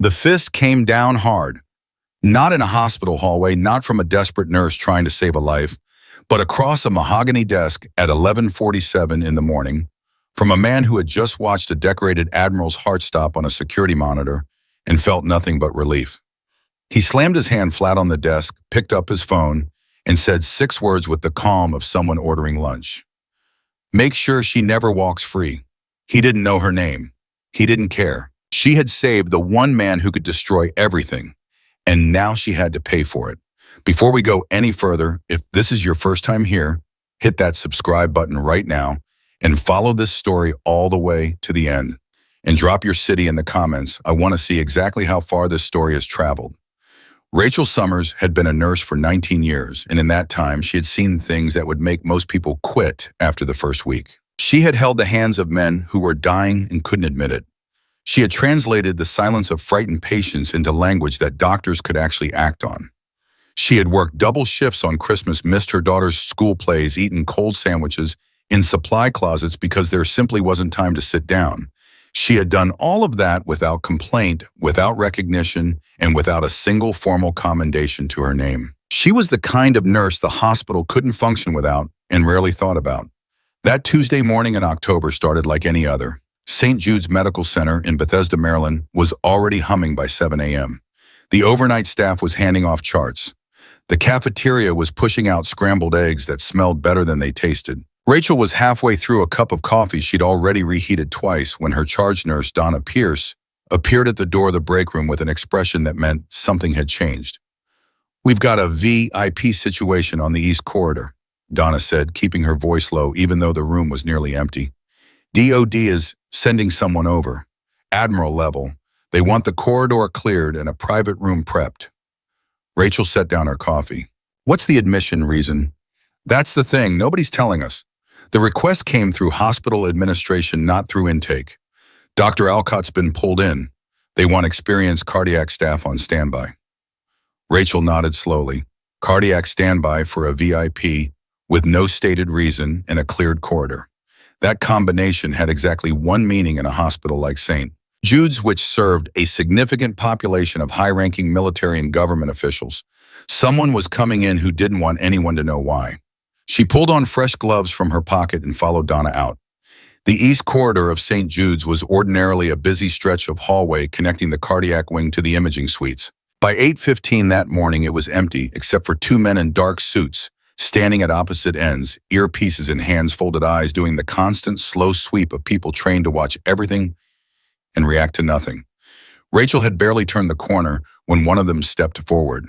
The fist came down hard, not in a hospital hallway, not from a desperate nurse trying to save a life, but across a mahogany desk at 11:47 in the morning, from a man who had just watched a decorated admiral's heart stop on a security monitor and felt nothing but relief. He slammed his hand flat on the desk, picked up his phone, and said 6 words with the calm of someone ordering lunch. Make sure she never walks free. He didn't know her name. He didn't care. She had saved the one man who could destroy everything, and now she had to pay for it. Before we go any further, if this is your first time here, hit that subscribe button right now and follow this story all the way to the end. And drop your city in the comments. I want to see exactly how far this story has traveled. Rachel Summers had been a nurse for 19 years, and in that time, she had seen things that would make most people quit after the first week. She had held the hands of men who were dying and couldn't admit it. She had translated the silence of frightened patients into language that doctors could actually act on. She had worked double shifts on Christmas, missed her daughter's school plays, eaten cold sandwiches in supply closets because there simply wasn't time to sit down. She had done all of that without complaint, without recognition, and without a single formal commendation to her name. She was the kind of nurse the hospital couldn't function without and rarely thought about. That Tuesday morning in October started like any other. St. Jude's Medical Center in Bethesda, Maryland was already humming by 7 a.m. The overnight staff was handing off charts. The cafeteria was pushing out scrambled eggs that smelled better than they tasted. Rachel was halfway through a cup of coffee she'd already reheated twice when her charge nurse, Donna Pierce, appeared at the door of the break room with an expression that meant something had changed. "We've got a VIP situation on the East Corridor," Donna said, keeping her voice low even though the room was nearly empty. "DOD is sending someone over. Admiral level. They want the corridor cleared and a private room prepped." Rachel set down her coffee. "What's the admission reason?" "That's the thing. Nobody's telling us. The request came through hospital administration, not through intake. Dr. Alcott's been pulled in. They want experienced cardiac staff on standby." Rachel nodded slowly. Cardiac standby for a VIP with no stated reason in a cleared corridor. That combination had exactly one meaning in a hospital like St. Jude's, which served a significant population of high-ranking military and government officials. Someone was coming in who didn't want anyone to know why. She pulled on fresh gloves from her pocket and followed Donna out. The East Corridor of St. Jude's was ordinarily a busy stretch of hallway connecting the cardiac wing to the imaging suites. By 8:15 that morning, it was empty except for 2 men in dark suits, standing at opposite ends, earpieces in hands, folded eyes, doing the constant, slow sweep of people trained to watch everything and react to nothing. Rachel had barely turned the corner when one of them stepped forward.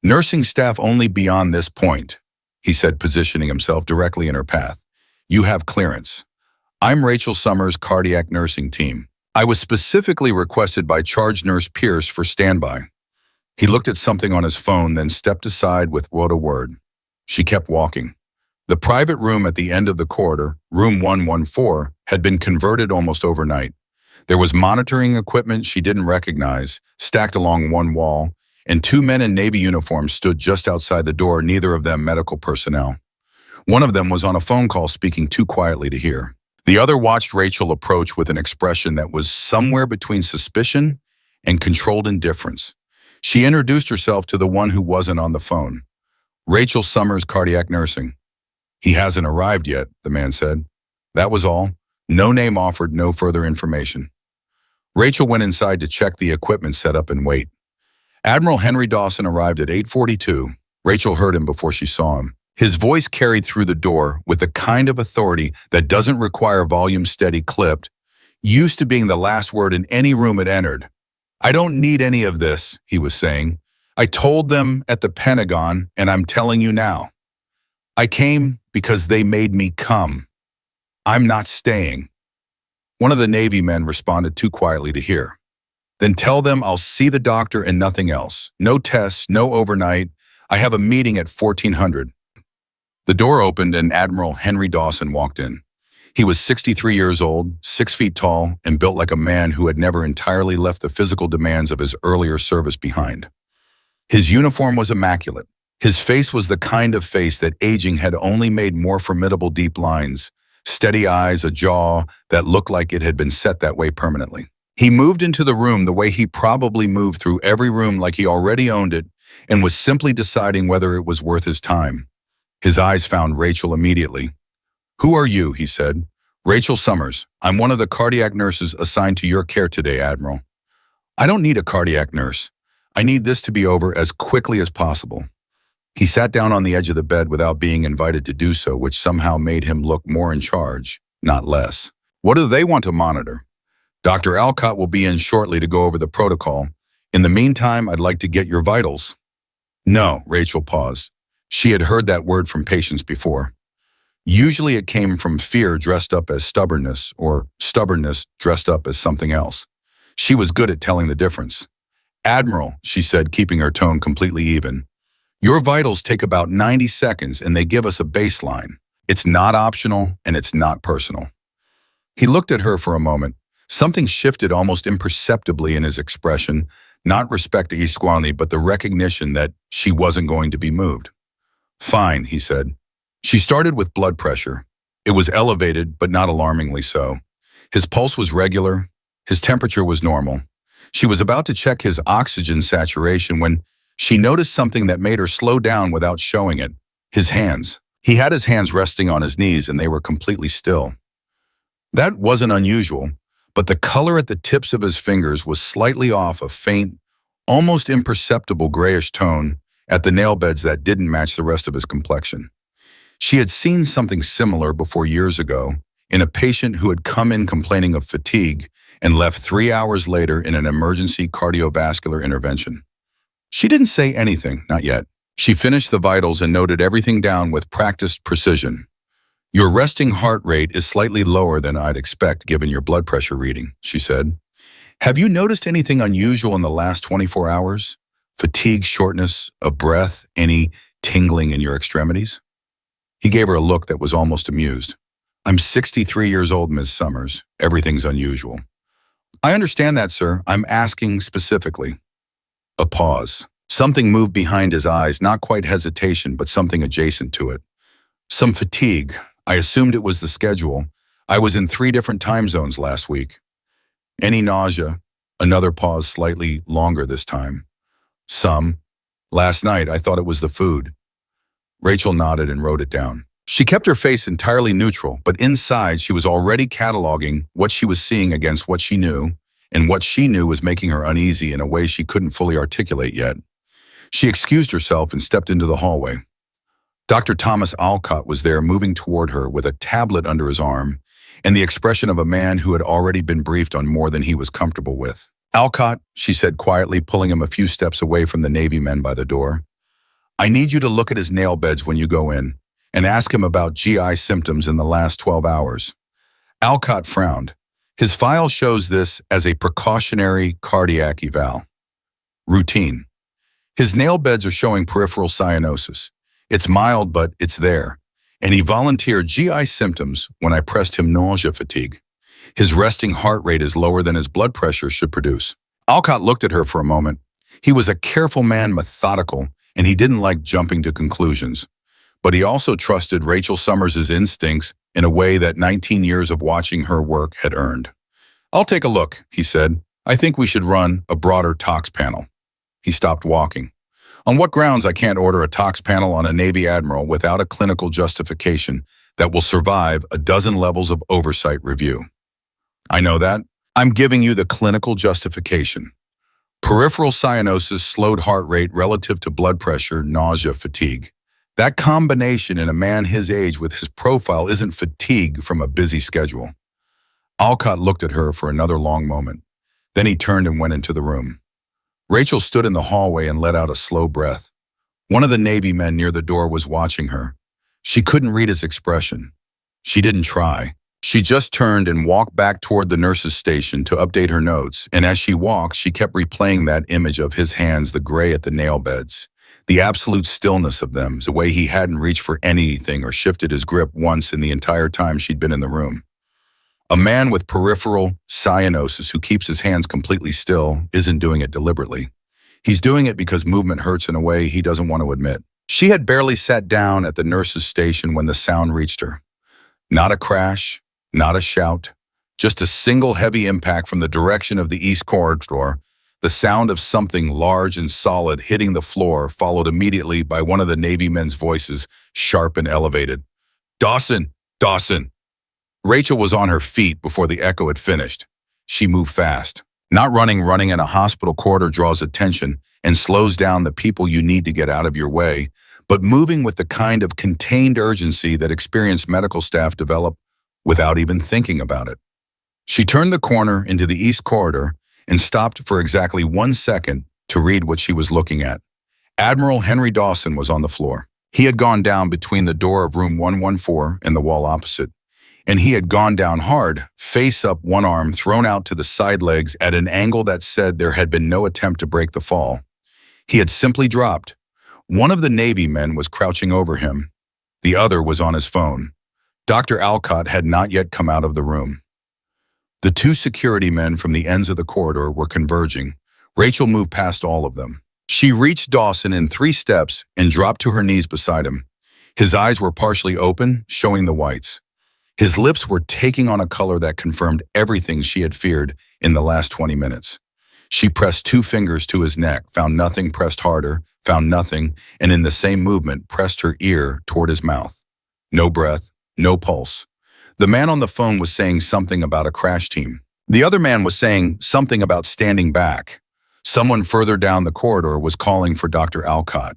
"Nursing staff only beyond this point," he said, positioning himself directly in her path. "You have clearance. I'm Rachel Summers' cardiac nursing team. I was specifically requested by Charge Nurse Pierce for standby." He looked at something on his phone, then stepped aside without a word. She kept walking. The private room at the end of the corridor, room 114, had been converted almost overnight. There was monitoring equipment she didn't recognize, stacked along one wall, and 2 men in Navy uniforms stood just outside the door, neither of them medical personnel. One of them was on a phone call, speaking too quietly to hear. The other watched Rachel approach with an expression that was somewhere between suspicion and controlled indifference. She introduced herself to the one who wasn't on the phone. "Rachel Summers, cardiac nursing." "He hasn't arrived yet," the man said. That was all. No name offered, no further information. Rachel went inside to check the equipment setup and wait. Admiral Henry Dawson arrived at 8:42. Rachel heard him before she saw him. His voice carried through the door with the kind of authority that doesn't require volume steady clipped, used to being the last word in any room it entered. "I don't need any of this," he was saying. "I told them at the Pentagon, and I'm telling you now. I came because they made me come. I'm not staying." One of the Navy men responded too quietly to hear. "Then tell them I'll see the doctor and nothing else. No tests, no overnight. I have a meeting at 1400. The door opened and Admiral Henry Dawson walked in. He was 63 years old, 6 feet tall, and built like a man who had never entirely left the physical demands of his earlier service behind. His uniform was immaculate. His face was the kind of face that aging had only made more formidable, deep lines, steady eyes, a jaw that looked like it had been set that way permanently. He moved into the room the way he probably moved through every room, like he already owned it and was simply deciding whether it was worth his time. His eyes found Rachel immediately. "Who are you?" he said. "Rachel Summers. I'm one of the cardiac nurses assigned to your care today, Admiral." "I don't need a cardiac nurse. I need this to be over as quickly as possible." He sat down on the edge of the bed without being invited to do so, which somehow made him look more in charge, not less. "What do they want to monitor?" "Dr. Alcott will be in shortly to go over the protocol. In the meantime, I'd like to get your vitals." "No," Rachel paused. She had heard that word from patients before. Usually it came from fear dressed up as stubbornness, or stubbornness dressed up as something else. She was good at telling the difference. "Admiral," she said, keeping her tone completely even, "your vitals take about 90 seconds and they give us a baseline. It's not optional and it's not personal." He looked at her for a moment. Something shifted almost imperceptibly in his expression, not respect to equality, but the recognition that she wasn't going to be moved. "Fine," he said. She started with blood pressure. It was elevated, but not alarmingly so. His pulse was regular. His temperature was normal. She was about to check his oxygen saturation when she noticed something that made her slow down without showing it. His hands. He had his hands resting on his knees and they were completely still. That wasn't unusual, but the color at the tips of his fingers was slightly off, a faint, almost imperceptible grayish tone at the nail beds that didn't match the rest of his complexion. She had seen something similar before years ago in a patient who had come in complaining of fatigue and left 3 hours later in an emergency cardiovascular intervention. She didn't say anything, not yet. She finished the vitals and noted everything down with practiced precision. "Your resting heart rate is slightly lower than I'd expect given your blood pressure reading," she said. "Have you noticed anything unusual in the last 24 hours? Fatigue, shortness of breath, any tingling in your extremities?" He gave her a look that was almost amused. "I'm 63 years old, Ms. Summers. Everything's unusual." "I understand that, sir. I'm asking specifically." A pause. Something moved behind his eyes, not quite hesitation, but something adjacent to it. "Some fatigue. I assumed it was the schedule. I was in 3 different time zones last week." "Any nausea?" Another pause, slightly longer this time. "Some. Last night, I thought it was the food." Rachel nodded and wrote it down. She kept her face entirely neutral, but inside she was already cataloging what she was seeing against what she knew, and what she knew was making her uneasy in a way she couldn't fully articulate yet. She excused herself and stepped into the hallway. Dr. Thomas Alcott was there, moving toward her with a tablet under his arm and the expression of a man who had already been briefed on more than he was comfortable with. "Alcott," she said quietly, pulling him a few steps away from the Navy men by the door, "I need you to look at his nail beds when you go in and ask him about GI symptoms in the last 12 hours. Alcott frowned. His file shows this as a precautionary cardiac eval. Routine. His nail beds are showing peripheral cyanosis. It's mild, but it's there. And he volunteered GI symptoms when I pressed him nausea fatigue. His resting heart rate is lower than his blood pressure should produce." Alcott looked at her for a moment. He was a careful man, methodical, and he didn't like jumping to conclusions. But he also trusted Rachel Summers' instincts in a way that 19 years of watching her work had earned. "I'll take a look," he said. "I think we should run a broader tox panel." He stopped walking. "On what grounds I can't order a tox panel on a Navy Admiral without a clinical justification that will survive a dozen levels of oversight review?" "I know that. I'm giving you the clinical justification. Peripheral cyanosis, slowed heart rate relative to blood pressure, nausea, fatigue. That combination in a man his age with his profile isn't fatigue from a busy schedule." Alcott looked at her for another long moment. Then he turned and went into the room. Rachel stood in the hallway and let out a slow breath. One of the Navy men near the door was watching her. She couldn't read his expression. She didn't try. She just turned and walked back toward the nurse's station to update her notes, and as she walked, she kept replaying that image of his hands, the gray at the nail beds, the absolute stillness of them, the way he hadn't reached for anything or shifted his grip once in the entire time she'd been in the room. A man with peripheral cyanosis who keeps his hands completely still isn't doing it deliberately. He's doing it because movement hurts in a way he doesn't want to admit. She had barely sat down at the nurse's station when the sound reached her. Not a crash, not a shout, Just a single heavy impact from the direction of the east corridor, the sound of something large and solid hitting the floor, followed immediately by one of the Navy men's voices, sharp and elevated. "Dawson! Dawson!" Rachel was on her feet before the echo had finished. She moved fast. Not running in a hospital corridor draws attention and slows down the people you need to get out of your way, but moving with the kind of contained urgency that experienced medical staff develop without even thinking about it. She turned the corner into the east corridor and stopped for exactly 1 second to read what she was looking at. Admiral Henry Dawson was on the floor. He had gone down between the door of room 114 and the wall opposite, and he had gone down hard, face up, one arm thrown out to the side legs at an angle that said there had been no attempt to break the fall. He had simply dropped. One of the Navy men was crouching over him. The other was on his phone. Dr. Alcott had not yet come out of the room. The two security men from the ends of the corridor were converging. Rachel moved past all of them. She reached Dawson in 3 steps and dropped to her knees beside him. His eyes were partially open, showing the whites. His lips were taking on a color that confirmed everything she had feared in the last 20 minutes. She pressed 2 fingers to his neck, found nothing, pressed harder, found nothing, and in the same movement pressed her ear toward his mouth. No breath, no pulse. The man on the phone was saying something about a crash team. The other man was saying something about standing back. Someone further down the corridor was calling for Dr. Alcott.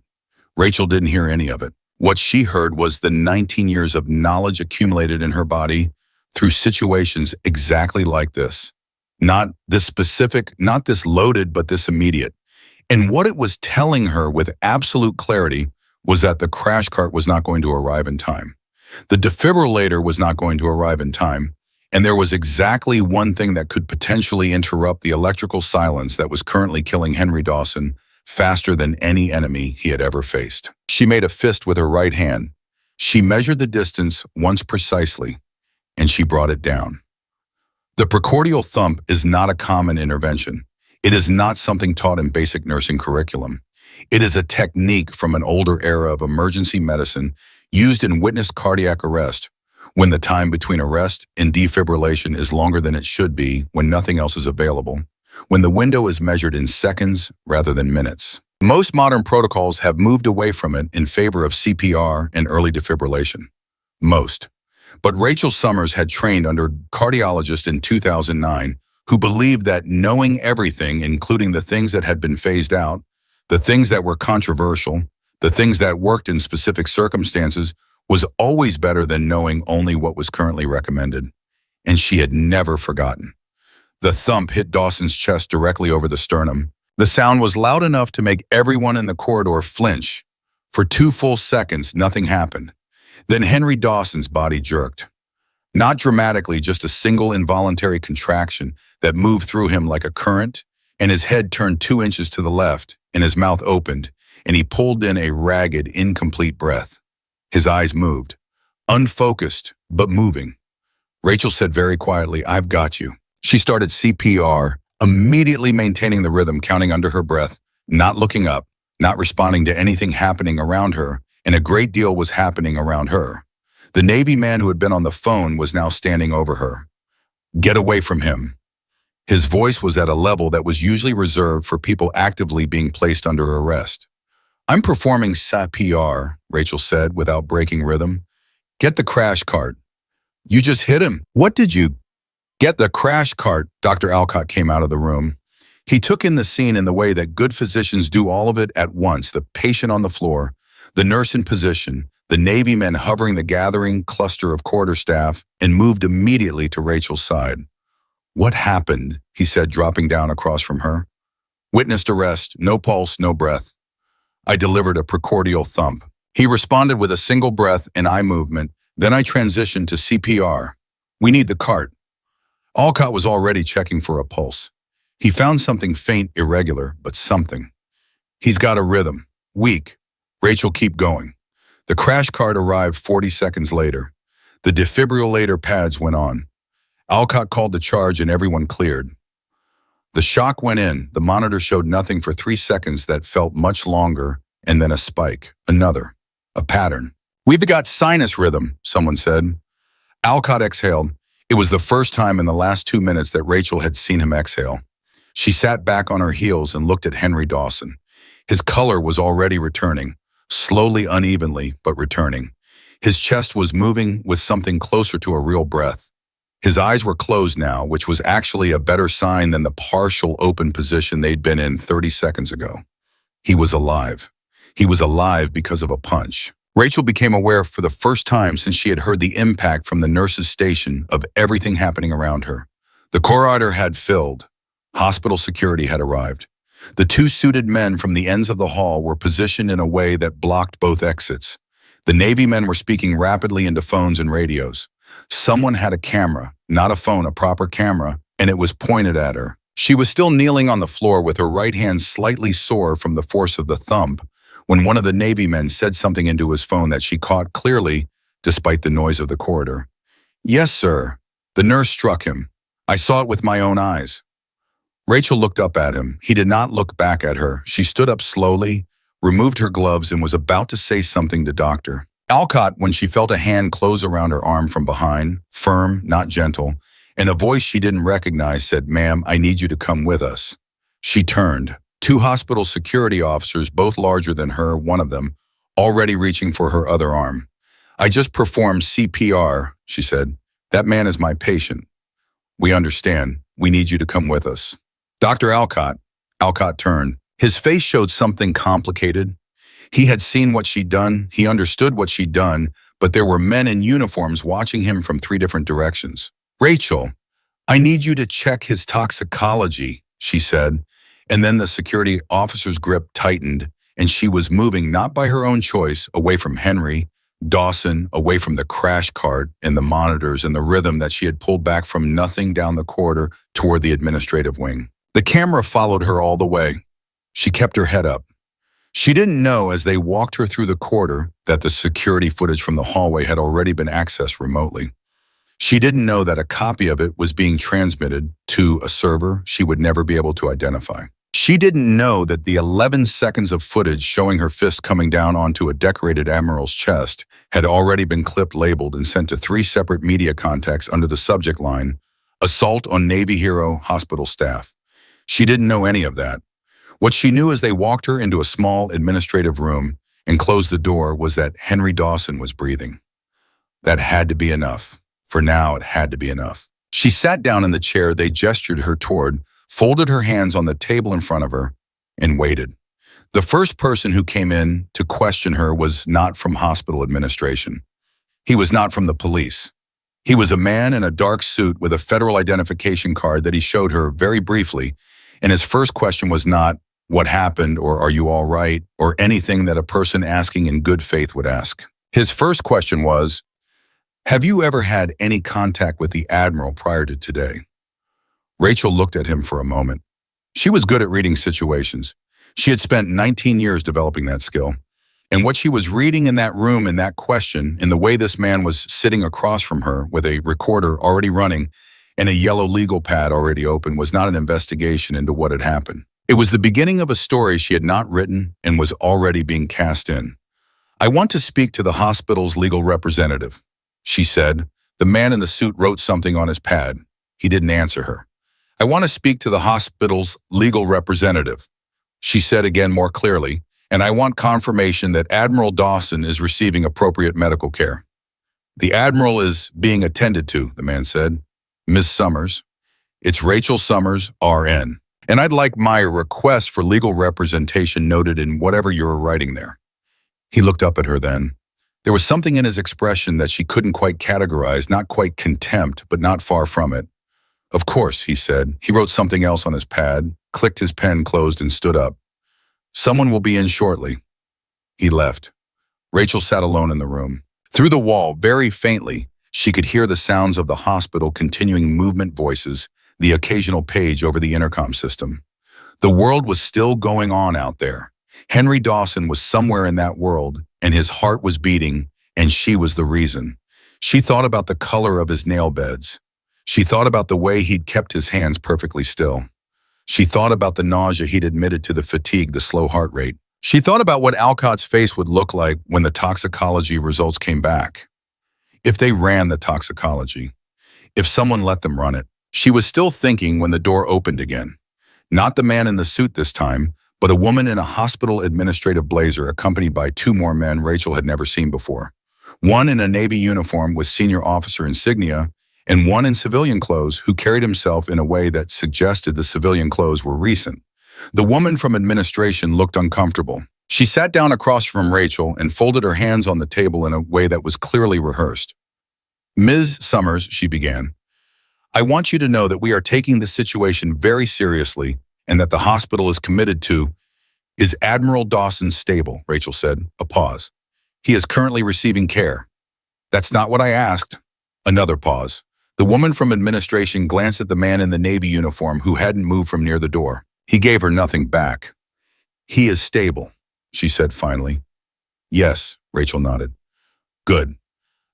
Rachel didn't hear any of it. What she heard was the 19 years of knowledge accumulated in her body through situations exactly like this. Not this specific, not this loaded, but this immediate. And what it was telling her with absolute clarity was that the crash cart was not going to arrive in time. The defibrillator was not going to arrive in time, and there was exactly one thing that could potentially interrupt the electrical silence that was currently killing Henry Dawson faster than any enemy he had ever faced. She made a fist with her right hand. She measured the distance once precisely, and she brought it down. The precordial thump is not a common intervention. It is not something taught in basic nursing curriculum. It is a technique from an older era of emergency medicine used in witness cardiac arrest, when the time between arrest and defibrillation is longer than it should be when nothing else is available, when the window is measured in seconds rather than minutes. Most modern protocols have moved away from it in favor of CPR and early defibrillation. Most. But Rachel Summers had trained under a cardiologist in 2009 who believed that knowing everything, including the things that had been phased out, the things that were controversial, the things that worked in specific circumstances, was always better than knowing only what was currently recommended. And she had never forgotten. The thump hit Dawson's chest directly over the sternum. The sound was loud enough to make everyone in the corridor flinch. For 2 full seconds, nothing happened. Then Henry Dawson's body jerked. Not dramatically, just a single involuntary contraction that moved through him like a current, and his head turned 2 inches to the left, and his mouth opened, and he pulled in a ragged, incomplete breath. His eyes moved, unfocused, but moving. Rachel said very quietly, "I've got you." She started CPR, immediately maintaining the rhythm, counting under her breath, not looking up, not responding to anything happening around her, and a great deal was happening around her. The Navy man who had been on the phone was now standing over her. "Get away from him." His voice was at a level that was usually reserved for people actively being placed under arrest. "I'm performing CPR," Rachel said without breaking rhythm. "Get the crash cart." "You just hit him." "What did you—" "Get the crash cart." Dr. Alcott came out of the room. He took in the scene in the way that good physicians do, all of it at once: the patient on the floor, the nurse in position, the Navy men hovering the gathering cluster of corridor staff, and moved immediately to Rachel's side. "What happened?" he said, dropping down across from her. "Witnessed arrest, no pulse, no breath. I delivered a precordial thump." He responded with a single breath and eye movement. "Then I transitioned to CPR. We need the cart." Alcott was already checking for a pulse. He found something faint, irregular, but something. "He's got a rhythm. Weak. Rachel, keep going." The crash cart arrived 40 seconds later. The defibrillator pads went on. Alcott called the charge and everyone cleared. The shock went in. The monitor showed nothing for 3 seconds that felt much longer, and then a spike, another, a pattern. "We've got sinus rhythm," someone said. Alcott exhaled. It was the first time in the last 2 minutes that Rachel had seen him exhale. She sat back on her heels and looked at Henry Dawson. His color was already returning, slowly, unevenly, but returning. His chest was moving with something closer to a real breath. His eyes were closed now, which was actually a better sign than the partial open position they'd been in 30 seconds ago. He was alive. He was alive because of a punch. Rachel became aware for the first time since she had heard the impact from the nurse's station of everything happening around her. The corridor had filled. Hospital security had arrived. The two suited men from the ends of the hall were positioned in a way that blocked both exits. The Navy men were speaking rapidly into phones and radios. Someone had a camera, not a phone, a proper camera, and it was pointed at her. She was still kneeling on the floor with her right hand slightly sore from the force of the thump when one of the Navy men said something into his phone that she caught clearly, despite the noise of the corridor. "Yes, sir." The nurse struck him. "I saw it with my own eyes." Rachel looked up at him. He did not look back at her. She stood up slowly, removed her gloves, and was about to say something to Dr. Alcott when she felt a hand close around her arm from behind, firm, not gentle, and a voice she didn't recognize said, "Ma'am, I need you to come with us." She turned. Two hospital security officers, both larger than her, one of them, already reaching for her other arm. "I just performed CPR," she said. "That man is my patient. We understand. We need you to come with us." Dr. Alcott turned. His face showed something complicated. He had seen what she'd done, he understood what she'd done, but there were men in uniforms watching him from 3 different directions. "Rachel, I need you to check his toxicology," she said, and then the security officer's grip tightened, and she was moving not by her own choice, away from Henry Dawson, away from the crash cart and the monitors and the rhythm that she had pulled back from nothing down the corridor toward the administrative wing. The camera followed her all the way. She kept her head up. She didn't know as they walked her through the corridor that the security footage from the hallway had already been accessed remotely. She didn't know that a copy of it was being transmitted to a server she would never be able to identify. She didn't know that the 11 seconds of footage showing her fist coming down onto a decorated admiral's chest had already been clipped, labeled, and sent to 3 separate media contacts under the subject line, "Assault on Navy Hero Hospital Staff." She didn't know any of that. What she knew as they walked her into a small administrative room and closed the door was that Henry Dawson was breathing. That had to be enough. For now, it had to be enough. She sat down in the chair they gestured her toward, folded her hands on the table in front of her, and waited. The first person who came in to question her was not from hospital administration. He was not from the police. He was a man in a dark suit with a federal identification card that he showed her very briefly, and his first question was not, "What happened?" or "Are you all right?" or anything that a person asking in good faith would ask. His first question was, "Have you ever had any contact with the Admiral prior to today?" Rachel looked at him for a moment. She was good at reading situations. She had spent 19 years developing that skill. And what she was reading in that room in that question, in the way this man was sitting across from her with a recorder already running and a yellow legal pad already open, was not an investigation into what had happened. It was the beginning of a story she had not written and was already being cast in. "I want to speak to the hospital's legal representative," she said. The man in the suit wrote something on his pad. He didn't answer her. "I want to speak to the hospital's legal representative," she said again more clearly, "and I want confirmation that Admiral Dawson is receiving appropriate medical care." "The Admiral is being attended to," the man said. "Miss Summers." "It's Rachel Summers, RN. And I'd like my request for legal representation noted in whatever you were writing there." He looked up at her then. There was something in his expression that she couldn't quite categorize, not quite contempt, but not far from it. "Of course," he said. He wrote something else on his pad, clicked his pen closed, and stood up. "Someone will be in shortly." He left. Rachel sat alone in the room. Through the wall, very faintly, she could hear the sounds of the hospital continuing movement, voices, the occasional page over the intercom system. The world was still going on out there. Henry Dawson was somewhere in that world, and his heart was beating, and she was the reason. She thought about the color of his nail beds. She thought about the way he'd kept his hands perfectly still. She thought about the nausea he'd admitted to, the fatigue, the slow heart rate. She thought about what Alcott's face would look like when the toxicology results came back. If they ran the toxicology. if someone let them run it. She was still thinking when the door opened again. Not the man in the suit this time, but a woman in a hospital administrative blazer accompanied by two more men Rachel had never seen before. One in a Navy uniform with senior officer insignia, and one in civilian clothes who carried himself in a way that suggested the civilian clothes were recent. The woman from administration looked uncomfortable. She sat down across from Rachel and folded her hands on the table in a way that was clearly rehearsed. "Ms. Summers," she began, "I want you to know that we are taking this situation very seriously and that the hospital is committed to—" "Is Admiral Dawson stable?" Rachel said. A pause. "He is currently receiving care." "That's not what I asked." Another pause. The woman from administration glanced at the man in the Navy uniform who hadn't moved from near the door. He gave her nothing back. "He is stable," she said finally. "Yes," Rachel nodded. "Good.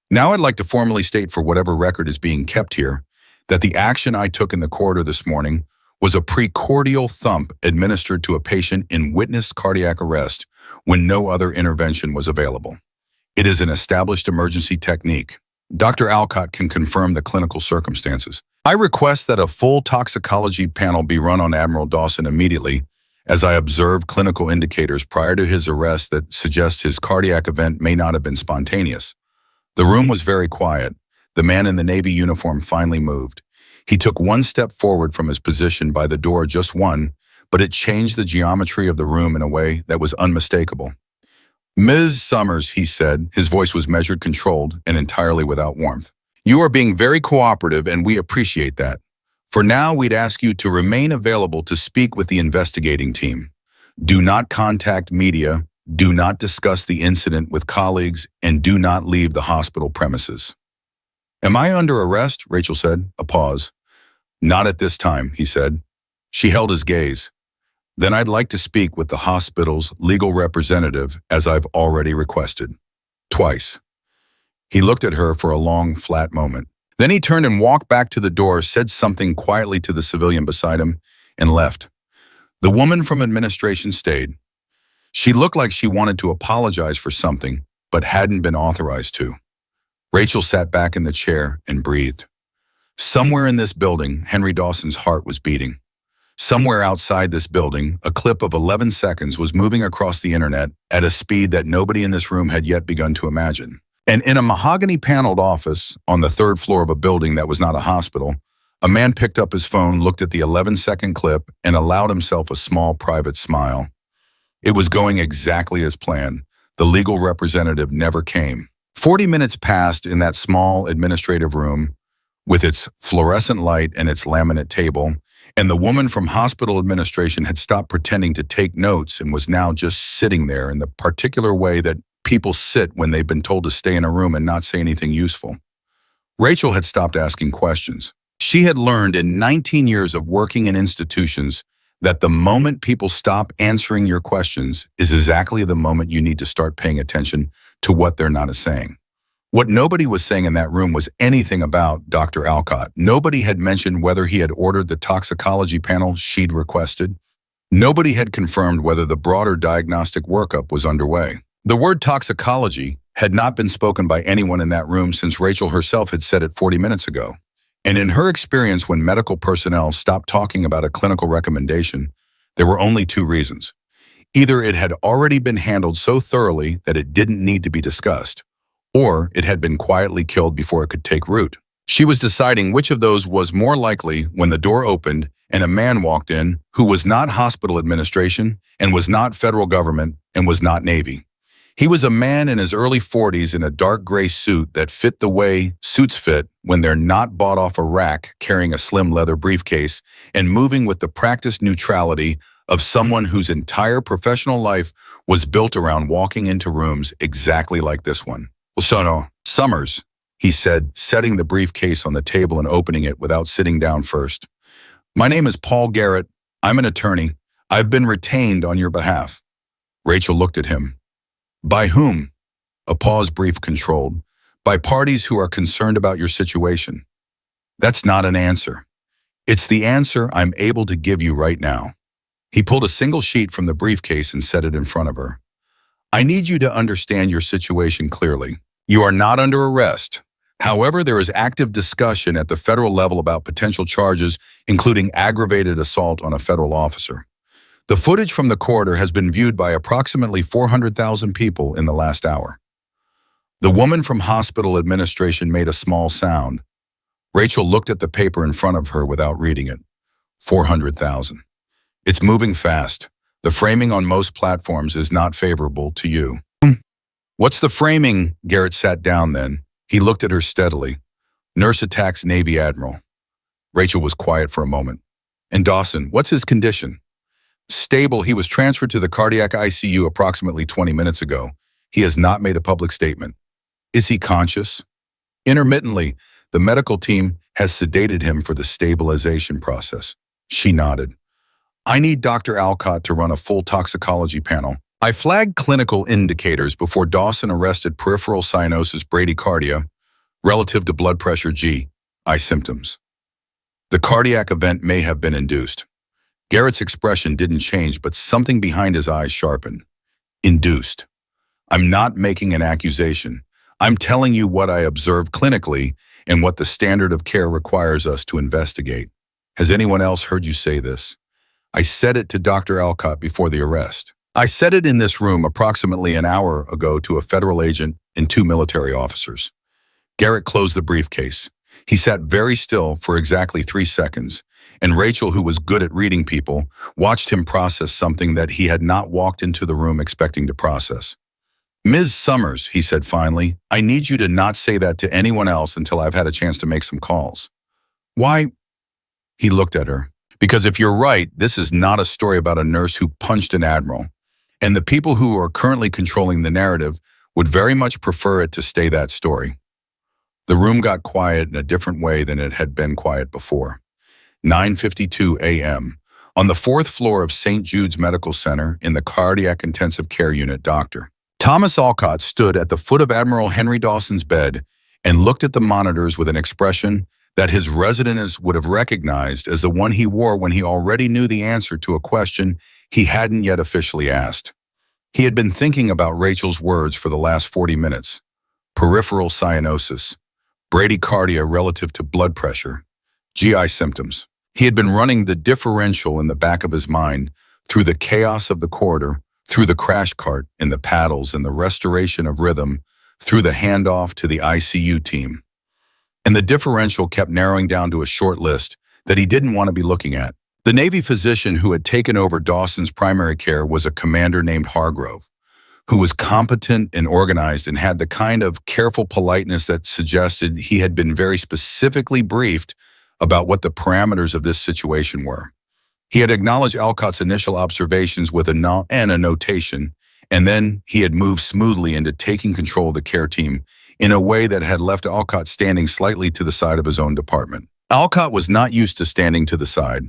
Now I'd like to formally state, for whatever record is being kept here, that the action I took in the corridor this morning was a precordial thump administered to a patient in witnessed cardiac arrest when no other intervention was available. It is an established emergency technique. Dr. Alcott can confirm the clinical circumstances. I request that a full toxicology panel be run on Admiral Dawson immediately, as I observed clinical indicators prior to his arrest that suggest his cardiac event may not have been spontaneous." The room was very quiet. The man in the Navy uniform finally moved. He took one step forward from his position by the door, just one, but it changed the geometry of the room in a way that was unmistakable. "Ms. Summers," he said, his voice was measured, controlled, and entirely without warmth. "You are being very cooperative, and we appreciate that. For now, we'd ask you to remain available to speak with the investigating team. Do not contact media, do not discuss the incident with colleagues, and do not leave the hospital premises." "Am I under arrest?" Rachel said. A pause. "Not at this time," he said. She held his gaze. "Then I'd like to speak with the hospital's legal representative, as I've already requested. Twice." He looked at her for a long, flat moment. Then he turned and walked back to the door, said something quietly to the civilian beside him, and left. The woman from administration stayed. She looked like she wanted to apologize for something, but hadn't been authorized to. Rachel sat back in the chair and breathed. Somewhere in this building, Henry Dawson's heart was beating. Somewhere outside this building, a clip of 11 seconds was moving across the internet at a speed that nobody in this room had yet begun to imagine. And in a mahogany-paneled office on the third floor of a building that was not a hospital, a man picked up his phone, looked at the 11-second clip, and allowed himself a small private smile. It was going exactly as planned. The legal representative never came. 40 minutes passed in that small administrative room with its fluorescent light and its laminate table, and the woman from hospital administration had stopped pretending to take notes and was now just sitting there in the particular way that people sit when they've been told to stay in a room and not say anything useful. Rachel had stopped asking questions. She had learned in 19 years of working in institutions that the moment people stop answering your questions is exactly the moment you need to start paying attention to what they're not saying. What nobody was saying in that room was anything about Dr. Alcott. Nobody had mentioned whether he had ordered the toxicology panel she'd requested. Nobody had confirmed whether the broader diagnostic workup was underway. The word toxicology had not been spoken by anyone in that room since Rachel herself had said it 40 minutes ago. And in her experience, when medical personnel stopped talking about a clinical recommendation, there were only two reasons. Either it had already been handled so thoroughly that it didn't need to be discussed, or it had been quietly killed before it could take root. She was deciding which of those was more likely when the door opened and a man walked in who was not hospital administration and was not federal government and was not Navy. He was a man in his early 40s in a dark gray suit that fit the way suits fit when they're not bought off a rack, carrying a slim leather briefcase and moving with the practiced neutrality of someone whose entire professional life was built around walking into rooms exactly like this one. "So, Summers," he said, setting the briefcase on the table and opening it without sitting down first. "My name is Paul Garrett. I'm an attorney. I've been retained on your behalf." Rachel looked at him. "By whom?" A pause, brief, controlled. "By parties who are concerned about your situation." "That's not an answer. It's the answer I'm able to give you right now." He pulled a single sheet from the briefcase and set it in front of her. "I need you to understand your situation clearly. You are not under arrest. However, there is active discussion at the federal level about potential charges, including aggravated assault on a federal officer. The footage from the corridor has been viewed by approximately 400,000 people in the last hour. The woman from hospital administration made a small sound. Rachel looked at the paper in front of her without reading it. 400,000. It's moving fast. The framing on most platforms is not favorable to you. What's the framing? Garrett sat down then. He looked at her steadily. Nurse attacks Navy Admiral. Rachel was quiet for a moment. And Dawson, what's his condition? Stable. He was transferred to the cardiac ICU approximately 20 minutes ago. He has not made a public statement. Is he conscious? Intermittently, the medical team has sedated him for the stabilization process. She nodded. I need Dr. Alcott to run a full toxicology panel. I flagged clinical indicators before Dawson arrested peripheral cyanosis bradycardia relative to blood pressure GI symptoms. The cardiac event may have been induced. Garrett's expression didn't change, but something behind his eyes sharpened. Induced. I'm not making an accusation. I'm telling you what I observed clinically and what the standard of care requires us to investigate. Has anyone else heard you say this? I said it to Dr. Alcott before the arrest. I said it in this room approximately an hour ago to a federal agent and 2 military officers. Garrett closed the briefcase. He sat very still for exactly 3 seconds, and Rachel, who was good at reading people, watched him process something that he had not walked into the room expecting to process. Ms. Summers, he said finally, I need you to not say that to anyone else until I've had a chance to make some calls. Why? He looked at her. Because if you're right, this is not a story about a nurse who punched an admiral. And the people who are currently controlling the narrative would very much prefer it to stay that story. The room got quiet in a different way than it had been quiet before. 9:52 a.m. On the 4th floor of St. Jude's Medical Center in the Cardiac Intensive Care Unit, Dr. Thomas Alcott stood at the foot of Admiral Henry Dawson's bed and looked at the monitors with an expression that his residents would have recognized as the one he wore when he already knew the answer to a question he hadn't yet officially asked. He had been thinking about Rachel's words for the last 40 minutes. Peripheral cyanosis, bradycardia relative to blood pressure, GI symptoms. He had been running the differential in the back of his mind through the chaos of the corridor, through the crash cart and the paddles and the restoration of rhythm, through the handoff to the ICU team. And the differential kept narrowing down to a short list that he didn't want to be looking at. The Navy physician who had taken over Dawson's primary care was a commander named Hargrove, who was competent and organized and had the kind of careful politeness that suggested he had been very specifically briefed about what the parameters of this situation were. He had acknowledged Alcott's initial observations with a notation, and then he had moved smoothly into taking control of the care team in a way that had left Alcott standing slightly to the side of his own department. Alcott was not used to standing to the side.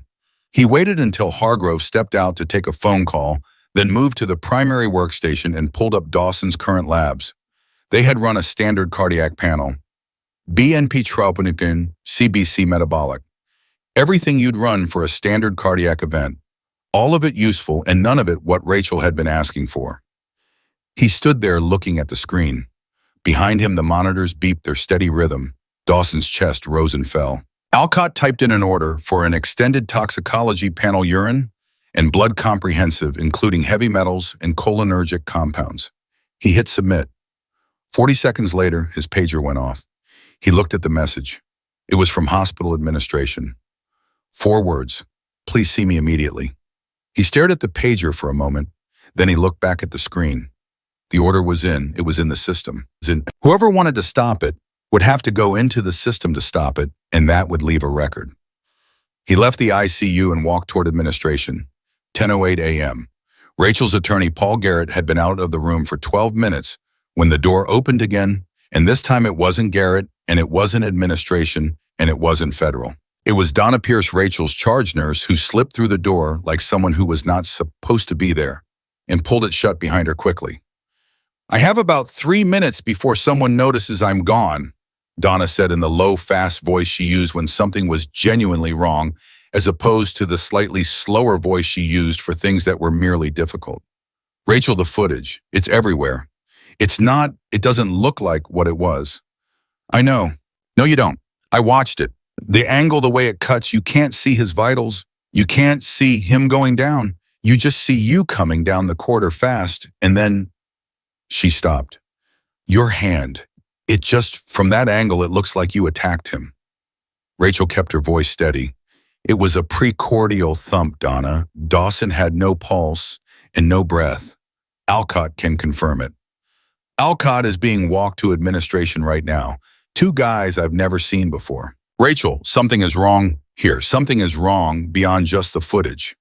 He waited until Hargrove stepped out to take a phone call, then moved to the primary workstation and pulled up Dawson's current labs. They had run a standard cardiac panel. BNP troponin, CBC metabolic. Everything you'd run for a standard cardiac event. All of it useful and none of it what Rachel had been asking for. He stood there looking at the screen. Behind him, the monitors beeped their steady rhythm. Dawson's chest rose and fell. Alcott typed in an order for an extended toxicology panel urine and blood comprehensive, including heavy metals and cholinergic compounds. He hit submit. 40 seconds later, his pager went off. He looked at the message. It was from hospital administration. 4 words, please see me immediately. He stared at the pager for a moment, then he looked back at the screen. The order was in, it was in the system. Whoever wanted to stop it would have to go into the system to stop it, and that would leave a record. He left the ICU and walked toward administration. 10:08 a.m. Rachel's attorney, Paul Garrett, had been out of the room for 12 minutes when the door opened again, and this time it wasn't Garrett, and it wasn't administration, and it wasn't federal. It was Donna Pierce, Rachel's charge nurse, who slipped through the door like someone who was not supposed to be there and pulled it shut behind her quickly. I have about 3 minutes before someone notices I'm gone, Donna said in the low, fast voice she used when something was genuinely wrong, as opposed to the slightly slower voice she used for things that were merely difficult. Rachel, the footage, it's everywhere. It doesn't look like what it was. I know, No, you don't. I watched it. The angle, the way it cuts, you can't see his vitals. You can't see him going down. You just see you coming down the corridor fast, and then she stopped. Your hand. It just, from that angle, it looks like you attacked him. Rachel kept her voice steady. It was a precordial thump, Donna. Dawson had no pulse and no breath. Alcott can confirm it. Alcott is being walked to administration right now. Two guys I've never seen before. Rachel, something is wrong here. Something is wrong beyond just the footage.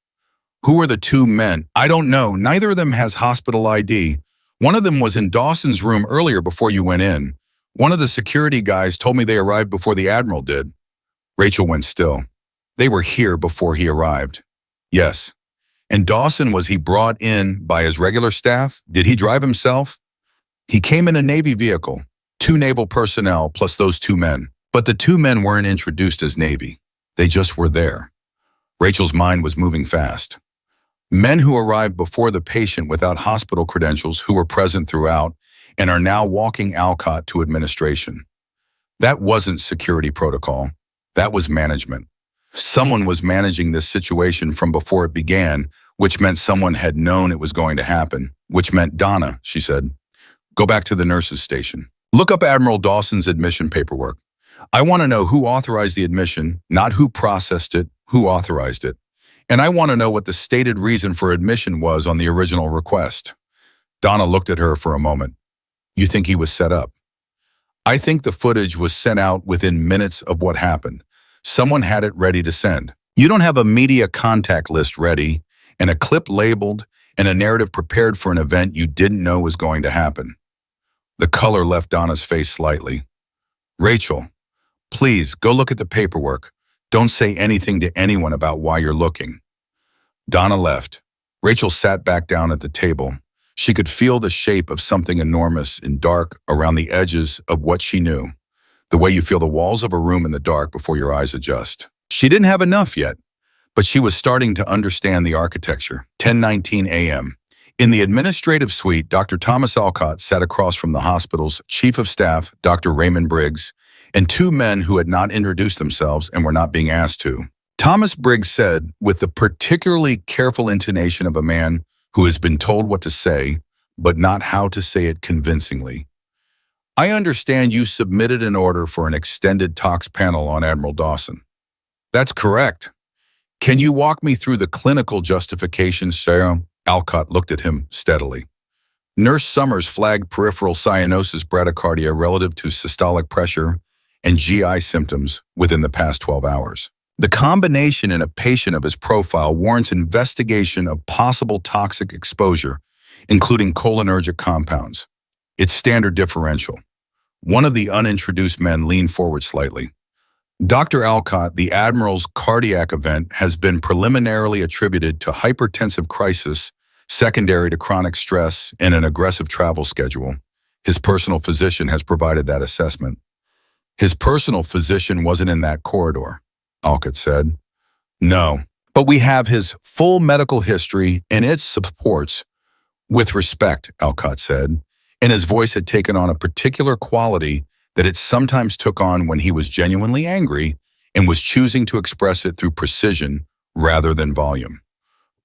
Who are the two men? I don't know. Neither of them has hospital ID. One of them was in Dawson's room earlier before you went in. One of the security guys told me they arrived before the Admiral did. Rachel went still. They were here before he arrived. Yes. And Dawson, was he brought in by his regular staff? Did he drive himself? He came in a Navy vehicle. 2 naval personnel plus those 2 men. But the 2 men weren't introduced as Navy. They just were there. Rachel's mind was moving fast. Men who arrived before the patient without hospital credentials, who were present throughout and are now walking Alcott to administration. That wasn't security protocol. That was management. Someone was managing this situation from before it began, which meant someone had known it was going to happen, which meant Donna, she said. Go back to the nurses' station. Look up Admiral Dawson's admission paperwork. I want to know who authorized the admission, not who processed it, who authorized it. And I want to know what the stated reason for admission was on the original request. Donna looked at her for a moment. You think he was set up? I think the footage was sent out within minutes of what happened. Someone had it ready to send. You don't have a media contact list ready, and a clip labeled, and a narrative prepared for an event you didn't know was going to happen. The color left Donna's face slightly. Rachel, please go look at the paperwork. Don't say anything to anyone about why you're looking. Donna left. Rachel sat back down at the table. She could feel the shape of something enormous and dark around the edges of what she knew, the way you feel the walls of a room in the dark before your eyes adjust. She didn't have enough yet, but she was starting to understand the architecture. 10:19 a.m. In the administrative suite, Dr. Thomas Alcott sat across from the hospital's chief of staff, Dr. Raymond Briggs, and 2 men who had not introduced themselves and were not being asked to. Thomas Briggs said, with the particularly careful intonation of a man who has been told what to say, but not how to say it convincingly, I understand you submitted an order for an extended talks panel on Admiral Dawson. That's correct. Can you walk me through the clinical justification, sir? Alcott looked at him steadily. Nurse Summers flagged peripheral cyanosis bradycardia relative to systolic pressure and GI symptoms within the past 12 hours. The combination in a patient of his profile warrants investigation of possible toxic exposure, including cholinergic compounds. It's standard differential. One of the unintroduced men leaned forward slightly. Dr. Alcott, the Admiral's cardiac event has been preliminarily attributed to hypertensive crisis, secondary to chronic stress, and an aggressive travel schedule. His personal physician has provided that assessment. His personal physician wasn't in that corridor, Alcott said. No, but we have his full medical history and its supports. With respect, Alcott said, and his voice had taken on a particular quality that it sometimes took on when he was genuinely angry and was choosing to express it through precision rather than volume.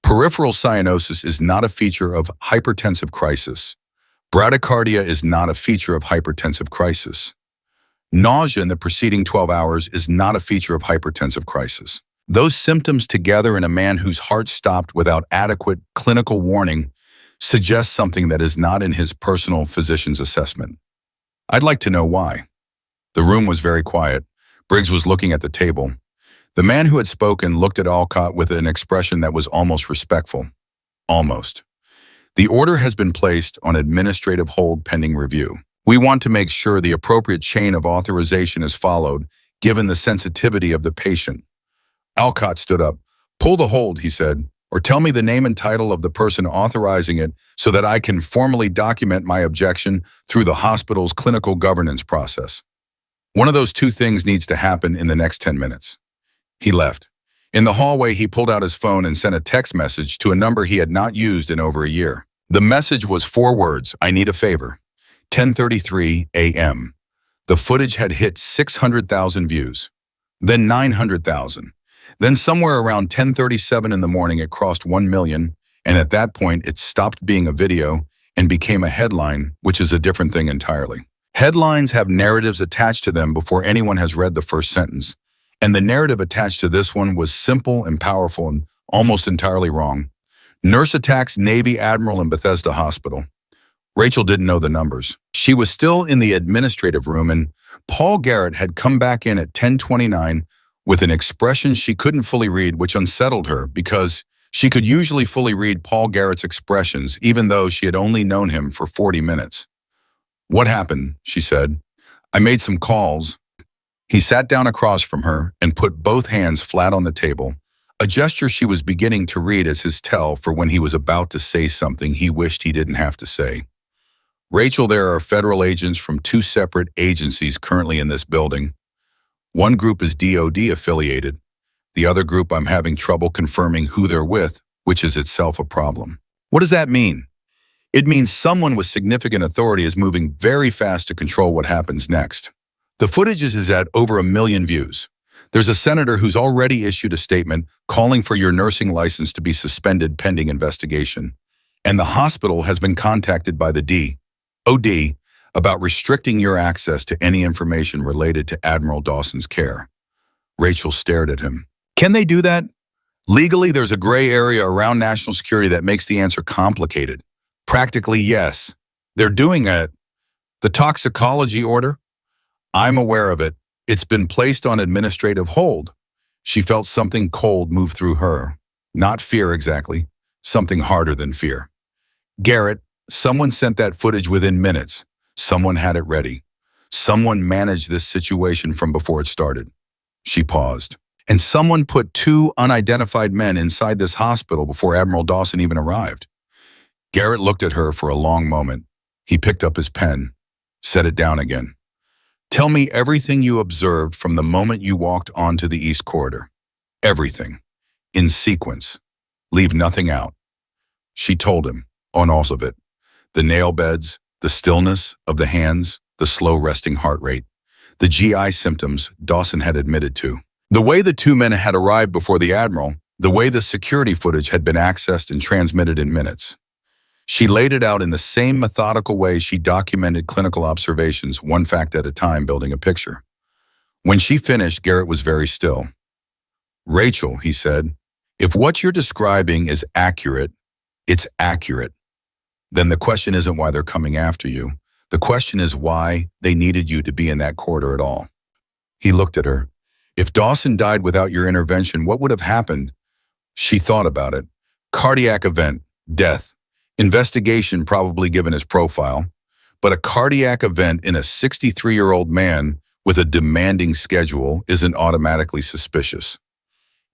Peripheral cyanosis is not a feature of hypertensive crisis. Bradycardia is not a feature of hypertensive crisis. Nausea in the preceding 12 hours is not a feature of hypertensive crisis. Those symptoms together in a man whose heart stopped without adequate clinical warning suggest something that is not in his personal physician's assessment. I'd like to know why. The room was very quiet. Briggs was looking at the table. The man who had spoken looked at Alcott with an expression that was almost respectful. Almost. The order has been placed on administrative hold pending review. We want to make sure the appropriate chain of authorization is followed, given the sensitivity of the patient. Alcott stood up. Pull the hold, he said, or tell me the name and title of the person authorizing it so that I can formally document my objection through the hospital's clinical governance process. One of those 2 things needs to happen in the next 10 minutes. He left. In the hallway, he pulled out his phone and sent a text message to a number he had not used in over a year. The message was 4 words, I need a favor. 10:33 a.m. The footage had hit 600,000 views, then 900,000. Then somewhere around 10:37 in the morning, it crossed 1 million, and at that point, it stopped being a video and became a headline, which is a different thing entirely. Headlines have narratives attached to them before anyone has read the first sentence, and the narrative attached to this one was simple and powerful and almost entirely wrong. Nurse attacks Navy Admiral in Bethesda Hospital. Rachel didn't know the numbers. She was still in the administrative room, and Paul Garrett had come back in at 10:29 with an expression she couldn't fully read, which unsettled her because she could usually fully read Paul Garrett's expressions, even though she had only known him for 40 minutes. "What happened?" she said. "I made some calls." He sat down across from her and put both hands flat on the table, a gesture she was beginning to read as his tell for when he was about to say something he wished he didn't have to say. "Rachel, there are federal agents from two separate agencies currently in this building. One group is DOD affiliated. The other group I'm having trouble confirming who they're with, which is itself a problem." What does that mean? It means someone with significant authority is moving very fast to control what happens next. The footage is at over 1 million views. There's a senator who's already issued a statement calling for your nursing license to be suspended pending investigation. And the hospital has been contacted by the DOD about restricting your access to any information related to Admiral Dawson's care. Rachel stared at him. Can they do that? Legally, there's a gray area around national security that makes the answer complicated. Practically, yes. They're doing it. The toxicology order? I'm aware of it. It's been placed on administrative hold. She felt something cold move through her. Not fear exactly, something harder than fear. Garrett, someone sent that footage within minutes. Someone had it ready. Someone managed this situation from before it started. She paused. And someone put two unidentified men inside this hospital before Admiral Dawson even arrived. Garrett looked at her for a long moment. He picked up his pen, set it down again. "Tell me everything you observed from the moment you walked onto the East Corridor. Everything. In sequence. Leave nothing out." She told him, on all of it. The nail beds, the stillness of the hands, the slow resting heart rate, the GI symptoms Dawson had admitted to. The way the two men had arrived before the Admiral, the way the security footage had been accessed and transmitted in minutes. She laid it out in the same methodical way she documented clinical observations, one fact at a time, building a picture. When she finished, Garrett was very still. "Rachel," he said, "if what you're describing is accurate, it's accurate. Then the question isn't why they're coming after you. The question is why they needed you to be in that corridor at all." He looked at her. "If Dawson died without your intervention, what would have happened?" She thought about it. Cardiac event, death. Investigation probably given his profile. But a cardiac event in a 63-year-old man with a demanding schedule isn't automatically suspicious.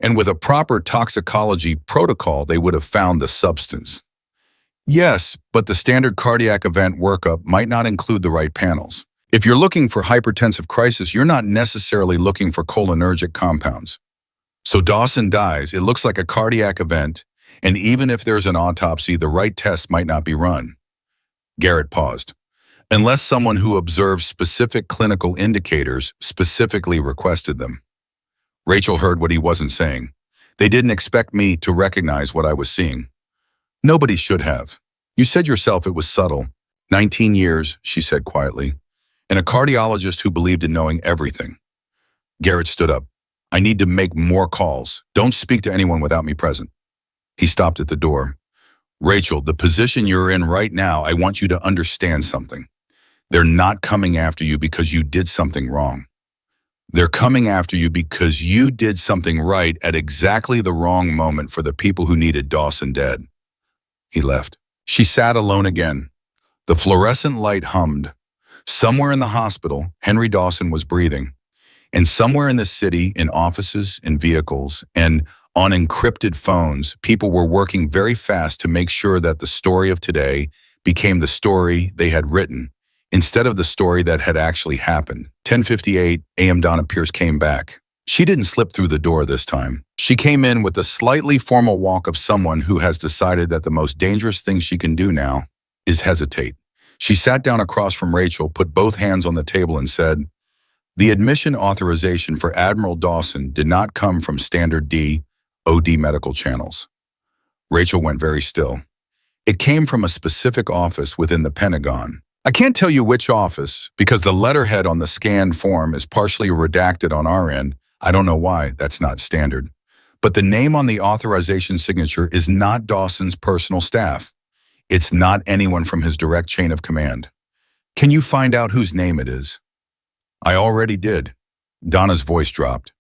And with a proper toxicology protocol, they would have found the substance. Yes, but the standard cardiac event workup might not include the right panels. If you're looking for hypertensive crisis, you're not necessarily looking for cholinergic compounds. So Dawson dies, it looks like a cardiac event, and even if there's an autopsy, the right test might not be run. Garrett paused. Unless someone who observes specific clinical indicators specifically requested them. Rachel heard what he wasn't saying. They didn't expect me to recognize what I was seeing. Nobody should have. You said yourself it was subtle. 19 years, she said quietly. And a cardiologist who believed in knowing everything. Garrett stood up. "I need to make more calls. Don't speak to anyone without me present." He stopped at the door. "Rachel, the position you're in right now, I want you to understand something. They're not coming after you because you did something wrong. They're coming after you because you did something right at exactly the wrong moment for the people who needed Dawson dead." He left. She sat alone again. The fluorescent light hummed. Somewhere in the hospital, Henry Dawson was breathing. And somewhere in the city, in offices, in vehicles, and on encrypted phones, people were working very fast to make sure that the story of today became the story they had written, instead of the story that had actually happened. 10:58 a.m. Donna Pierce came back. She didn't slip through the door this time. She came in with the slightly formal walk of someone who has decided that the most dangerous thing she can do now is hesitate. She sat down across from Rachel, put both hands on the table and said, "The admission authorization for Admiral Dawson did not come from standard OD medical channels." Rachel went very still. "It came from a specific office within the Pentagon. I can't tell you which office because the letterhead on the scanned form is partially redacted on our end. I don't know why, that's not standard. But the name on the authorization signature is not Dawson's personal staff. It's not anyone from his direct chain of command. Can you find out whose name it is?" "I already did." Donna's voice dropped.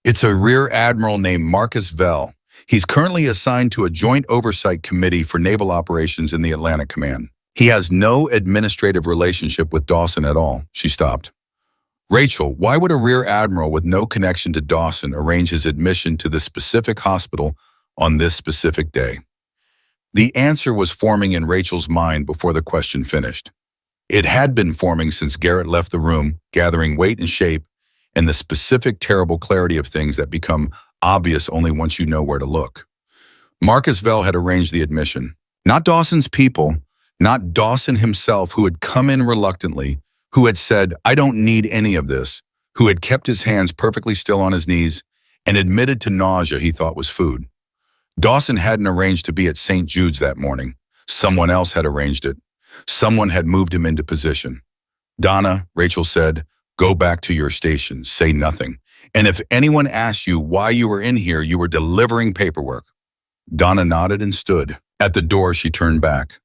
"It's a Rear Admiral named Marcus Vell. He's currently assigned to a Joint Oversight Committee for Naval Operations in the Atlantic Command. He has no administrative relationship with Dawson at all." She stopped. "Rachel, why would a Rear Admiral with no connection to Dawson arrange his admission to this specific hospital on this specific day?" The answer was forming in Rachel's mind before the question finished. It had been forming since Garrett left the room, gathering weight and shape, and the specific terrible clarity of things that become obvious only once you know where to look. Marcus Vell had arranged the admission. Not Dawson's people, not Dawson himself, who had come in reluctantly, who had said, "I don't need any of this," who had kept his hands perfectly still on his knees and admitted to nausea he thought was food. Dawson hadn't arranged to be at St. Jude's that morning. Someone else had arranged it. Someone had moved him into position. "Donna," Rachel said, "go back to your station, say nothing. And if anyone asks you why you were in here, you were delivering paperwork." Donna nodded and stood. At the door, she turned back.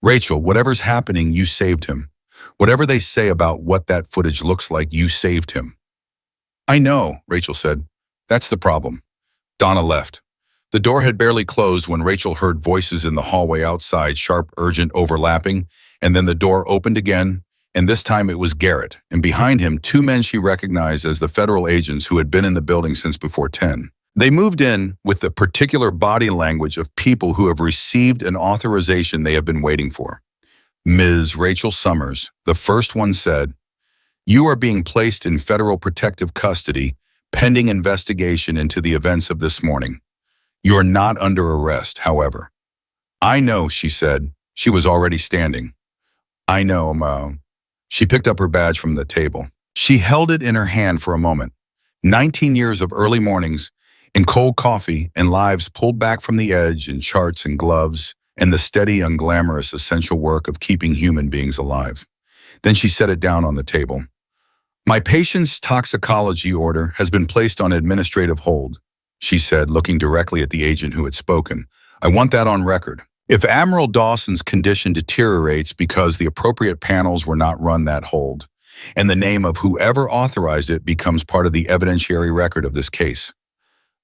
"Rachel, whatever's happening, you saved him. Whatever they say about what that footage looks like, you saved him." "I know," Rachel said. "That's the problem." Donna left. The door had barely closed when Rachel heard voices in the hallway outside, sharp, urgent, overlapping, and then the door opened again, and this time it was Garrett, and behind him, two men she recognized as the federal agents who had been in the building since before 10. They moved in with the particular body language of people who have received an authorization they have been waiting for. Ms. Rachel Summers, the first one, said, "You are being placed in federal protective custody pending investigation into the events of this morning. You are not under arrest, however." "I know," she said. She was already standing. "I know, Ma." She picked up her badge from the table. She held it in her hand for a moment. 19 years of early mornings and cold coffee and lives pulled back from the edge and charts and gloves and the steady, unglamorous, essential work of keeping human beings alive. Then she set it down on the table. "My patient's toxicology order has been placed on administrative hold," she said, looking directly at the agent who had spoken. "I want that on record. If Admiral Dawson's condition deteriorates because the appropriate panels were not run, that hold, and the name of whoever authorized it becomes part of the evidentiary record of this case."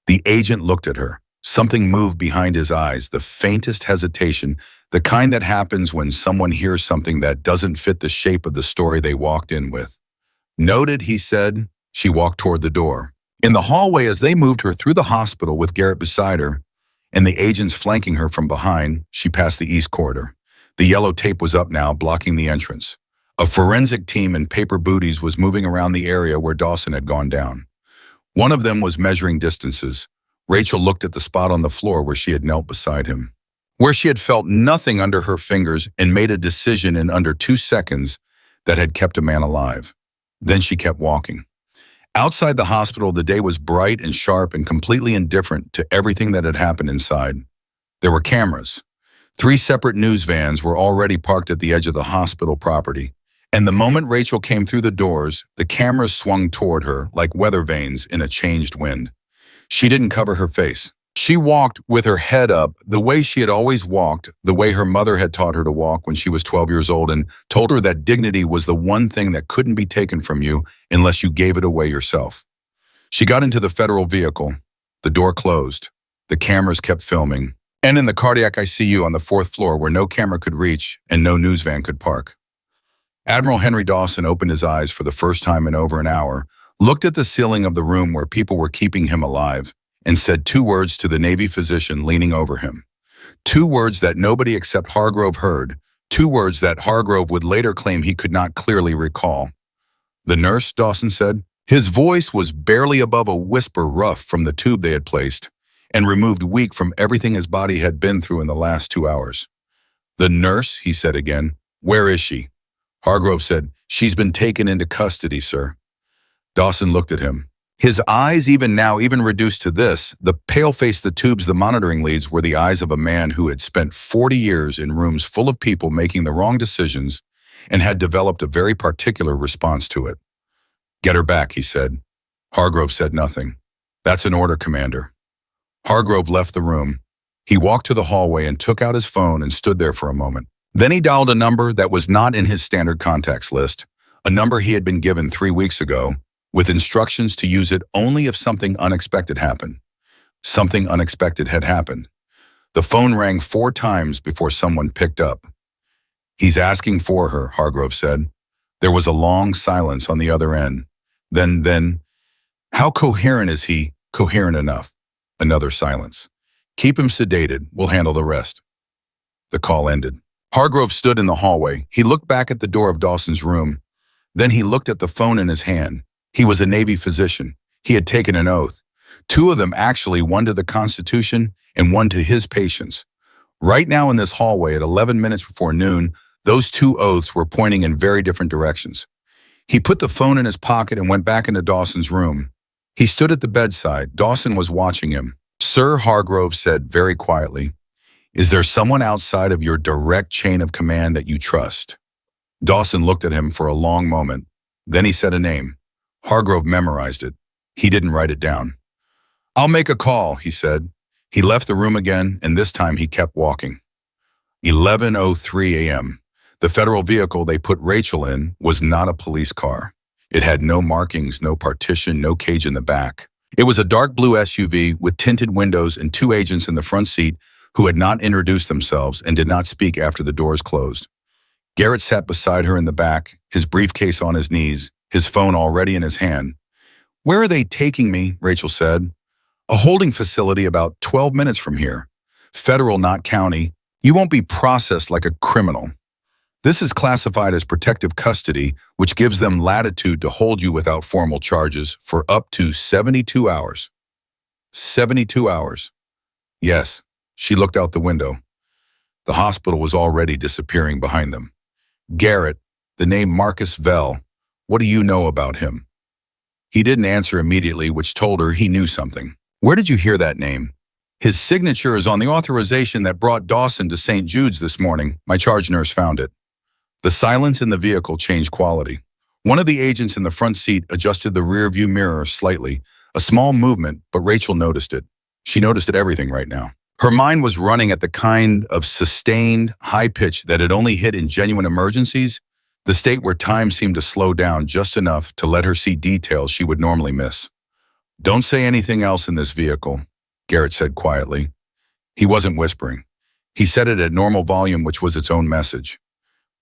The agent looked at her. Something moved behind his eyes, the faintest hesitation, the kind that happens when someone hears something that doesn't fit the shape of the story they walked in with. "Noted," he said. She walked toward the door. In the hallway, as they moved her through the hospital with Garrett beside her and the agents flanking her from behind, she passed the east corridor. The yellow tape was up now, blocking the entrance. A forensic team in paper booties was moving around the area where Dawson had gone down. One of them was measuring distances. Rachel looked at the spot on the floor where she had knelt beside him, where she had felt nothing under her fingers and made a decision in under 2 seconds that had kept a man alive. Then she kept walking. Outside the hospital, the day was bright and sharp and completely indifferent to everything that had happened inside. There were cameras. 3 separate news vans were already parked at the edge of the hospital property. And the moment Rachel came through the doors, the cameras swung toward her like weather vanes in a changed wind. She didn't cover her face. She walked with her head up, the way she had always walked, the way her mother had taught her to walk when she was 12 years old and told her that dignity was the one thing that couldn't be taken from you unless you gave it away yourself. She got into the federal vehicle. The door closed. The cameras kept filming. And in the cardiac ICU on the 4th floor where no camera could reach and no news van could park. Admiral Henry Dawson opened his eyes for the first time in over an hour, looked at the ceiling of the room where people were keeping him alive, and said 2 words to the Navy physician leaning over him. 2 words that nobody except Hargrove heard, 2 words that Hargrove would later claim he could not clearly recall. "The nurse," Dawson said. His voice was barely above a whisper, rough from the tube they had placed, and removed weak from everything his body had been through in the last 2 hours. "The nurse," he said again. Where is she? Hargrove said, She's been taken into custody, sir. Dawson looked at him. His eyes, even reduced to this, the pale face, the tubes, the monitoring leads, were the eyes of a man who had spent 40 years in rooms full of people making the wrong decisions and had developed a very particular response to it. Get her back, he said. Hargrove said nothing. That's an order, Commander. Hargrove left the room. He walked to the hallway and took out his phone and stood there for a moment. Then he dialed a number that was not in his standard contacts list, a number he had been given 3 weeks ago, with instructions to use it only if something unexpected happened. Something unexpected had happened. The phone rang 4 times before someone picked up. He's asking for her, Hargrove said. There was a long silence on the other end. Then, how coherent is he? Coherent enough. Another silence. Keep him sedated. We'll handle the rest. The call ended. Hargrove stood in the hallway. He looked back at the door of Dawson's room. Then he looked at the phone in his hand. He was a Navy physician. He had taken an oath. 2 of them actually, one to the Constitution and one to his patients. Right now in this hallway at 11 minutes before noon, those 2 oaths were pointing in very different directions. He put the phone in his pocket and went back into Dawson's room. He stood at the bedside. Dawson was watching him. Sir, Hargrove said very quietly, is there someone outside of your direct chain of command that you trust? Dawson looked at him for a long moment. Then he said a name. Hargrove memorized it. He didn't write it down. I'll make a call, he said. He left the room again, and this time he kept walking. 11:03 a.m. The federal vehicle they put Rachel in was not a police car. It had no markings, no partition, no cage in the back. It was a dark blue SUV with tinted windows and 2 agents in the front seat who had not introduced themselves and did not speak after the doors closed. Garrett sat beside her in the back, his briefcase on his knees, his phone already in his hand. Where are they taking me? Rachel said. A holding facility about 12 minutes from here. Federal, not county. You won't be processed like a criminal. This is classified as protective custody, which gives them latitude to hold you without formal charges for up to 72 hours. 72 hours. Yes, she looked out the window. The hospital was already disappearing behind them. Garrett, the name Marcus Vell, what do you know about him? He didn't answer immediately, which told her he knew something. Where did you hear that name? His signature is on the authorization that brought Dawson to St. Jude's this morning. My charge nurse found it. The silence in the vehicle changed quality. One of the agents in the front seat adjusted the rear-view mirror slightly, a small movement, but Rachel noticed it. She noticed it everything right now. Her mind was running at the kind of sustained, high pitch that it only hit in genuine emergencies, the state where time seemed to slow down just enough to let her see details she would normally miss. Don't say anything else in this vehicle, Garrett said quietly. He wasn't whispering. He said it at normal volume, which was its own message.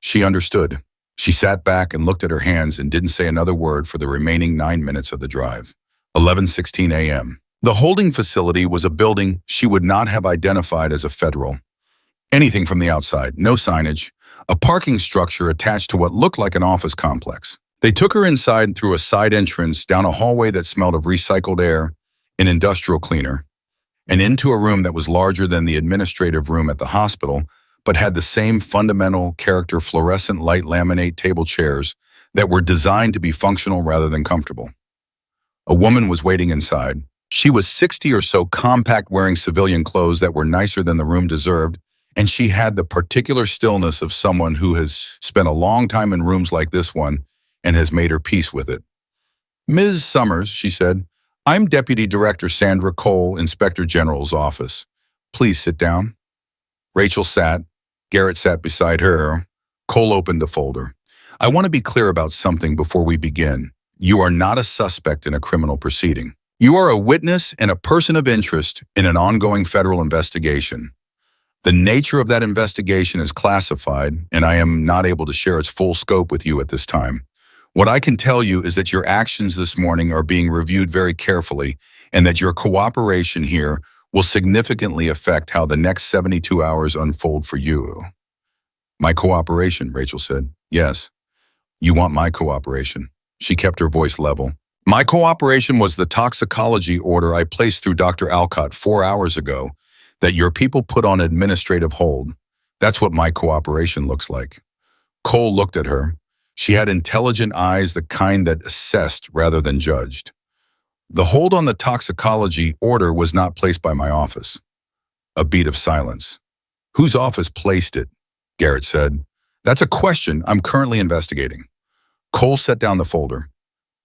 She understood. She sat back and looked at her hands and didn't say another word for the remaining 9 minutes of the drive. 11:16 a.m. The holding facility was a building she would not have identified as a federal. Anything from the outside, no signage, a parking structure attached to what looked like an office complex. They took her inside through a side entrance, down a hallway that smelled of recycled air, an industrial cleaner, and into a room that was larger than the administrative room at the hospital, but had the same fundamental character fluorescent light laminate table chairs that were designed to be functional rather than comfortable. A woman was waiting inside. She was 60 or so, compact, wearing civilian clothes that were nicer than the room deserved, and she had the particular stillness of someone who has spent a long time in rooms like this one and has made her peace with it. Ms. Summers, she said, I'm Deputy Director Sandra Cole, Inspector General's office. Please sit down. Rachel sat. Garrett sat beside her. Cole opened a folder. I want to be clear about something before we begin. You are not a suspect in a criminal proceeding. You are a witness and a person of interest in an ongoing federal investigation. The nature of that investigation is classified, and I am not able to share its full scope with you at this time. What I can tell you is that your actions this morning are being reviewed very carefully, and that your cooperation here will significantly affect how the next 72 hours unfold for you. My cooperation, Rachel said. Yes, you want my cooperation. She kept her voice level. My cooperation was the toxicology order I placed through Dr. Alcott 4 hours ago that your people put on administrative hold. That's what my cooperation looks like. Cole looked at her. She had intelligent eyes, the kind that assessed rather than judged. The hold on the toxicology order was not placed by my office. A beat of silence. Whose office placed it? Garrett said. That's a question I'm currently investigating. Cole set down the folder.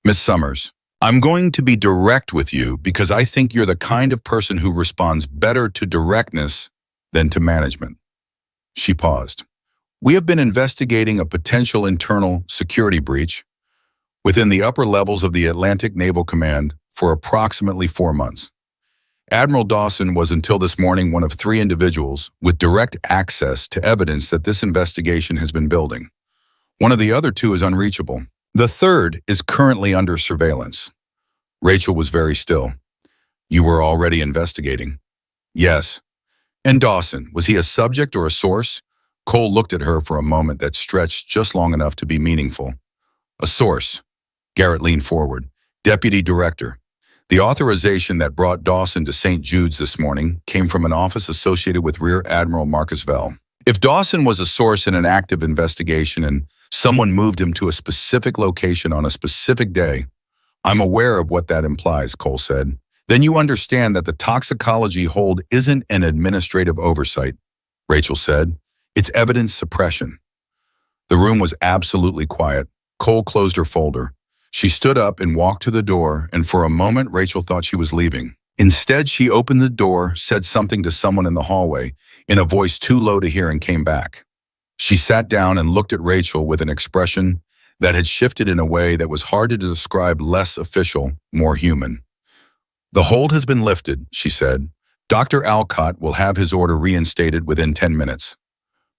Miss Summers, I'm going to be direct with you because I think you're the kind of person who responds better to directness than to management. She paused. We have been investigating a potential internal security breach within the upper levels of the Atlantic Naval Command for approximately 4 months. Admiral Dawson was until this morning one of 3 individuals with direct access to evidence that this investigation has been building. One of the other 2 is unreachable. The third is currently under surveillance. Rachel was very still. You were already investigating? Yes. And Dawson, was he a subject or a source? Cole looked at her for a moment that stretched just long enough to be meaningful. A source. Garrett leaned forward. Deputy Director. The authorization that brought Dawson to St. Jude's this morning came from an office associated with Rear Admiral Marcus Vell. If Dawson was a source in an active investigation and someone moved him to a specific location on a specific day, I'm aware of what that implies, Cole said. Then you understand that the toxicology hold isn't an administrative oversight, Rachel said. It's evidence suppression. The room was absolutely quiet. Cole closed her folder. She stood up and walked to the door, and for a moment Rachel thought she was leaving. Instead, she opened the door, said something to someone in the hallway, in a voice too low to hear, and came back. She sat down and looked at Rachel with an expression that had shifted in a way that was hard to describe, less official, more human. The hold has been lifted, she said. Dr. Alcott will have his order reinstated within 10 minutes.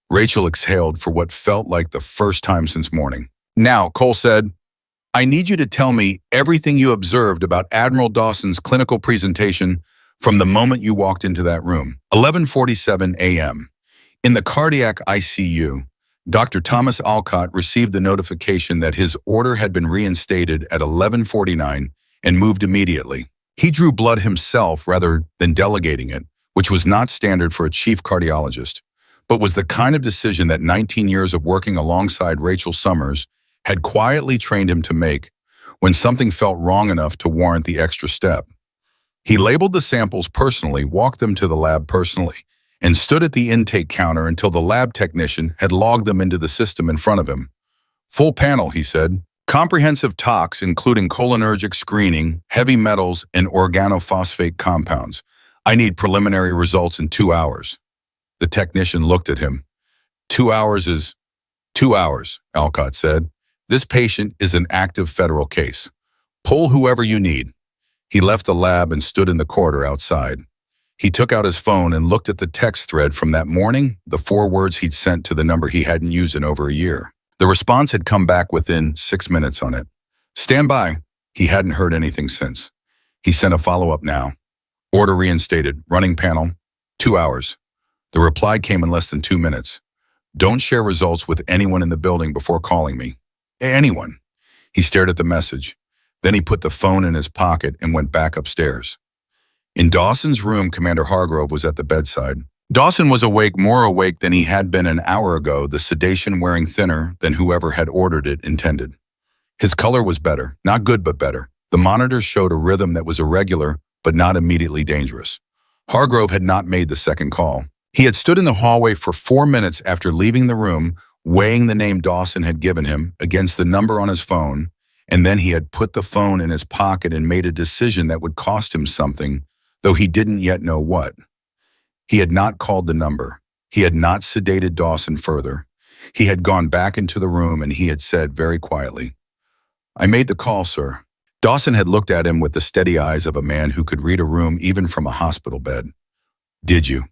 Rachel exhaled for what felt like the first time since morning. Now, Cole said, I need you to tell me everything you observed about Admiral Dawson's clinical presentation from the moment you walked into that room. 11:47 a.m. In the cardiac ICU, Dr. Thomas Alcott received the notification that his order had been reinstated at 11:49 and moved immediately. He drew blood himself rather than delegating it, which was not standard for a chief cardiologist, but was the kind of decision that 19 years of working alongside Rachel Summers had quietly trained him to make when something felt wrong enough to warrant the extra step. He labeled the samples personally, walked them to the lab personally, and stood at the intake counter until the lab technician had logged them into the system in front of him. Full panel, he said. Comprehensive tox, including cholinergic screening, heavy metals, and organophosphate compounds. I need preliminary results in 2 hours. The technician looked at him. 2 hours is 2 hours, Alcott said. This patient is an active federal case. Pull whoever you need. He left the lab and stood in the corridor outside. He took out his phone and looked at the text thread from that morning, the 4 words he'd sent to the number he hadn't used in over a year. The response had come back within 6 minutes on it. Stand by. He hadn't heard anything since. He sent a follow-up now. Order reinstated. Running panel. 2 hours. The reply came in less than 2 minutes. Don't share results with anyone in the building before calling me. Anyone. He stared at the message. Then he put the phone in his pocket and went back upstairs. In Dawson's room, Commander Hargrove was at the bedside. Dawson was awake, more awake than he had been an hour ago, the sedation wearing thinner than whoever had ordered it intended. His color was better, not good but better. The monitors showed a rhythm that was irregular but not immediately dangerous. Hargrove had not made the second call. He had stood in the hallway for 4 minutes after leaving the room, weighing the name Dawson had given him against the number on his phone, and then he had put the phone in his pocket and made a decision that would cost him something, though he didn't yet know what. He had not called the number. He had not sedated Dawson further. He had gone back into the room and he had said very quietly, I made the call, sir. Dawson had looked at him with the steady eyes of a man who could read a room even from a hospital bed. Did you?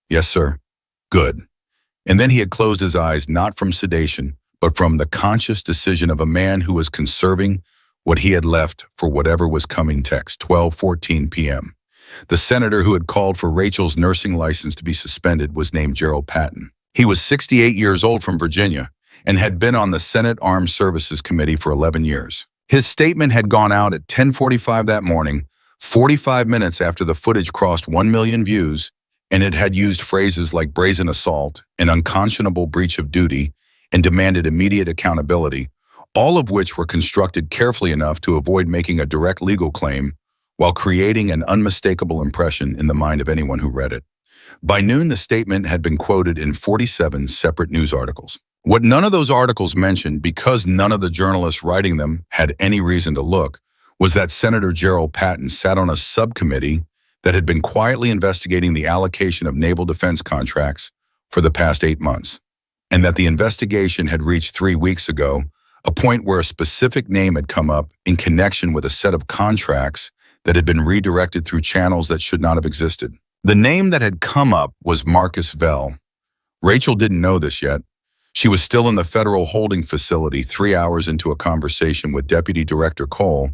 Yes, sir. Good. And then he had closed his eyes not from sedation, but from the conscious decision of a man who was conserving what he had left for whatever was coming. Text 12:14 p.m. The senator who had called for Rachel's nursing license to be suspended was named Gerald Patton. He was 68 years old from Virginia and had been on the Senate Armed Services Committee for 11 years. His statement had gone out at 10:45 that morning, 45 minutes after the footage crossed 1 million views, and it had used phrases like brazen assault, an unconscionable breach of duty, and demanded immediate accountability, all of which were constructed carefully enough to avoid making a direct legal claim while creating an unmistakable impression in the mind of anyone who read it. By noon, the statement had been quoted in 47 separate news articles. What none of those articles mentioned, because none of the journalists writing them had any reason to look, was that Senator Gerald Patton sat on a subcommittee that had been quietly investigating the allocation of naval defense contracts for the past 8 months, and that the investigation had reached 3 weeks ago, a point where a specific name had come up in connection with a set of contracts that had been redirected through channels that should not have existed. The name that had come up was Marcus Vell. Rachel didn't know this yet. She was still in the federal holding facility 3 hours into a conversation with Deputy Director Cole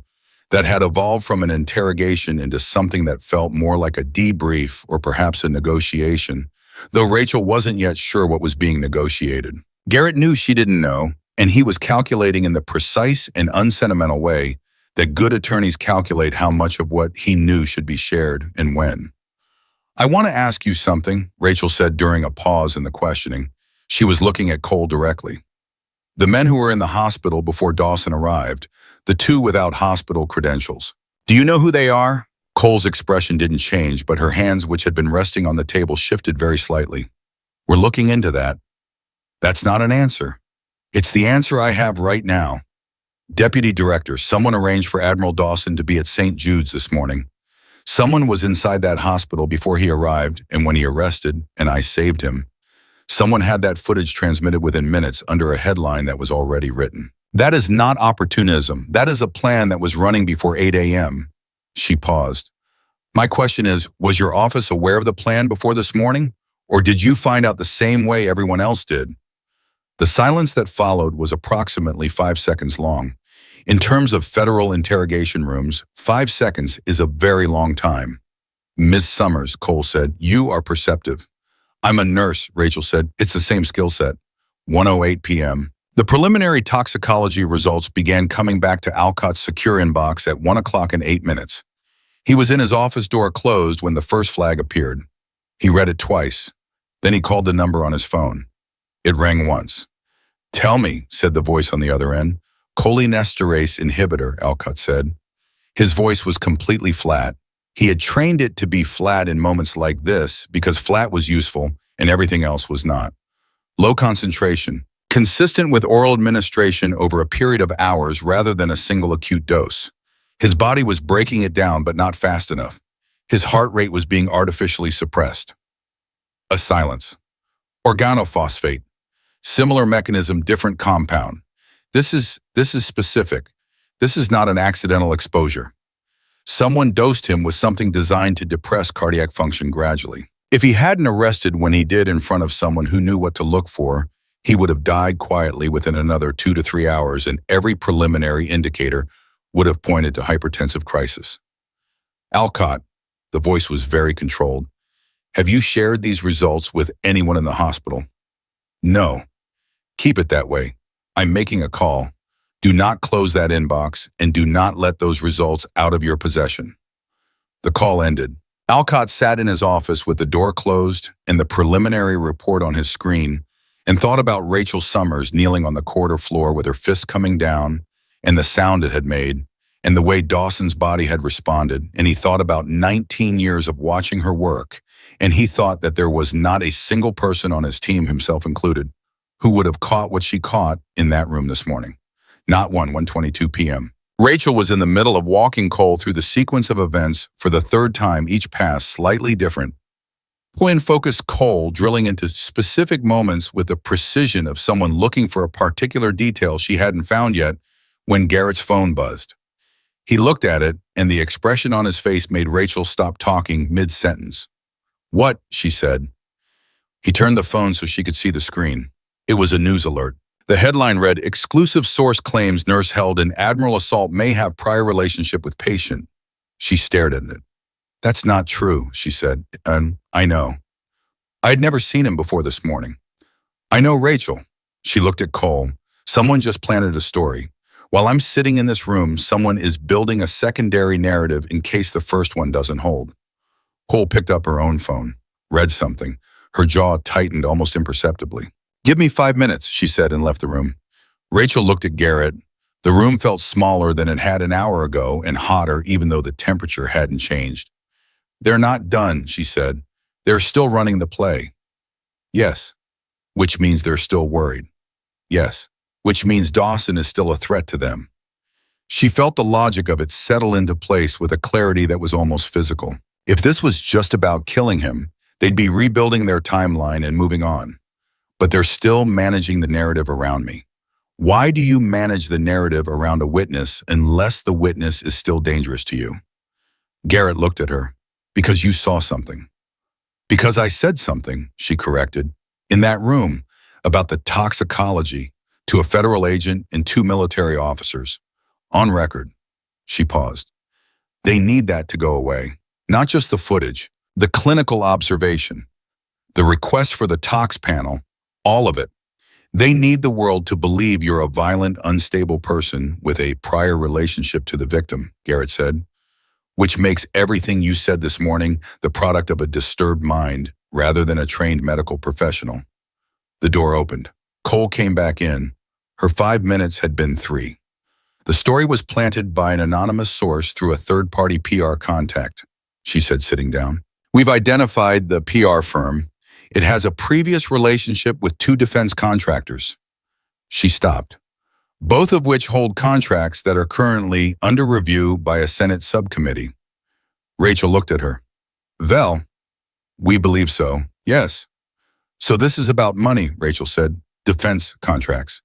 that had evolved from an interrogation into something that felt more like a debrief or perhaps a negotiation, though Rachel wasn't yet sure what was being negotiated. Garrett knew she didn't know, and he was calculating in the precise and unsentimental way that good attorneys calculate how much of what he knew should be shared and when. "I want to ask you something," Rachel said during a pause in the questioning. She was looking at Cole directly. The men who were in the hospital before Dawson arrived, the two without hospital credentials. "Do you know who they are?" Cole's expression didn't change, but her hands, which had been resting on the table, shifted very slightly. "We're looking into that." "That's not an answer. It's the answer I have right now. Deputy Director, someone arranged for Admiral Dawson to be at St. Jude's this morning. Someone was inside that hospital before he arrived, and when he arrested, and I saved him. Someone had that footage transmitted within minutes under a headline that was already written. That is not opportunism. That is a plan that was running before 8 a.m. She paused. "My question is, was your office aware of the plan before this morning, or did you find out the same way everyone else did?" The silence that followed was approximately 5 seconds long. In terms of federal interrogation rooms, 5 seconds is a very long time. "Ms. Summers," Cole said, "you are perceptive." "I'm a nurse," Rachel said. "It's the same skill set." 1:08 p.m. The preliminary toxicology results began coming back to Alcott's secure inbox at 1 o'clock and 8 minutes. He was in his office door closed when the first flag appeared. He read it twice. Then he called the number on his phone. It rang once. "Tell me," said the voice on the other end. "Cholinesterase inhibitor," Alcott said. His voice was completely flat. He had trained it to be flat in moments like this because flat was useful and everything else was not. Low concentration, consistent with oral administration over a period of hours rather than a single acute dose. His body was breaking it down, but not fast enough. His heart rate was being artificially suppressed. A silence. Organophosphate. Similar mechanism, different compound. This is specific. This is not an accidental exposure. Someone dosed him with something designed to depress cardiac function gradually. If he hadn't arrested when he did in front of someone who knew what to look for, he would have died quietly within another 2 to 3 hours, and every preliminary indicator would have pointed to hypertensive crisis. "Alcott," the voice was very controlled, "have you shared these results with anyone in the hospital?" "No." "Keep it that way. I'm making a call. Do not close that inbox, and do not let those results out of your possession." The call ended. Alcott sat in his office with the door closed and the preliminary report on his screen, and thought about Rachel Summers kneeling on the corridor floor with her fist coming down, and the sound it had made, and the way Dawson's body had responded, and he thought about 19 years of watching her work, and he thought that there was not a single person on his team, himself included, who would have caught what she caught in that room this morning. Not 1:22 p.m. Rachel was in the middle of walking Cole through the sequence of events for the third time, each pass slightly different. Point-focused Cole drilling into specific moments with the precision of someone looking for a particular detail she hadn't found yet when Garrett's phone buzzed. He looked at it, and the expression on his face made Rachel stop talking mid-sentence. "What?" she said. He turned the phone so she could see the screen. It was a news alert. The headline read, "Exclusive source claims nurse held in Admiral assault may have prior relationship with patient." She stared at it. "That's not true," she said. I know. I'd never seen him before this morning." "I know, Rachel." She looked at Cole. "Someone just planted a story. While I'm sitting in this room, someone is building a secondary narrative in case the first one doesn't hold." Cole picked up her own phone, read something. Her jaw tightened almost imperceptibly. "Give me 5 minutes," she said and left the room. Rachel looked at Garrett. The room felt smaller than it had an hour ago and hotter even though the temperature hadn't changed. "They're not done," she said. "They're still running the play." "Yes." "Which means they're still worried." "Yes." "Which means Dawson is still a threat to them." She felt the logic of it settle into place with a clarity that was almost physical. If this was just about killing him, they'd be rebuilding their timeline and moving on. But they're still managing the narrative around me. Why do you manage the narrative around a witness unless the witness is still dangerous to you? Garrett looked at her. "Because you saw something." "Because I said something," she corrected, "in that room about the toxicology to a federal agent and 2 military officers. On record." She paused. "They need that to go away. Not just the footage, the clinical observation, the request for the tox panel, all of it. They need the world to believe you're a violent, unstable person with a prior relationship to the victim," Garrett said, "which makes everything you said this morning the product of a disturbed mind rather than a trained medical professional." The door opened. Cole came back in. Her 5 minutes had been 3. "The story was planted by an anonymous source through a third-party PR contact," she said, sitting down. "We've identified the PR firm. It has a previous relationship with 2 defense contractors." She stopped. "Both of which hold contracts that are currently under review by a Senate subcommittee." Rachel looked at her. "Vel, we believe so, yes." "So this is about money," Rachel said. "Defense contracts."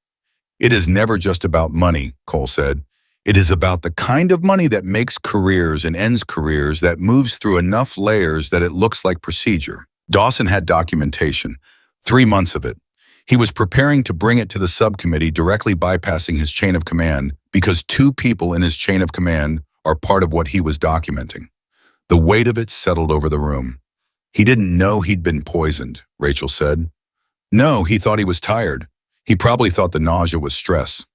"It is never just about money," Cole said. "It is about the kind of money that makes careers and ends careers, that moves through enough layers that it looks like procedure." Dawson had documentation, 3 months of it. He was preparing to bring it to the subcommittee, directly bypassing his chain of command, because 2 people in his chain of command are part of what he was documenting. The weight of it settled over the room. "He didn't know he'd been poisoned," Rachel said. "No, he thought he was tired. He probably thought the nausea was stress."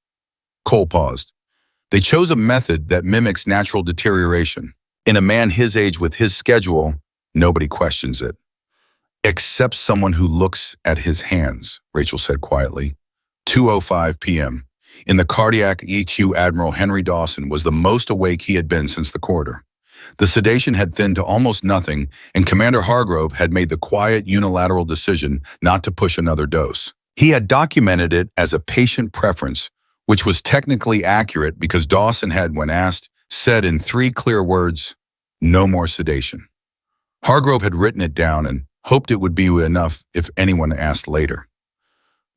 Cole paused. "They chose a method that mimics natural deterioration. In a man his age with his schedule, nobody questions it. Except someone who looks at his hands," Rachel said quietly. 2:05 p.m. In the cardiac EQ, Admiral Henry Dawson was the most awake he had been since the quarter. The sedation had thinned to almost nothing, and Commander Hargrove had made the quiet, unilateral decision not to push another dose. He had documented it as a patient preference, which was technically accurate because Dawson had, when asked, said in 3 clear words, "No more sedation." Hargrove had written it down and hoped it would be enough if anyone asked later.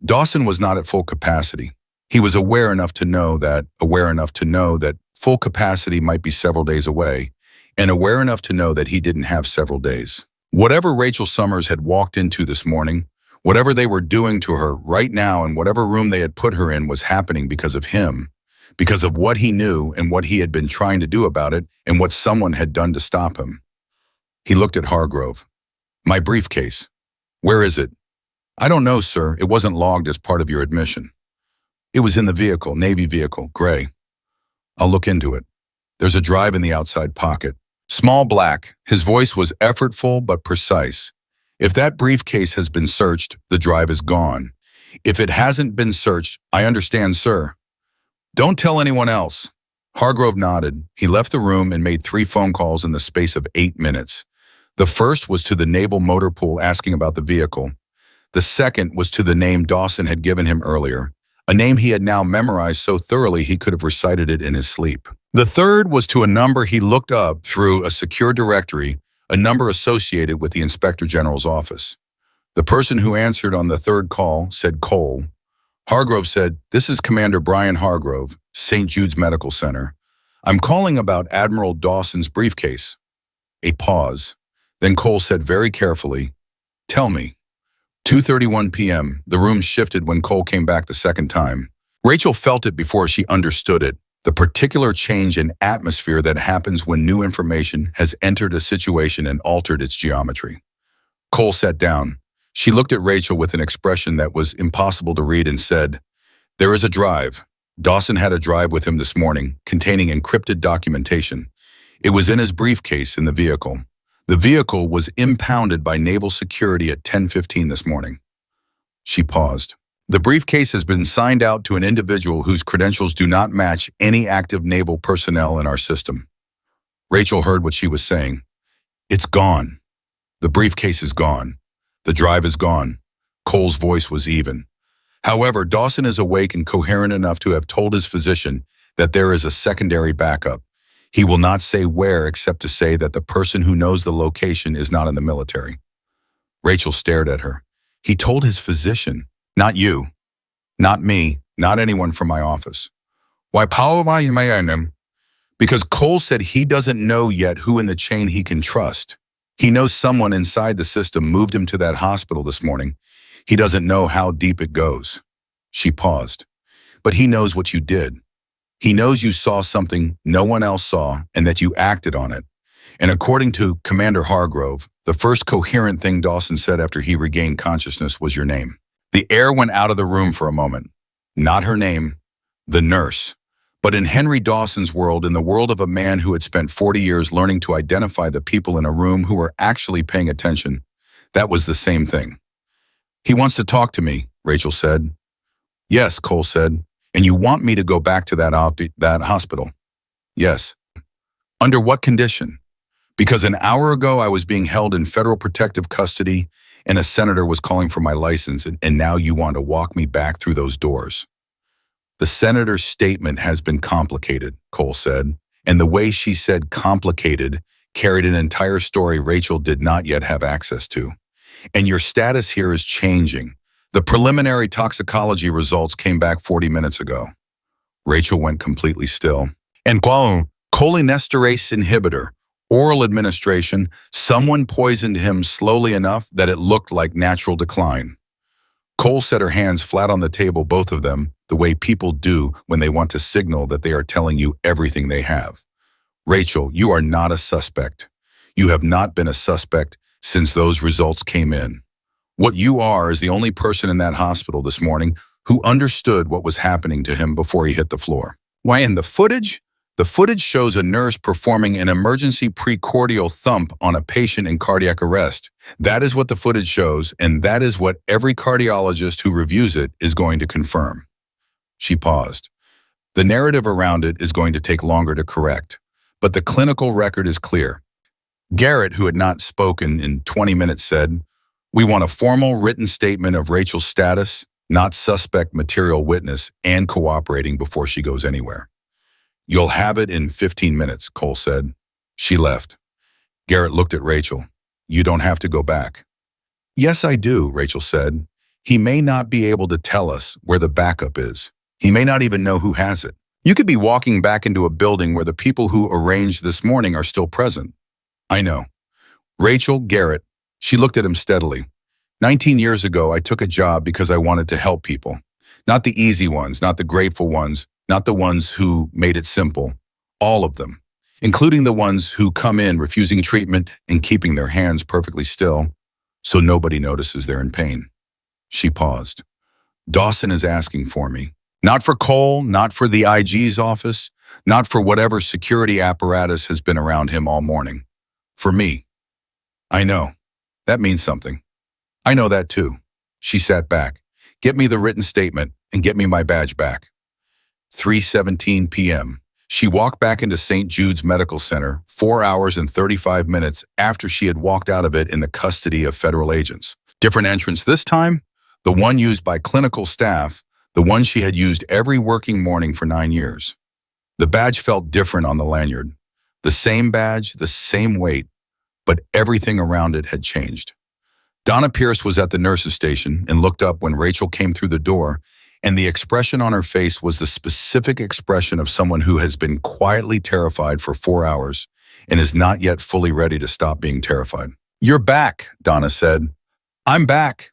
Dawson was not at full capacity. He was aware enough to know that full capacity might be several days away, and aware enough to know that he didn't have several days. Whatever Rachel Summers had walked into this morning, whatever they were doing to her right now, and whatever room they had put her in, was happening because of him, because of what he knew and what he had been trying to do about it and what someone had done to stop him. He looked at Hargrove. "My briefcase. Where is it?" "I don't know, sir. It wasn't logged as part of your admission." "It was in the vehicle, Navy vehicle, gray." "I'll look into it. There's a drive in the outside pocket. Small black." His voice was effortful but precise. "If that briefcase has been searched, the drive is gone. If it hasn't been searched, I understand, sir." "Don't tell anyone else." Hargrove nodded. He left the room and made 3 phone calls in the space of 8 minutes. The first was to the Naval Motor Pool asking about the vehicle. The second was to the name Dawson had given him earlier, a name he had now memorized so thoroughly he could have recited it in his sleep. The third was to a number he looked up through a secure directory, a number associated with the Inspector General's office. The person who answered on the third call said Cole. Hargrove said, "This is Commander Brian Hargrove, St. Jude's Medical Center. I'm calling about Admiral Dawson's briefcase." A pause. Then Cole said very carefully, "Tell me." 2:31 p.m. The room shifted when Cole came back the second time. Rachel felt it before she understood it, the particular change in atmosphere that happens when new information has entered a situation and altered its geometry. Cole sat down. She looked at Rachel with an expression that was impossible to read and said, "There is a drive. Dawson had a drive with him this morning, containing encrypted documentation. It was in his briefcase in the vehicle. The vehicle was impounded by naval security at 10:15 this morning." She paused. The briefcase has been signed out to an individual whose credentials do not match any active naval personnel in our system. Rachel heard what she was saying. It's gone. The briefcase is gone. The drive is gone. Cole's voice was even. However, Dawson is awake and coherent enough to have told his physician that there is a secondary backup. He will not say where except to say that the person who knows the location is not in the military. Rachel stared at her. He told his physician, not you, not me, not anyone from my office. Why, Paul, why am I in him? Because Cole said he doesn't know yet who in the chain he can trust. He knows someone inside the system moved him to that hospital this morning. He doesn't know how deep it goes. She paused. But he knows what you did. He knows you saw something no one else saw and that you acted on it. And according to Commander Hargrove, the first coherent thing Dawson said after he regained consciousness was your name. The air went out of the room for a moment. Not her name, the nurse. But in Henry Dawson's world, in the world of a man who had spent 40 years learning to identify the people in a room who were actually paying attention, that was the same thing. He wants to talk to me, Rachel said. Yes, Cole said. And you want me to go back to that hospital? Yes. Under what condition? Because an hour ago I was being held in federal protective custody and a senator was calling for my license, and now you want to walk me back through those doors. The senator's statement has been complicated, Cole said, and the way she said complicated carried an entire story Rachel did not yet have access to. And your status here is changing. The preliminary toxicology results came back 40 minutes ago. Rachel went completely still. And cholinesterase inhibitor, oral administration, someone poisoned him slowly enough that it looked like natural decline. Cole set her hands flat on the table, both of them, the way people do when they want to signal that they are telling you everything they have. Rachel, you are not a suspect. You have not been a suspect since those results came in. What you are is the only person in that hospital this morning who understood what was happening to him before he hit the floor. Why, in the footage shows a nurse performing an emergency precordial thump on a patient in cardiac arrest. That is what the footage shows, and that is what every cardiologist who reviews it is going to confirm. She paused. The narrative around it is going to take longer to correct, but the clinical record is clear. Garrett, who had not spoken in 20 minutes, said, "We want a formal written statement of Rachel's status, not suspect material witness, and cooperating before she goes anywhere." "You'll have it in 15 minutes, Cole said. She left. Garrett looked at Rachel. "You don't have to go back." "Yes, I do," Rachel said. "He may not be able to tell us where the backup is. He may not even know who has it. You could be walking back into a building where the people who arranged this morning are still present." "I know." "Rachel, Garrett." She looked at him steadily. 19 years ago, I took a job because I wanted to help people. Not the easy ones, not the grateful ones, not the ones who made it simple. All of them, including the ones who come in refusing treatment and keeping their hands perfectly still so nobody notices they're in pain. She paused. "Dawson is asking for me. Not for Cole, not for the IG's office, not for whatever security apparatus has been around him all morning. For me. I know. That means something. I know that too." She sat back. "Get me the written statement and get me my badge back." 3:17 p.m. She walked back into St. Jude's Medical Center 4 hours and 35 minutes after she had walked out of it in the custody of federal agents. Different entrance this time, the one used by clinical staff, the one she had used every working morning for 9 years. The badge felt different on the lanyard. The same badge, the same weight, but everything around it had changed. Donna Pierce was at the nurse's station and looked up when Rachel came through the door, and the expression on her face was the specific expression of someone who has been quietly terrified for 4 hours and is not yet fully ready to stop being terrified. "You're back," Donna said. "I'm back.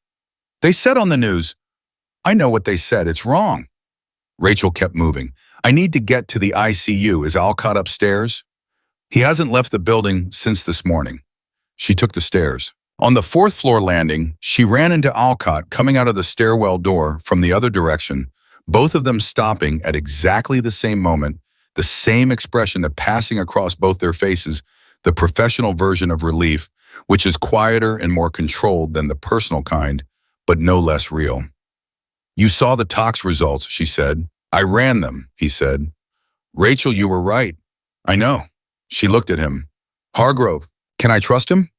They said on the news." "I know what they said. It's wrong." Rachel kept moving. "I need to get to the ICU. Is Alcott upstairs?" "He hasn't left the building since this morning." She took the stairs. On the 4th floor landing, she ran into Alcott coming out of the stairwell door from the other direction, both of them stopping at exactly the same moment, the same expression that passing across both their faces, the professional version of relief, which is quieter and more controlled than the personal kind, but no less real. You saw the tox results, she said. I ran them, he said. Rachel, you were right. I know. She looked at him. Hargrove, can I trust him?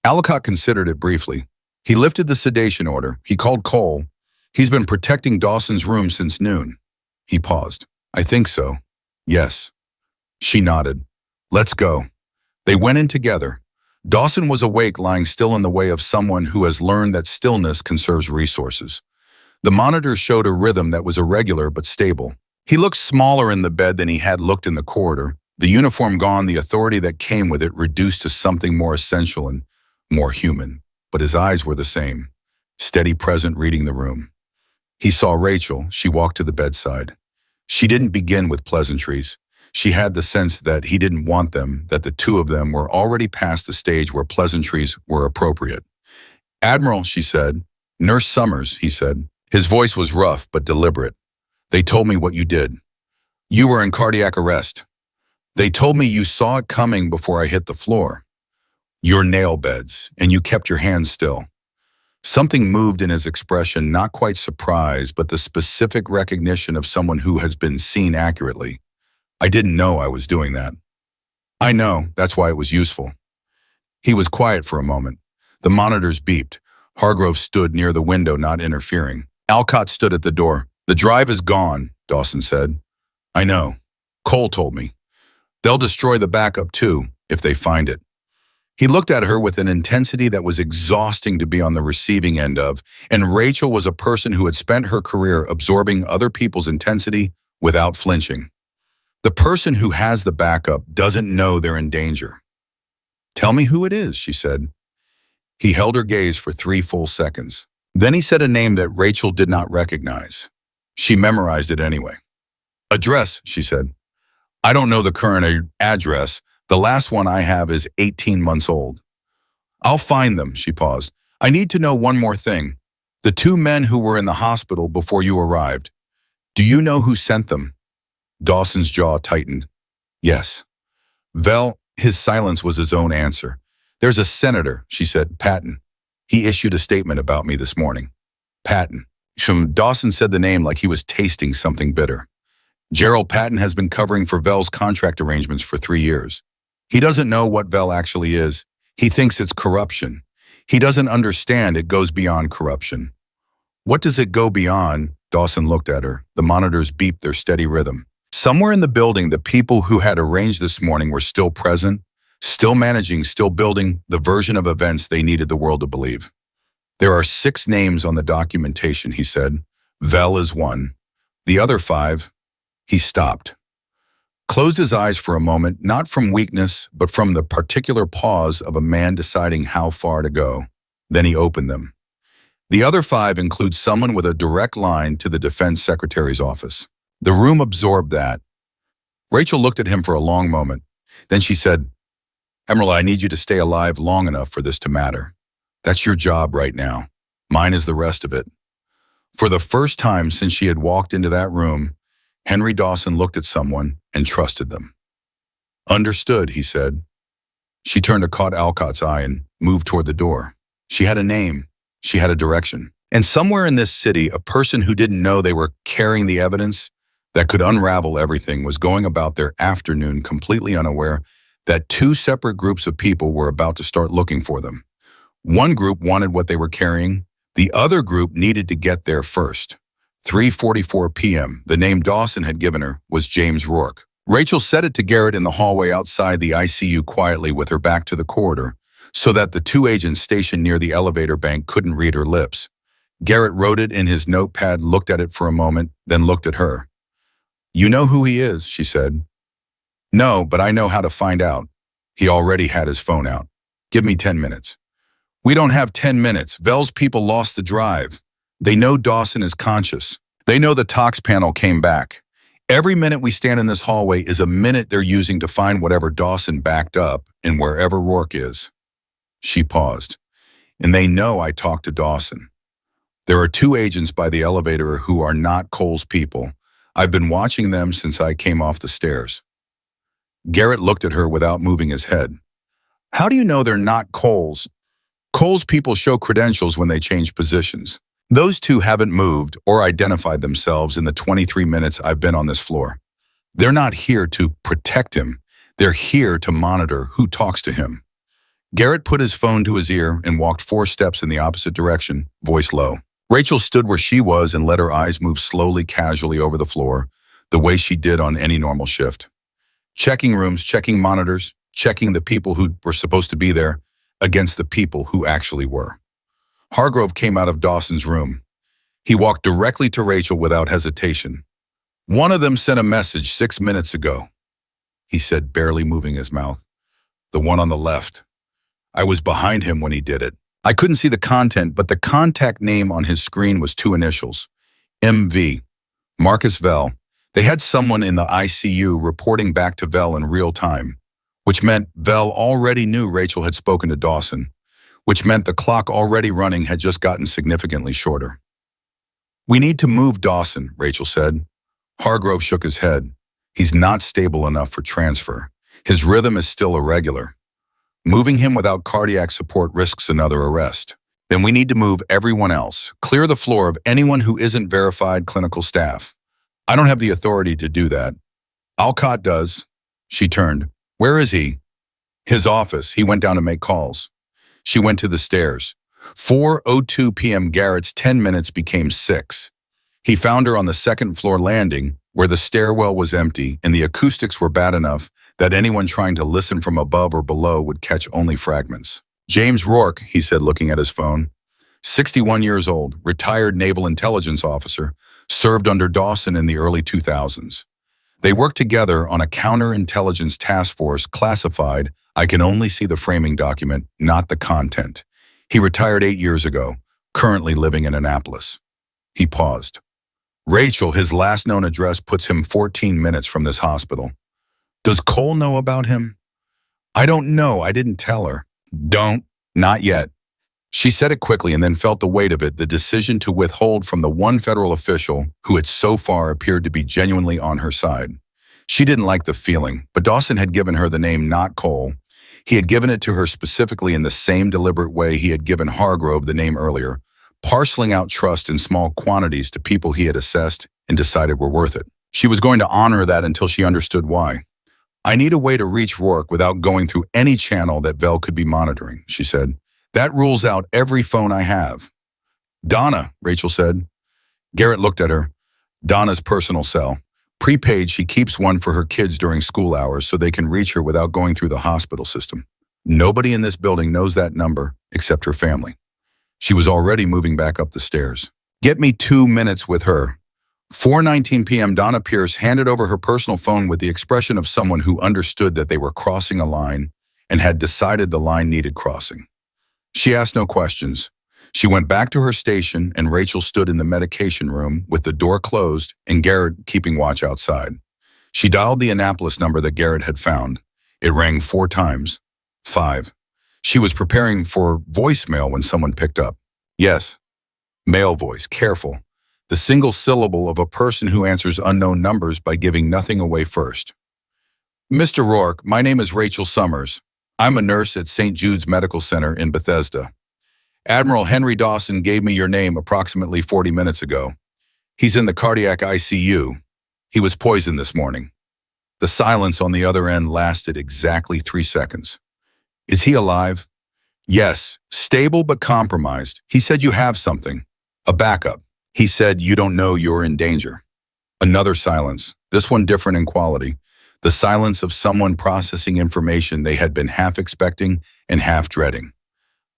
Alcott considered it briefly. He lifted the sedation order. He called Cole. He's been protecting Dawson's room since noon. He paused. I think so. Yes. She nodded. Let's go. They went in together. Dawson was awake, lying still in the way of someone who has learned that stillness conserves resources. The monitor showed a rhythm that was irregular but stable. He looked smaller in the bed than he had looked in the corridor. The uniform gone, the authority that came with it reduced to something more essential and more human. But his eyes were the same, steady, present, reading the room. He saw Rachel. She walked to the bedside. She didn't begin with pleasantries. She had the sense that he didn't want them, that the two of them were already past the stage where pleasantries were appropriate. Admiral, she said. Nurse Summers, he said. His voice was rough but deliberate. They told me what you did. You were in cardiac arrest. They told me you saw it coming before I hit the floor. Your nail beds, and you kept your hands still. Something moved in his expression, not quite surprise, but the specific recognition of someone who has been seen accurately. I didn't know I was doing that. I know, that's why it was useful. He was quiet for a moment. The monitors beeped. Hargrove stood near the window, not interfering. Alcott stood at the door. The drive is gone, Dawson said. I know. Cole told me. They'll destroy the backup too, if they find it. He looked at her with an intensity that was exhausting to be on the receiving end of, and Rachel was a person who had spent her career absorbing other people's intensity without flinching. The person who has the backup doesn't know they're in danger. Tell me who it is, she said. He held her gaze for 3 full seconds. Then he said a name that Rachel did not recognize. She memorized it anyway. Address, she said. I don't know the current address. The last one I have is 18 months old. I'll find them, she paused. I need to know one more thing. The 2 men who were in the hospital before you arrived. Do you know who sent them? Dawson's jaw tightened. Yes. Vel, his silence was his own answer. There's a senator, she said, Patton. He issued a statement about me this morning. Patton. Dawson said the name like he was tasting something bitter. Gerald Patton has been covering for Vel's contract arrangements for 3 years. He doesn't know what Vel actually is. He thinks it's corruption. He doesn't understand it goes beyond corruption. What does it go beyond? Dawson looked at her. The monitors beeped their steady rhythm. Somewhere in the building, the people who had arranged this morning were still present, still managing, still building the version of events they needed the world to believe. There are 6 names on the documentation, he said. Vel is one. The other 5, he stopped. Closed his eyes for a moment, not from weakness, but from the particular pause of a man deciding how far to go. Then he opened them. The other 5 include someone with a direct line to the defense secretary's office. The room absorbed that. Rachel looked at him for a long moment. Then she said, Admiral, I need you to stay alive long enough for this to matter. That's your job right now. Mine is the rest of it. For the first time since she had walked into that room, Henry Dawson looked at someone and trusted them. Understood, he said. She turned to caught Alcott's eye and moved toward the door. She had a name. She had a direction. And somewhere in this city, a person who didn't know they were carrying the evidence that could unravel everything was going about their afternoon completely unaware that 2 separate groups of people were about to start looking for them. One group wanted what they were carrying. The other group needed to get there first. 3:44 p.m., the name Dawson had given her was James Rourke. Rachel said it to Garrett in the hallway outside the ICU quietly with her back to the corridor, so that the 2 agents stationed near the elevator bank couldn't read her lips. Garrett wrote it in his notepad, looked at it for a moment, then looked at her. You know who he is, she said. No, but I know how to find out. He already had his phone out. Give me 10 minutes. We don't have 10 minutes. Vel's people lost the drive. They know Dawson is conscious. They know the tox panel came back. Every minute we stand in this hallway is a minute they're using to find whatever Dawson backed up and wherever Rourke is. She paused. And they know I talked to Dawson. There are 2 agents by the elevator who are not Cole's people. I've been watching them since I came off the stairs. Garrett looked at her without moving his head. How do you know they're not Cole's? Cole's people show credentials when they change positions. Those two haven't moved or identified themselves in the 23 minutes I've been on this floor. They're not here to protect him. They're here to monitor who talks to him. Garrett put his phone to his ear and walked 4 steps in the opposite direction, voice low. Rachel stood where she was and let her eyes move slowly, casually over the floor, the way she did on any normal shift. Checking rooms, checking monitors, checking the people who were supposed to be there against the people who actually were. Hargrove came out of Dawson's room. He walked directly to Rachel without hesitation. "One of them sent a message 6 minutes ago," he said, barely moving his mouth. "The one on the left. I was behind him when he did it." I couldn't see the content, but the contact name on his screen was 2 initials. MV. Marcus Vell. They had someone in the ICU reporting back to Vell in real time, which meant Vell already knew Rachel had spoken to Dawson, which meant the clock already running had just gotten significantly shorter. "We need to move Dawson," Rachel said. Hargrove shook his head. "He's not stable enough for transfer. His rhythm is still irregular. Moving him without cardiac support risks another arrest. Then we need to move everyone else. Clear the floor of anyone who isn't verified clinical staff. I don't have the authority to do that. Alcott does." She turned. "Where is he?" "His office. He went down to make calls." She went to the stairs. 4:02 p.m. Garrett's 10 minutes became 6. He found her on the second-floor landing, where the stairwell was empty and the acoustics were bad enough that anyone trying to listen from above or below would catch only fragments. "James Rourke," he said, looking at his phone. 61 years old, retired naval intelligence officer, served under Dawson in the early 2000s. They worked together on a counterintelligence task force classified. I can only see the framing document, not the content. He retired 8 years ago, currently living in Annapolis. He paused. "Rachel, his last known address puts him 14 minutes from this hospital. Does Cole know about him?" "I don't know. I didn't tell her." "Don't? Not yet." She said it quickly and then felt the weight of it, the decision to withhold from the one federal official who had so far appeared to be genuinely on her side. She didn't like the feeling, but Dawson had given her the name not Cole. He had given it to her specifically in the same deliberate way he had given Hargrove the name earlier, parceling out trust in small quantities to people he had assessed and decided were worth it. She was going to honor that until she understood why. "I need a way to reach Rourke without going through any channel that Vell could be monitoring," she said. "That rules out every phone I have." "Donna," Rachel said. Garrett looked at her. "Donna's personal cell. Prepaid, she keeps one for her kids during school hours so they can reach her without going through the hospital system. Nobody in this building knows that number except her family." She was already moving back up the stairs. "Get me 2 minutes with her." 4:19 p.m. Donna Pierce handed over her personal phone with the expression of someone who understood that they were crossing a line and had decided the line needed crossing. She asked no questions. She went back to her station and Rachel stood in the medication room with the door closed and Garrett keeping watch outside. She dialed the Annapolis number that Garrett had found. It rang 4 times. 5. She was preparing for voicemail when someone picked up. "Yes." Male voice, careful. The single syllable of a person who answers unknown numbers by giving nothing away first. "Mr. Rourke, my name is Rachel Summers. I'm a nurse at St. Jude's Medical Center in Bethesda. Admiral Henry Dawson gave me your name approximately 40 minutes ago. He's in the cardiac ICU. He was poisoned this morning." The silence on the other end lasted exactly 3 seconds. "Is he alive?" "Yes, stable but compromised. He said you have something. A backup. He said you don't know you're in danger." Another silence, this one different in quality. The silence of someone processing information they had been half expecting and half dreading.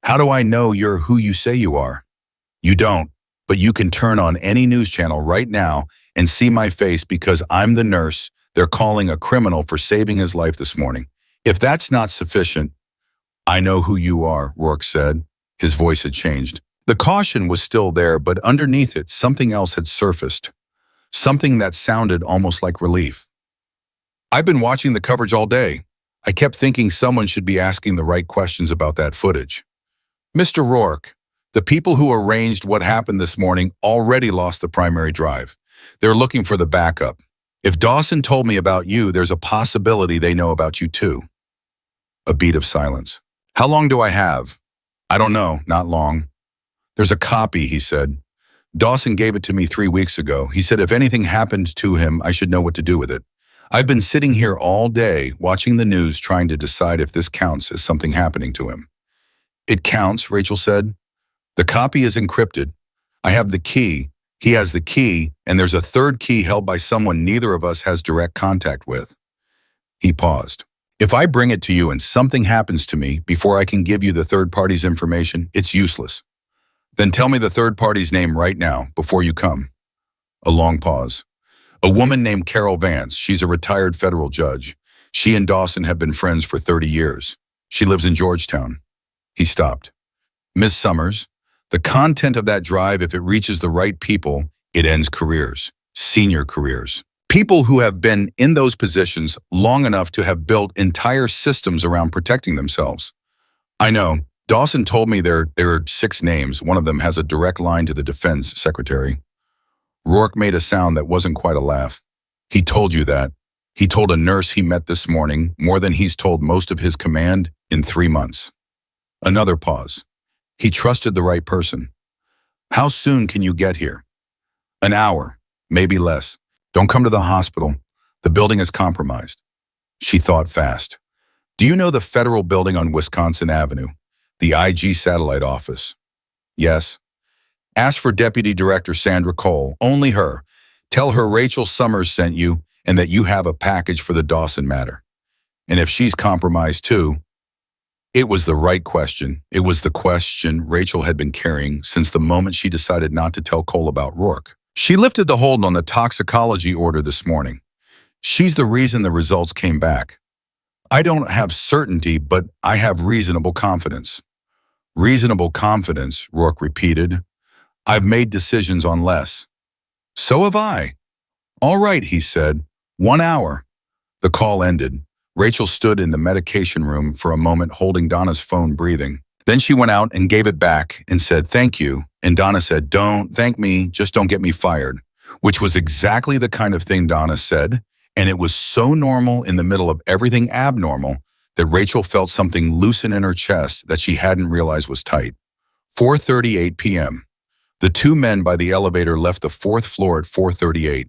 "How do I know you're who you say you are?" "You don't, but you can turn on any news channel right now and see my face because I'm the nurse they're calling a criminal for saving his life this morning. If that's not sufficient..." "I know who you are," Rourke said. His voice had changed. The caution was still there, but underneath it, something else had surfaced. Something that sounded almost like relief. "I've been watching the coverage all day. I kept thinking someone should be asking the right questions about that footage. Mr. Rourke, the people who arranged what happened this morning already lost the primary drive. They're looking for the backup. If Dawson told me about you, there's a possibility they know about you too." A beat of silence. "How long do I have?" "I don't know, not long." "There's a copy," he said. Dawson gave it to me 3 weeks ago. He said if anything happened to him, I should know what to do with it. I've been sitting here all day watching the news trying to decide if this counts as something happening to him. It counts, Rachel said. The copy is encrypted. I have the key. He has the key, and there's a third key held by someone neither of us has direct contact with. He paused. If I bring it to you and something happens to me before I can give you the third party's information, it's useless. Then tell me the third party's name right now, before you come. A long pause. A woman named Carol Vance. She's a retired federal judge. She and Dawson have been friends for 30 years. She lives in Georgetown. He stopped. Miss Summers, the content of that drive, if it reaches the right people, it ends careers, senior careers. People who have been in those positions long enough to have built entire systems around protecting themselves. I know. Dawson told me there are 6 names. One of them has a direct line to the defense secretary. Rourke made a sound that wasn't quite a laugh. He told you that. He told a nurse he met this morning more than he's told most of his command in 3 months. Another pause. He trusted the right person. How soon can you get here? An hour, maybe less. Don't come to the hospital. The building is compromised. She thought fast. Do you know the federal building on Wisconsin Avenue? The IG satellite office? Yes. Ask for Deputy Director Sandra Cole, only her. Tell her Rachel Summers sent you and that you have a package for the Dawson matter. And if she's compromised too, it was the right question. It was the question Rachel had been carrying since the moment she decided not to tell Cole about Rourke. She lifted the hold on the toxicology order this morning. She's the reason the results came back. I don't have certainty, but I have reasonable confidence. Reasonable confidence, Rourke repeated. I've made decisions on less. So have I. All right, he said. 1 hour. The call ended. Rachel stood in the medication room for a moment holding Donna's phone, breathing. Then she went out and gave it back and said, thank you. And Donna said, don't thank me, just don't get me fired, which was exactly the kind of thing Donna said. And it was so normal in the middle of everything abnormal that Rachel felt something loosen in her chest that she hadn't realized was tight. 4:38 p.m. The 2 men by the elevator left the 4th floor at 4:38.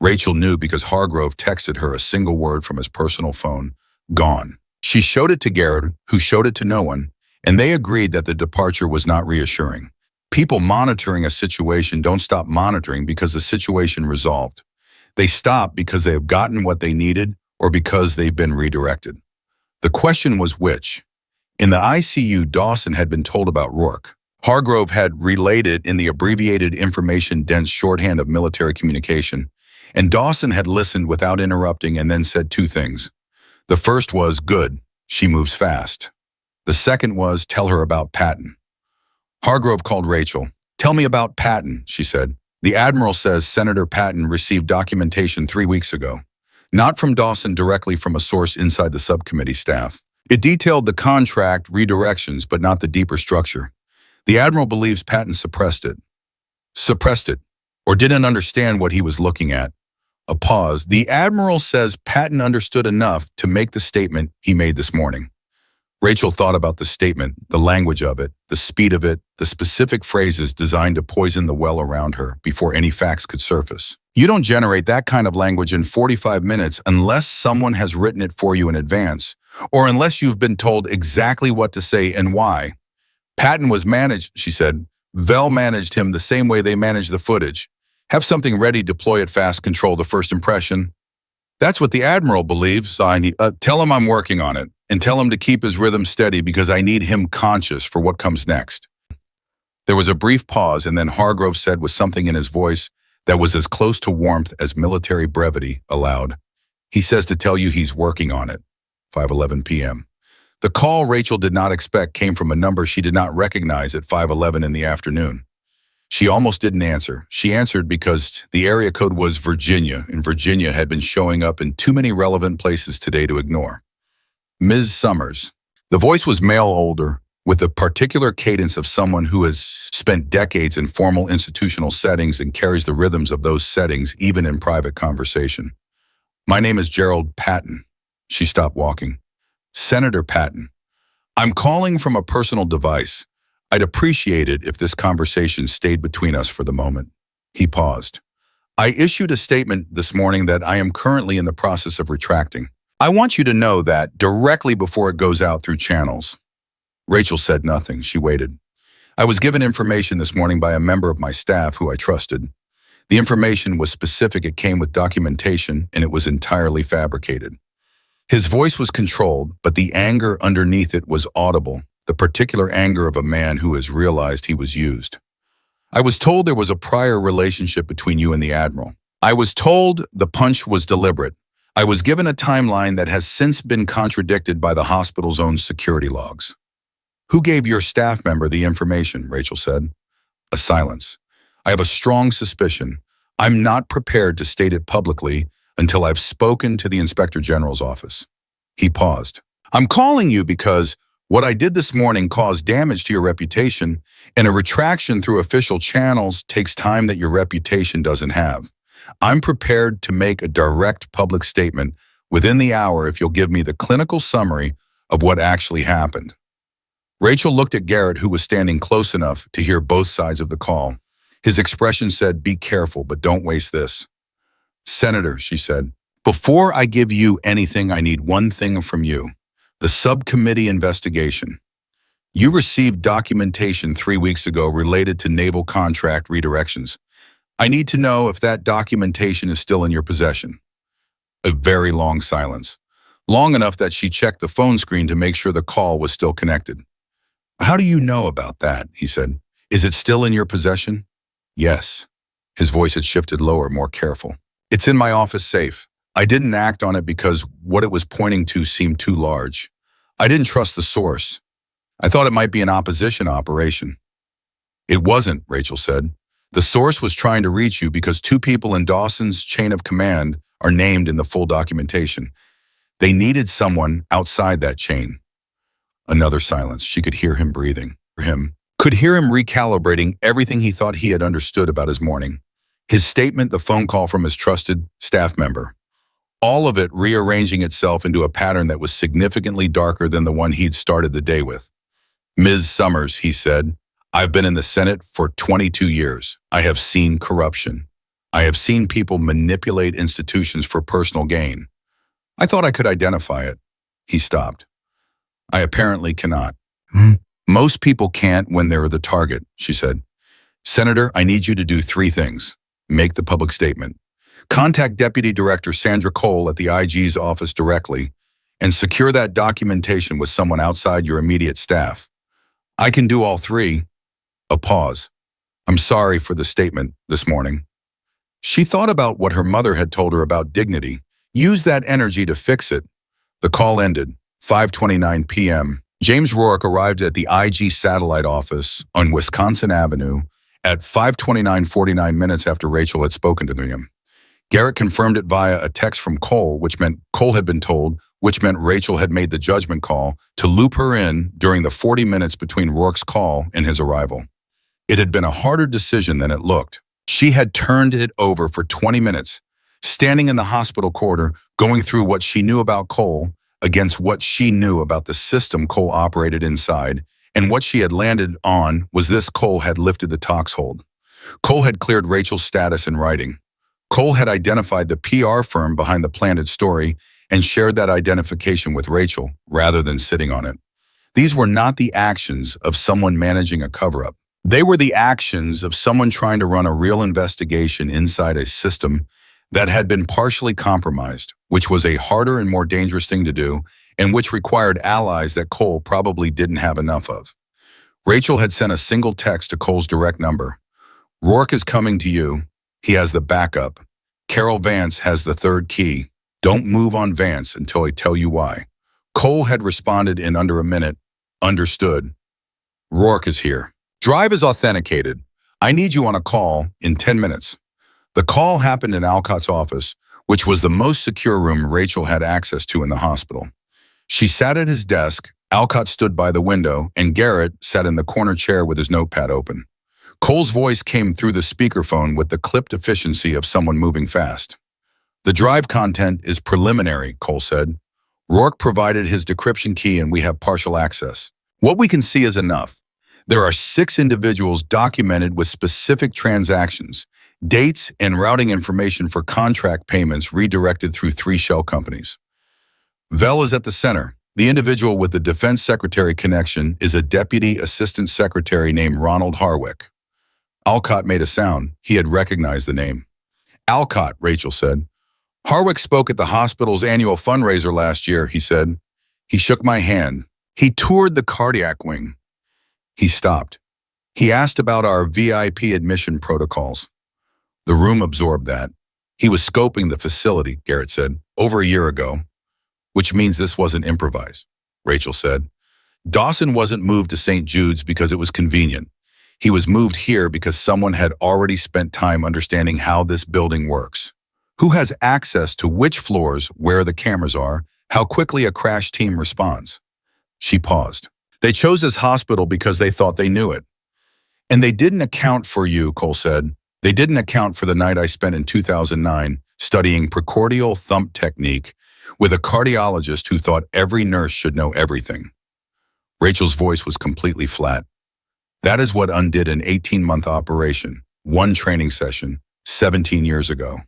Rachel knew because Hargrove texted her a single word from his personal phone, gone. She showed it to Garrett, who showed it to no one, and they agreed that the departure was not reassuring. People monitoring a situation don't stop monitoring because the situation resolved. They stop because they have gotten what they needed or because they've been redirected. The question was which. In the ICU, Dawson had been told about Rourke. Hargrove had relayed it in the abbreviated information-dense shorthand of military communication, and Dawson had listened without interrupting and then said 2 things. The first was, good, she moves fast. The second was, tell her about Patton. Hargrove called Rachel. Tell me about Patton, she said. The Admiral says Senator Patton received documentation 3 weeks ago. Not from Dawson, directly from a source inside the subcommittee staff. It detailed the contract redirections, but not the deeper structure. The Admiral believes Patton suppressed it. Suppressed it, or didn't understand what he was looking at. A pause. The Admiral says Patton understood enough to make the statement he made this morning. Rachel thought about the statement, the language of it, the speed of it, the specific phrases designed to poison the well around her before any facts could surface. You don't generate that kind of language in 45 minutes unless someone has written it for you in advance, or unless you've been told exactly what to say and why. Patton was managed, she said. Vel managed him the same way they manage the footage. Have something ready, deploy it fast, control the first impression. That's what the Admiral believes. Tell him I'm working on it, and tell him to keep his rhythm steady because I need him conscious for what comes next. There was a brief pause, and then Hargrove said with something in his voice that was as close to warmth as military brevity allowed. He says to tell you he's working on it. 5:11 p.m. The call Rachel did not expect came from a number she did not recognize at 5:11 in the afternoon. She almost didn't answer. She answered because the area code was Virginia, and Virginia had been showing up in too many relevant places today to ignore. Ms. Summers. The voice was male, older, with the particular cadence of someone who has spent decades in formal institutional settings and carries the rhythms of those settings even in private conversation. My name is Gerald Patton. She stopped walking. Senator Patton. I'm calling from a personal device. I'd appreciate it if this conversation stayed between us for the moment. He paused. I issued a statement this morning that I am currently in the process of retracting. I want you to know that directly before it goes out through channels. Rachel said nothing. She waited. I was given information this morning by a member of my staff who I trusted. The information was specific, it came with documentation, and it was entirely fabricated. His voice was controlled, but the anger underneath it was audible, the particular anger of a man who has realized he was used. I was told there was a prior relationship between you and the Admiral. I was told the punch was deliberate. I was given a timeline that has since been contradicted by the hospital's own security logs. Who gave your staff member the information? Rachel said. A silence. I have a strong suspicion. I'm not prepared to state it publicly until I've spoken to the Inspector General's office. He paused. I'm calling you because what I did this morning caused damage to your reputation, and a retraction through official channels takes time that your reputation doesn't have. I'm prepared to make a direct public statement within the hour if you'll give me the clinical summary of what actually happened. Rachel looked at Garrett, who was standing close enough to hear both sides of the call. His expression said, "Be careful, but don't waste this." "Senator," she said, "before I give you anything, I need one thing from you. The subcommittee investigation. You received documentation 3 weeks ago related to naval contract redirections. I need to know if that documentation is still in your possession." A very long silence. Long enough that she checked the phone screen to make sure the call was still connected. "How do you know about that?" he said. "Is it still in your possession?" "Yes." His voice had shifted lower, more careful. "It's in my office safe. I didn't act on it because what it was pointing to seemed too large. I didn't trust the source. I thought it might be an opposition operation." "It wasn't," Rachel said. "The source was trying to reach you because 2 people in Dawson's chain of command are named in the full documentation. They needed someone outside that chain." Another silence. She could hear him breathing. Could hear him recalibrating everything he thought he had understood about his morning. His statement, the phone call from his trusted staff member. All of it rearranging itself into a pattern that was significantly darker than the one he'd started the day with. "Ms. Summers," he said, "I've been in the Senate for 22 years. I have seen corruption. I have seen people manipulate institutions for personal gain. I thought I could identify it." He stopped. "I apparently cannot." "Most people can't when they're the target," she said. "Senator, I need you to do 3 things. Make the public statement. Contact Deputy Director Sandra Cole at the IG's office directly, and secure that documentation with someone outside your immediate staff. I can do all 3. A pause. "I'm sorry for the statement this morning." She thought about what her mother had told her about dignity. Use that energy to fix it. The call ended. 5:29 p.m. James Rourke arrived at the IG satellite office on Wisconsin Avenue at 5:29:49 minutes after Rachel had spoken to him. Garrett confirmed it via a text from Cole, which meant Cole had been told, which meant Rachel had made the judgment call to loop her in during the 40 minutes between Rourke's call and his arrival. It had been a harder decision than it looked. She had turned it over for 20 minutes, standing in the hospital corridor, going through what she knew about Cole against what she knew about the system Cole operated inside, and what she had landed on was this: Cole had lifted the tox hold. Cole had cleared Rachel's status in writing. Cole had identified the PR firm behind the planted story and shared that identification with Rachel rather than sitting on it. These were not the actions of someone managing a cover-up. They were the actions of someone trying to run a real investigation inside a system that had been partially compromised, which was a harder and more dangerous thing to do, and which required allies that Cole probably didn't have enough of. Rachel had sent a single text to Cole's direct number. "Rourke is coming to you. He has the backup. Carol Vance has the 3rd key. Don't move on Vance until I tell you why." Cole had responded in under a minute. "Understood. Rourke is here. Drive is authenticated. I need you on a call in 10 minutes. The call happened in Alcott's office, which was the most secure room Rachel had access to in the hospital. She sat at his desk, Alcott stood by the window, and Garrett sat in the corner chair with his notepad open. Cole's voice came through the speakerphone with the clipped efficiency of someone moving fast. "The drive content is preliminary," Cole said. "Rourke provided his decryption key and we have partial access. What we can see is enough. There are 6 individuals documented with specific transactions, dates, and routing information for contract payments redirected through 3 shell companies. Vel is at the center. The individual with the defense secretary connection is a deputy assistant secretary named Ronald Harwick. Alcott made a sound. He had recognized the name. Alcott, Rachel said. Harwick spoke at the hospital's annual fundraiser last year, he said. He shook my hand. He toured the cardiac wing. He stopped. He asked about our VIP admission protocols. The room absorbed that. He was scoping the facility, Garrett said, over a year ago, which means this wasn't improvised, Rachel said. Dawson wasn't moved to St. Jude's because it was convenient. He was moved here because someone had already spent time understanding how this building works. Who has access to which floors, where the cameras are, how quickly a crash team responds. She paused. They chose this hospital because they thought they knew it. And they didn't account for you, Cole said. They didn't account for the night I spent in 2009 studying precordial thump technique with a cardiologist who thought every nurse should know everything. Rachel's voice was completely flat. That is what undid an 18-month operation, 1 training session, 17 years ago.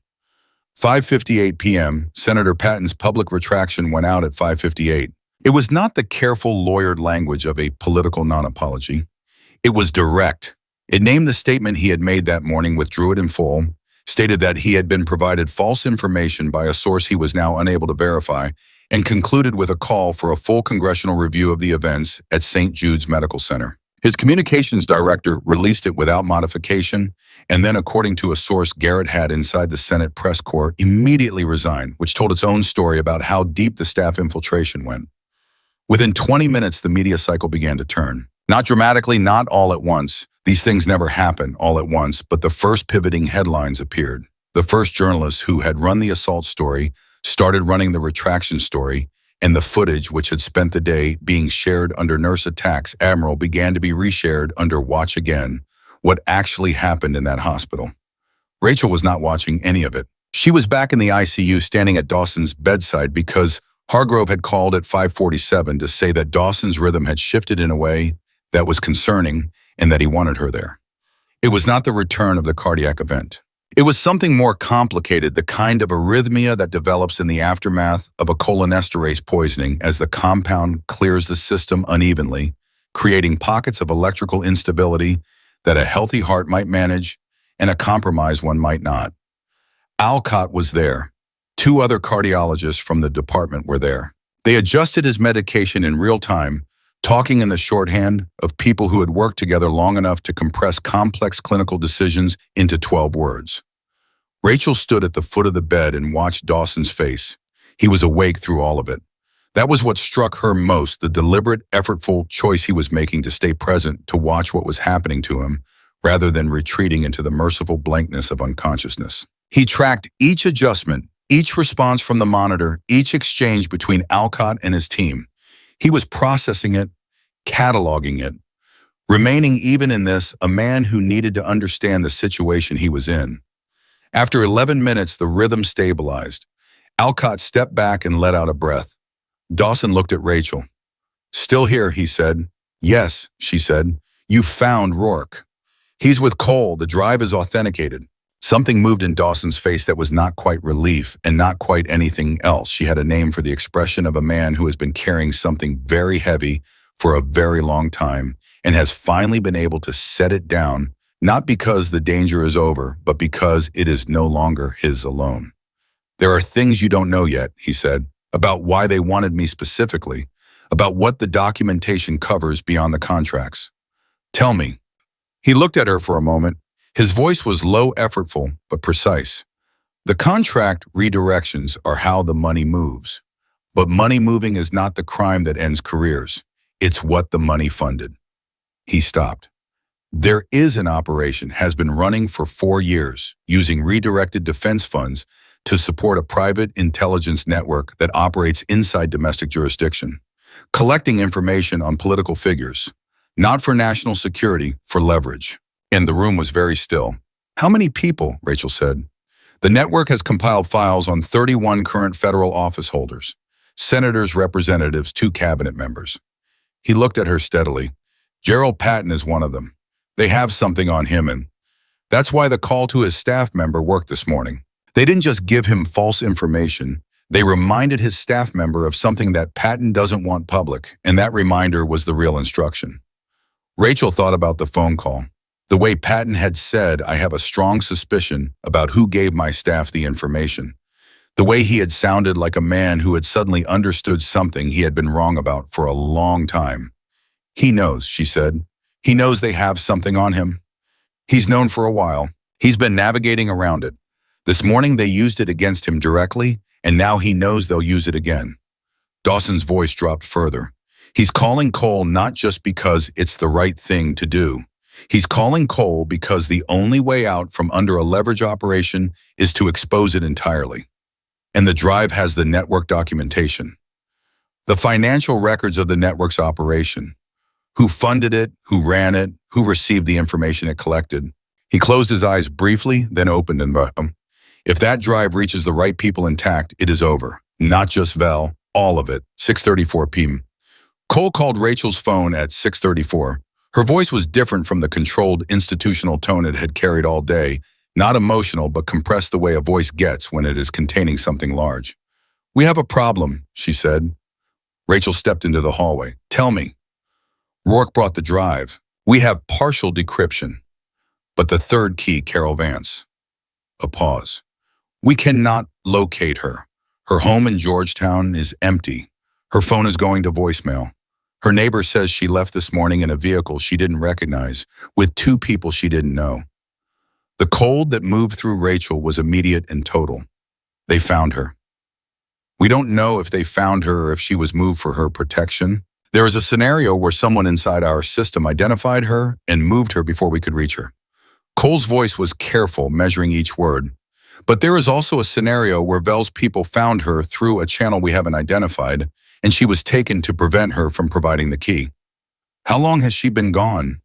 5:58 p.m., Senator Patton's public retraction went out at 5:58. It was not the careful lawyered language of a political non-apology. It was direct. It named the statement he had made that morning, withdrew it in full, stated that he had been provided false information by a source he was now unable to verify, and concluded with a call for a full congressional review of the events at St. Jude's Medical Center. His communications director released it without modification, and then, according to a source Garrett had inside the Senate press corps, immediately resigned, which told its own story about how deep the staff infiltration went. Within 20 minutes, the media cycle began to turn. Not dramatically, not all at once. These things never happen all at once, but the first pivoting headlines appeared. The first journalists who had run the assault story started running the retraction story, and the footage, which had spent the day being shared under nurse attacks, Admiral, began to be reshared under watch again, what actually happened in that hospital. Rachel was not watching any of it. She was back in the ICU standing at Dawson's bedside because Hargrove had called at 5:47 to say that Dawson's rhythm had shifted in a way that was concerning and that he wanted her there. It was not the return of the cardiac event. It was something more complicated, the kind of arrhythmia that develops in the aftermath of a cholinesterase poisoning as the compound clears the system unevenly, creating pockets of electrical instability that a healthy heart might manage and a compromised one might not. Alcott was there. 2 other cardiologists from the department were there. They adjusted his medication in real time, talking in the shorthand of people who had worked together long enough to compress complex clinical decisions into 12 words. Rachel stood at the foot of the bed and watched Dawson's face. He was awake through all of it. That was what struck her most, the deliberate, effortful choice he was making to stay present, to watch what was happening to him, rather than retreating into the merciful blankness of unconsciousness. He tracked each adjustment, each response from the monitor, each exchange between Alcott and his team. He was processing it, cataloging it, remaining even in this a man who needed to understand the situation he was in. After 11 minutes, the rhythm stabilized. Alcott stepped back and let out a breath. Dawson looked at Rachel. Still here, he said. Yes, she said. You found Rourke. He's with Cole. The drive is authenticated. Something moved in Dawson's face that was not quite relief and not quite anything else. She had a name for the expression of a man who has been carrying something very heavy for a very long time and has finally been able to set it down, not because the danger is over, but because it is no longer his alone. There are things you don't know yet, he said, about why they wanted me specifically, about what the documentation covers beyond the contracts. Tell me. He looked at her for a moment. His voice was low, effortful, but precise. The contract redirections are how the money moves. But money moving is not the crime that ends careers. It's what the money funded. He stopped. There is an operation, has been running for 4 years, using redirected defense funds to support a private intelligence network that operates inside domestic jurisdiction, collecting information on political figures, not for national security, for leverage. And the room was very still. How many people? Rachel said. The network has compiled files on 31 current federal office holders, senators, representatives, 2 cabinet members. He looked at her steadily. Gerald Patton is one of them. They have something on him, and that's why the call to his staff member worked this morning. They didn't just give him false information. They reminded his staff member of something that Patton doesn't want public, and that reminder was the real instruction. Rachel thought about the phone call. The way Patton had said, "I have a strong suspicion about who gave my staff the information." The way he had sounded like a man who had suddenly understood something he had been wrong about for a long time. "He knows," she said. "He knows they have something on him. He's known for a while. He's been navigating around it. This morning they used it against him directly, and now he knows they'll use it again." Dawson's voice dropped further. "He's calling Cole not just because it's the right thing to do. He's calling Cole because the only way out from under a leverage operation is to expose it entirely. And the drive has the network documentation. The financial records of the network's operation. Who funded it, who ran it, who received the information it collected." He closed his eyes briefly, then opened and "If that drive reaches the right people intact, it is over. Not just Val, all of it." 6:34 p.m. Cole called Rachel's phone at 6:34. Her voice was different from the controlled, institutional tone it had carried all day, not emotional but compressed the way a voice gets when it is containing something large. "We have a problem," she said. Rachel stepped into the hallway. "Tell me." Rourke brought the drive. "We have partial decryption, but the third key, Carol Vance." A pause. "We cannot locate her. Her home in Georgetown is empty. Her phone is going to voicemail. Her neighbor says she left this morning in a vehicle she didn't recognize, with two people she didn't know." The cold that moved through Rachel was immediate and total. They found her. "We don't know if they found her or if she was moved for her protection. There is a scenario where someone inside our system identified her and moved her before we could reach her." Cole's voice was careful, measuring each word. "But there is also a scenario where Vel's people found her through a channel we haven't identified, and she was taken to prevent her from providing the key." "How long has she been gone?"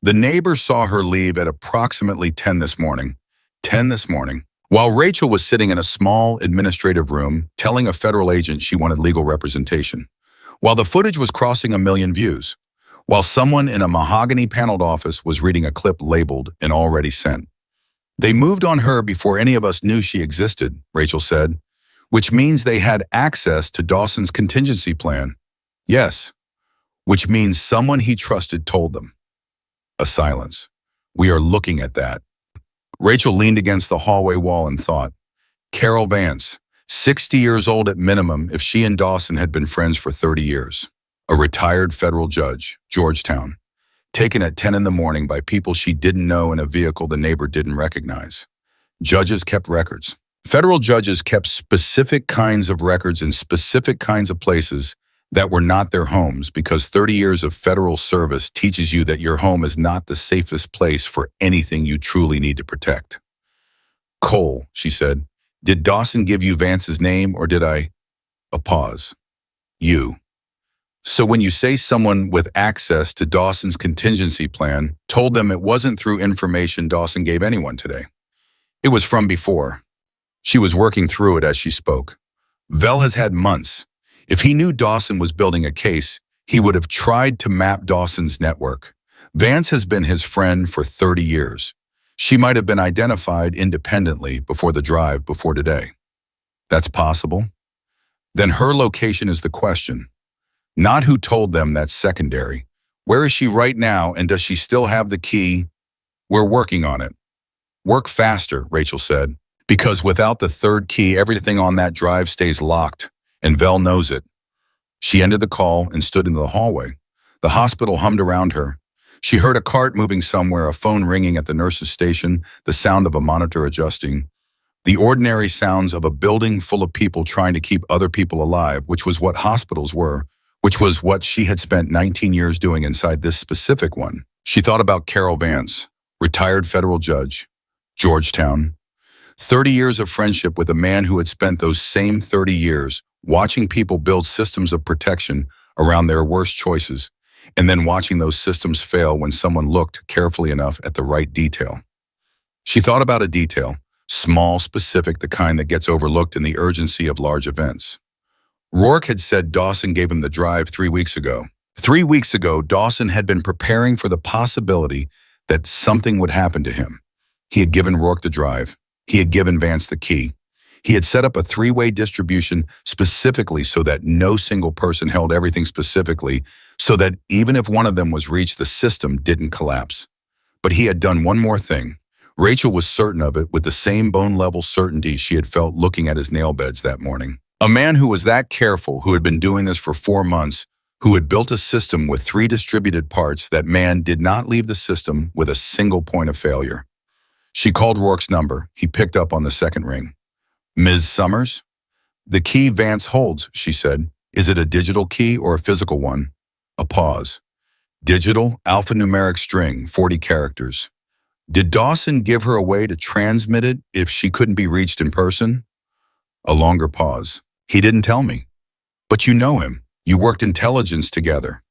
"The neighbor saw her leave at approximately 10 this morning. 10 this morning. While Rachel was sitting in a small administrative room telling a federal agent she wanted legal representation. While the footage was crossing 1 million views. While someone in a mahogany-paneled office was reading a clip labeled and already sent. "They moved on her before any of us knew she existed," Rachel said, "which means they had access to Dawson's contingency plan." "Yes, which means someone he trusted told them." A silence. "We are looking at that." Rachel leaned against the hallway wall and thought. Carol Vance, 60 years old at minimum if she and Dawson had been friends for 30 years. A retired federal judge, Georgetown. Taken at 10 in the morning by people she didn't know in a vehicle the neighbor didn't recognize. Judges kept records. Federal judges kept specific kinds of records in specific kinds of places that were not their homes because 30 years of federal service teaches you that your home is not the safest place for anything you truly need to protect. "Cole," she said, "did Dawson give you Vance's name or did I?" A pause. "You. So when you say someone with access to Dawson's contingency plan told them it wasn't through information Dawson gave anyone today. It was from before." She was working through it as she spoke. "Vel has had months. If he knew Dawson was building a case, he would have tried to map Dawson's network. Vance has been his friend for 30 years. She might have been identified independently before the drive before today." "That's possible." "Then her location is the question. Not who told them, that's secondary. Where is she right now and does she still have the key?" "We're working on it." "Work faster," Rachel said. "Because without the third key, everything on that drive stays locked, and Vel knows it." She ended the call and stood in the hallway. The hospital hummed around her. She heard a cart moving somewhere, a phone ringing at the nurse's station, the sound of a monitor adjusting. The ordinary sounds of a building full of people trying to keep other people alive, which was what hospitals were, which was what she had spent 19 years doing inside this specific one. She thought about Carol Vance, retired federal judge, Georgetown. 30 years of friendship with a man who had spent those same 30 years watching people build systems of protection around their worst choices, and then watching those systems fail when someone looked carefully enough at the right detail. She thought about a detail, small, specific, the kind that gets overlooked in the urgency of large events. Rourke had said Dawson gave him the drive 3 weeks ago. 3 weeks ago, Dawson had been preparing for the possibility that something would happen to him. He had given Rourke the drive. He had given Vance the key. He had set up a three-way distribution specifically so that no single person held everything specifically, so that even if one of them was reached, the system didn't collapse. But he had done one more thing. Rachel was certain of it with the same bone-level certainty she had felt looking at his nail beds that morning. A man who was that careful, who had been doing this for 4 months, who had built a system with 3 distributed parts, that man did not leave the system with a single point of failure. She called Rourke's number. He picked up on the second ring. "Ms. Summers?" "The key Vance holds," she said. "Is it a digital key or a physical one?" A pause. "Digital, alphanumeric string, 40 characters. Did Dawson give her a way to transmit it if she couldn't be reached in person?" A longer pause. "He didn't tell me." "But you know him. You worked intelligence together."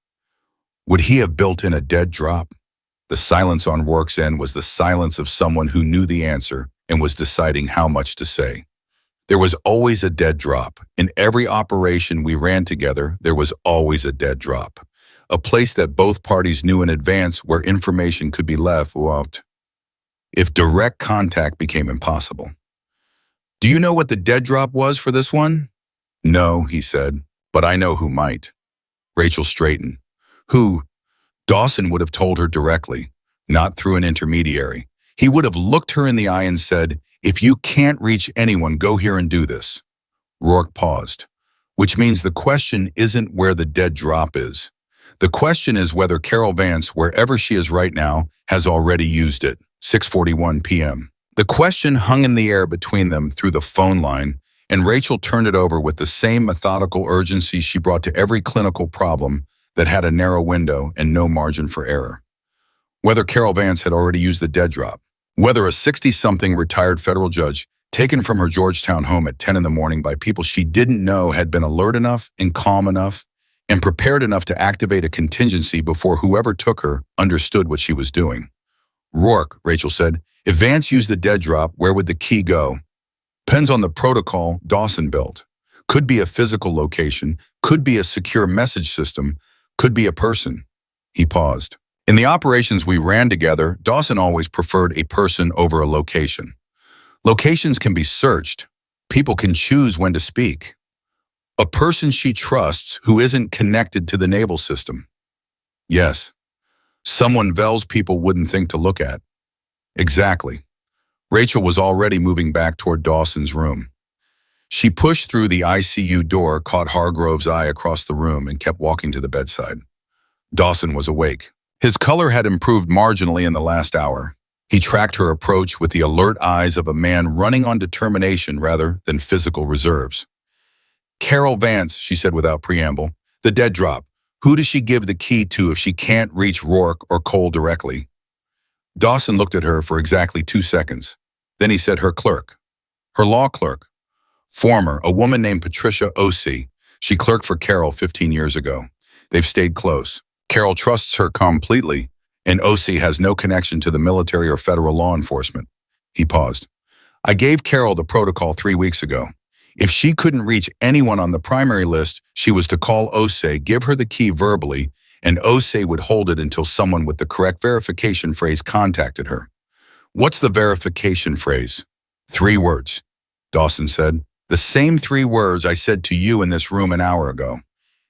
Would he have built in a dead drop? The silence on Rourke's end was the silence of someone who knew the answer and was deciding how much to say. There was always a dead drop. In every operation we ran together, there was always a dead drop. A place that both parties knew in advance where information could be left out if direct contact became impossible. "Do you know what the dead drop was for this one?" "No," he said, "but I know who might." Rachel straightened. "Who?" Dawson would have told her directly, not through an intermediary. He would have looked her in the eye and said, "If you can't reach anyone, go here and do this." Rourke paused, which means the question isn't where the dead drop is. The question is whether Carol Vance, wherever she is right now, has already used it. 6:41 p.m. The question hung in the air between them through the phone line, and Rachel turned it over with the same methodical urgency she brought to every clinical problem that had a narrow window and no margin for error. Whether Carol Vance had already used the dead drop, whether a 60-something retired federal judge taken from her Georgetown home at 10 in the morning by people she didn't know had been alert enough and calm enough and prepared enough to activate a contingency before whoever took her understood what she was doing. "Rourke," Rachel said, "if Vance used the dead drop, where would the key go?" "Depends on the protocol Dawson built. Could be a physical location, could be a secure message system, could be a person." He paused. "In the operations we ran together, Dawson always preferred a person over a location. Locations can be searched. People can choose when to speak. A person she trusts who isn't connected to the naval system." "Yes. Someone Vell's people wouldn't think to look at." "Exactly." Rachel was already moving back toward Dawson's room. She pushed through the ICU door, caught Hargrove's eye across the room, and kept walking to the bedside. Dawson was awake. His color had improved marginally in the last hour. He tracked her approach with the alert eyes of a man running on determination rather than physical reserves. "Carol Vance," she said without preamble. "The dead drop. Who does she give the key to if she can't reach Rourke or Cole directly?" Dawson looked at her for exactly 2 seconds. Then he said her clerk. Her law clerk. Former, a woman named Patricia O.C. She clerked for Carol 15 years ago. They've stayed close. Carol trusts her completely, and O.C. has no connection to the military or federal law enforcement. He paused. "I gave Carol the protocol 3 weeks ago. If she couldn't reach anyone on the primary list, she was to call O.C., give her the key verbally, and O.C. would hold it until someone with the correct verification phrase contacted her." "What's the verification phrase?" 3 words, Dawson said. "The same 3 words I said to you in this room an hour ago."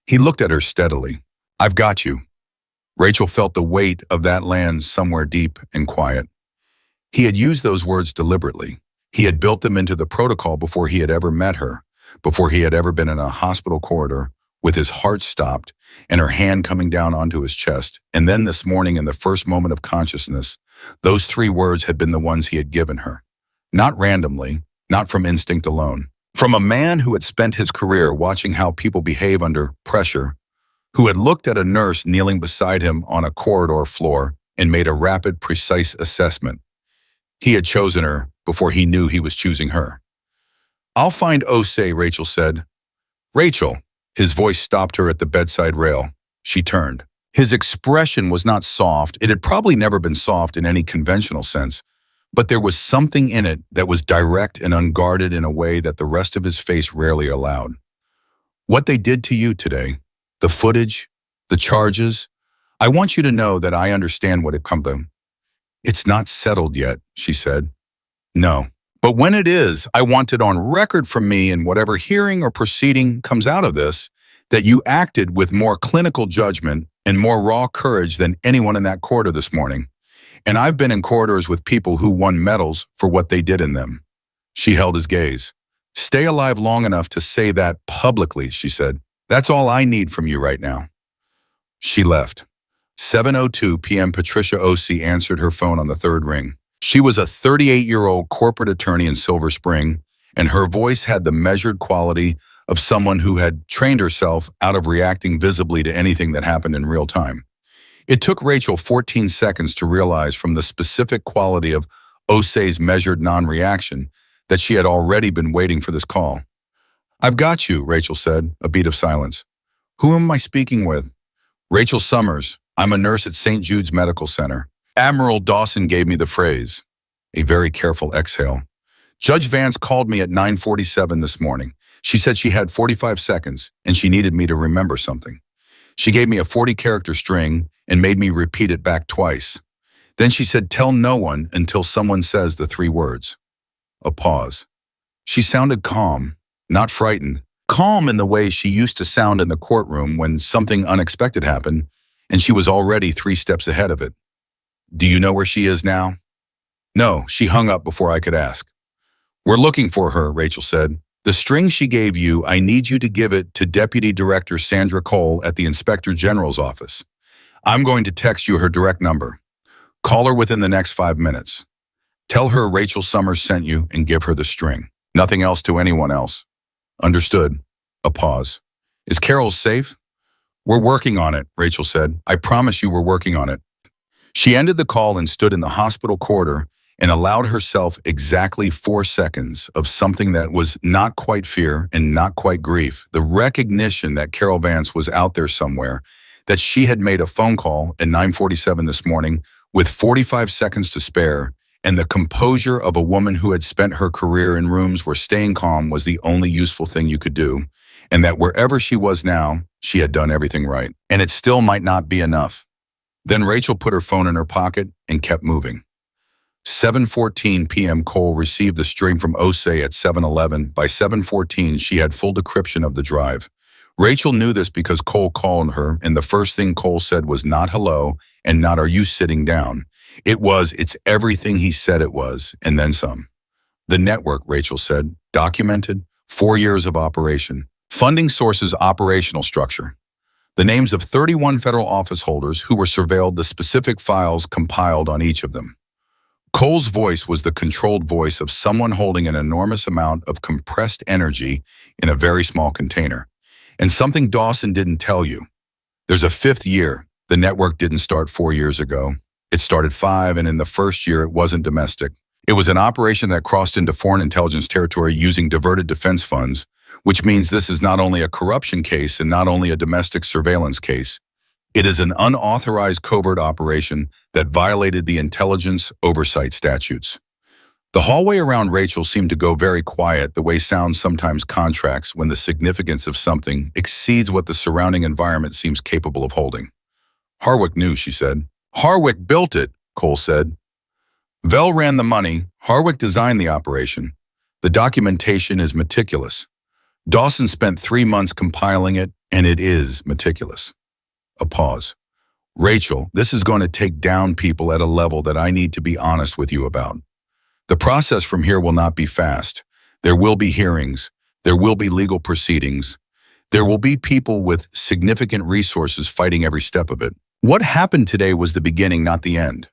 He looked at her steadily. "I've got you." Rachel felt the weight of that land somewhere deep and quiet. He had used those words deliberately. He had built them into the protocol before he had ever met her, before he had ever been in a hospital corridor with his heart stopped and her hand coming down onto his chest. And then this morning, in the first moment of consciousness, those 3 words had been the ones he had given her. Not randomly, not from instinct alone. From a man who had spent his career watching how people behave under pressure, who had looked at a nurse kneeling beside him on a corridor floor and made a rapid, precise assessment. He had chosen her before he knew he was choosing her. "I'll find O.C.," Rachel said. "Rachel." His voice stopped her at the bedside rail. She turned. His expression was not soft. It had probably never been soft in any conventional sense, but there was something in it that was direct and unguarded in a way that the rest of his face rarely allowed. "What they did to you today, the footage, The charges? I want you to know that I understand what it comes to. It's not settled yet, she said. No. But when it is, I want it on record from me in whatever hearing or proceeding comes out of this, that you acted with more clinical judgment and more raw courage than anyone in that corridor this morning. And I've been in corridors with people who won medals for what they did in them. She held his gaze. Stay alive long enough to say that publicly, she said. That's all I need from you right now. She left. 7:02 p.m. Patricia O.C. answered her phone on the third ring. She was a 38-year-old corporate attorney in Silver Spring, and her voice had the measured quality of someone who had trained herself out of reacting visibly to anything that happened in real time. It took Rachel 14 seconds to realize from the specific quality of Osei's measured non-reaction that she had already been waiting for this call. I've got you, Rachel said, a beat of silence. Who am I speaking with? Rachel Summers. I'm a nurse at St. Jude's Medical Center. Admiral Dawson gave me the phrase. A very careful exhale. Judge Vance called me at 9:47 this morning. She said she had 45 seconds and she needed me to remember something. She gave me a 40-character string and made me repeat it back twice. Then she said, tell no one until someone says the three words. A pause. She sounded calm, not frightened. Calm in the way she used to sound in the courtroom when something unexpected happened and she was already 3 steps ahead of it. Do you know where she is now? No, she hung up before I could ask. We're looking for her, Rachel said. The string she gave you, I need you to give it to Deputy Director Sandra Cole at the Inspector General's office. I'm going to text you her direct number. Call her within the next 5 minutes. Tell her Rachel Summers sent you and give her the string. Nothing else to anyone else. Understood. A pause. Is Carol safe? We're working on it, Rachel said. I promise you we're working on it. She ended the call and stood in the hospital corridor and allowed herself exactly 4 seconds of something that was not quite fear and not quite grief. The recognition that Carol Vance was out there somewhere, that she had made a phone call at 9:47 this morning with 45 seconds to spare, and the composure of a woman who had spent her career in rooms where staying calm was the only useful thing you could do, and that wherever she was now, she had done everything right. And it still might not be enough. Then Rachel put her phone in her pocket and kept moving. 7:14 p.m. Cole received the string from Osei at 7:11. By 7:14, she had full decryption of the drive. Rachel knew this because Cole called her, and the first thing Cole said was not hello and not are you sitting down. It was, it's everything he said it was, and then some. The network, Rachel said, documented, 4 years of operation. Funding sources, operational structure. The names of 31 federal office holders who were surveilled, the specific files compiled on each of them. Cole's voice was the controlled voice of someone holding an enormous amount of compressed energy in a very small container. And something Dawson didn't tell you. There's a 5th year. The network didn't start 4 years ago. It started 5, and in the first year, it wasn't domestic. It was an operation that crossed into foreign intelligence territory using diverted defense funds, which means this is not only a corruption case and not only a domestic surveillance case. It is an unauthorized covert operation that violated the intelligence oversight statutes. The hallway around Rachel seemed to go very quiet, the way sound sometimes contracts when the significance of something exceeds what the surrounding environment seems capable of holding. Harwick knew, she said. Harwick built it, Cole said. Vell ran the money. Harwick designed the operation. The documentation is meticulous. Dawson spent 3 months compiling it, and it is meticulous. A pause. Rachel, this is going to take down people at a level that I need to be honest with you about. The process from here will not be fast. There will be hearings. There will be legal proceedings. There will be people with significant resources fighting every step of it. What happened today was the beginning, not the end.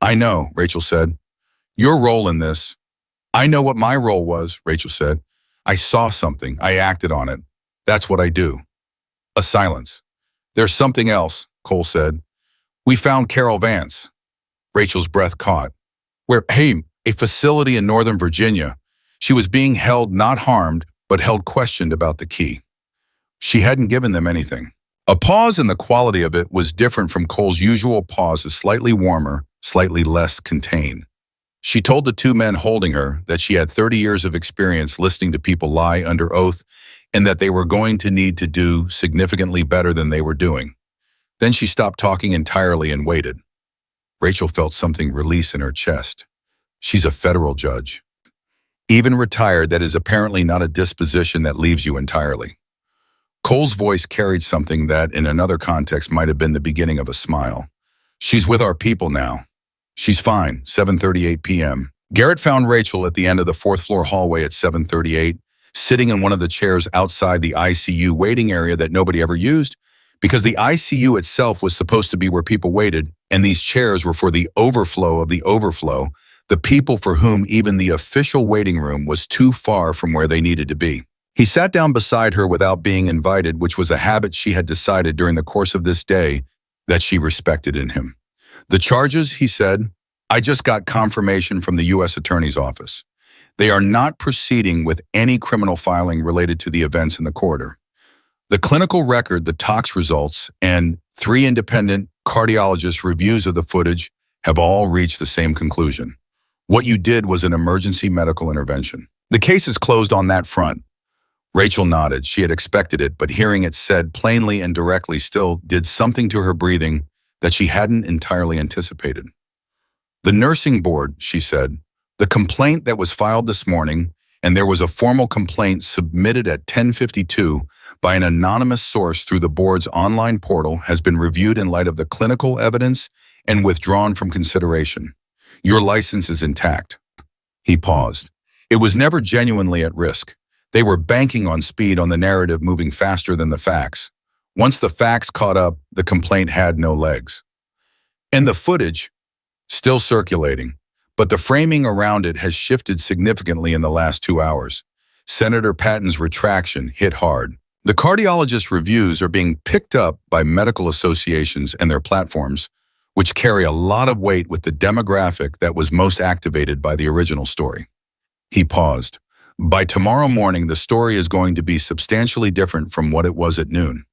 I know, Rachel said. Your role in this. I know what my role was, Rachel said. I saw something. I acted on it. That's what I do. A silence. There's something else, Cole said. We found Carol Vance. Rachel's breath caught. A facility in Northern Virginia. She was being held, not harmed, but held questioned about the key. She hadn't given them anything. A pause, and the quality of it was different from Cole's usual pauses, slightly warmer, slightly less contained. She told the 2 men holding her that she had 30 years of experience listening to people lie under oath and that they were going to need to do significantly better than they were doing. Then she stopped talking entirely and waited. Rachel felt something release in her chest. She's a federal judge. Even retired, that is apparently not a disposition that leaves you entirely. Cole's voice carried something that, in another context, might have been the beginning of a smile. She's with our people now. She's fine, 7:38 p.m. Garrett found Rachel at the end of the fourth-floor hallway at 7:38, sitting in one of the chairs outside the ICU waiting area that nobody ever used, because the ICU itself was supposed to be where people waited, and these chairs were for the overflow of the overflow, the people for whom even the official waiting room was too far from where they needed to be. He sat down beside her without being invited, which was a habit she had decided during the course of this day that she respected in him. The charges, he said, I just got confirmation from the U.S. Attorney's Office. They are not proceeding with any criminal filing related to the events in the corridor. The clinical record, the tox results, and 3 independent cardiologist reviews of the footage have all reached the same conclusion. What you did was an emergency medical intervention. The case is closed on that front. Rachel nodded. She had expected it, but hearing it said plainly and directly still did something to her breathing that she hadn't entirely anticipated. The nursing board, she said, the complaint that was filed this morning, and there was a formal complaint submitted at 10:52 by an anonymous source through the board's online portal, has been reviewed in light of the clinical evidence and withdrawn from consideration. Your license is intact. He paused. It was never genuinely at risk. They were banking on speed, on the narrative moving faster than the facts. Once the facts caught up, the complaint had no legs. And the footage, still circulating, but the framing around it has shifted significantly in the last 2 hours. Senator Patton's retraction hit hard. The cardiologist reviews are being picked up by medical associations and their platforms, which carry a lot of weight with the demographic that was most activated by the original story. He paused. By tomorrow morning, the story is going to be substantially different from what it was at noon.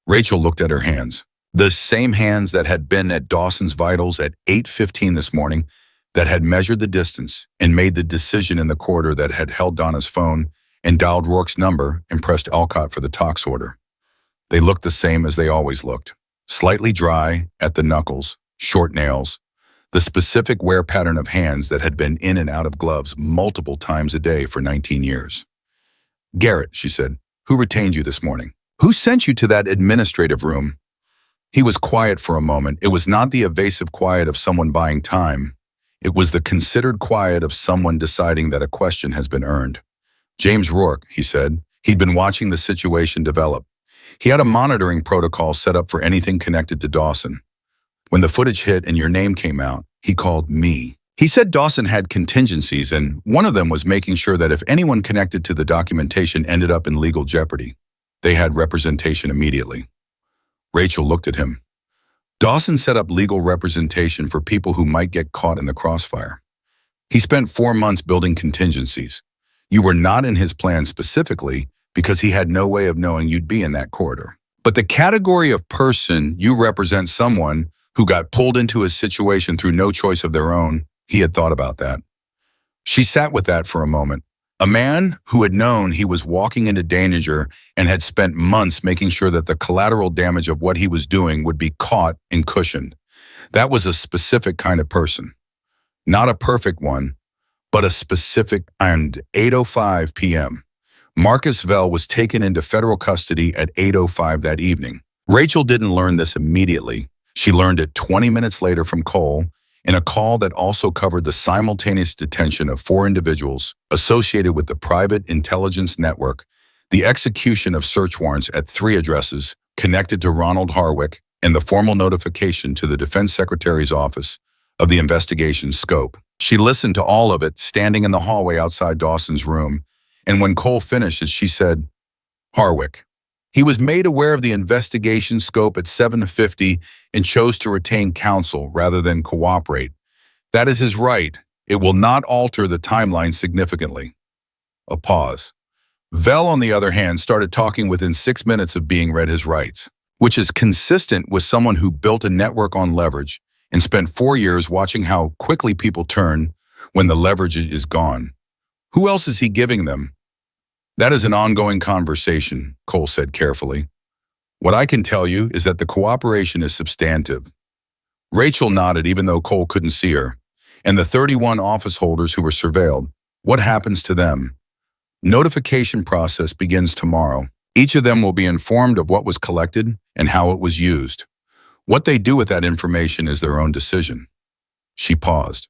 Rachel looked at her hands. The same hands that had been at Dawson's vitals at 8:15 this morning, that had measured the distance and made the decision in the corridor, that had held Donna's phone and dialed Rourke's number and pressed Alcott for the tox order. They looked the same as they always looked. Slightly dry at the knuckles, short nails, the specific wear pattern of hands that had been in and out of gloves multiple times a day for 19 years. Garrett, she said, who retained you this morning? Who sent you to that administrative room? He was quiet for a moment. It was not the evasive quiet of someone buying time. It was the considered quiet of someone deciding that a question has been earned. James Rourke, he said. He'd been watching the situation develop. He had a monitoring protocol set up for anything connected to Dawson. When the footage hit and your name came out, he called me. He said Dawson had contingencies, and one of them was making sure that if anyone connected to the documentation ended up in legal jeopardy, they had representation immediately. Rachel looked at him. Dawson set up legal representation for people who might get caught in the crossfire. He spent 4 months building contingencies. You were not in his plan specifically because he had no way of knowing you'd be in that corridor. But the category of person, you represent someone who got pulled into a situation through no choice of their own. He had thought about that. She sat with that for a moment. A man who had known he was walking into danger and had spent months making sure that the collateral damage of what he was doing would be caught and cushioned. That was a specific kind of person. Not a perfect one, but a specific. And 8:05 p.m. Marcus Vell was taken into federal custody at 8:05 that evening. Rachel didn't learn this immediately. She learned it 20 minutes later from Cole, in a call that also covered the simultaneous detention of 4 individuals associated with the private intelligence network, the execution of search warrants at 3 addresses connected to Ronald Harwick, and the formal notification to the Defense Secretary's office of the investigation's scope. She listened to all of it standing in the hallway outside Dawson's room, and when Cole finished it, she said, Harwick. He was made aware of the investigation scope at 7:50 and chose to retain counsel rather than cooperate. That is his right. It will not alter the timeline significantly. A pause. Vell, on the other hand, started talking within 6 minutes of being read his rights, which is consistent with someone who built a network on leverage and spent 4 years watching how quickly people turn when the leverage is gone. Who else is he giving them? That is an ongoing conversation, Cole said carefully. What I can tell you is that the cooperation is substantive. Rachel nodded even though Cole couldn't see her. And the 31 office holders who were surveilled, what happens to them? Notification process begins tomorrow. Each of them will be informed of what was collected and how it was used. What they do with that information is their own decision. She paused.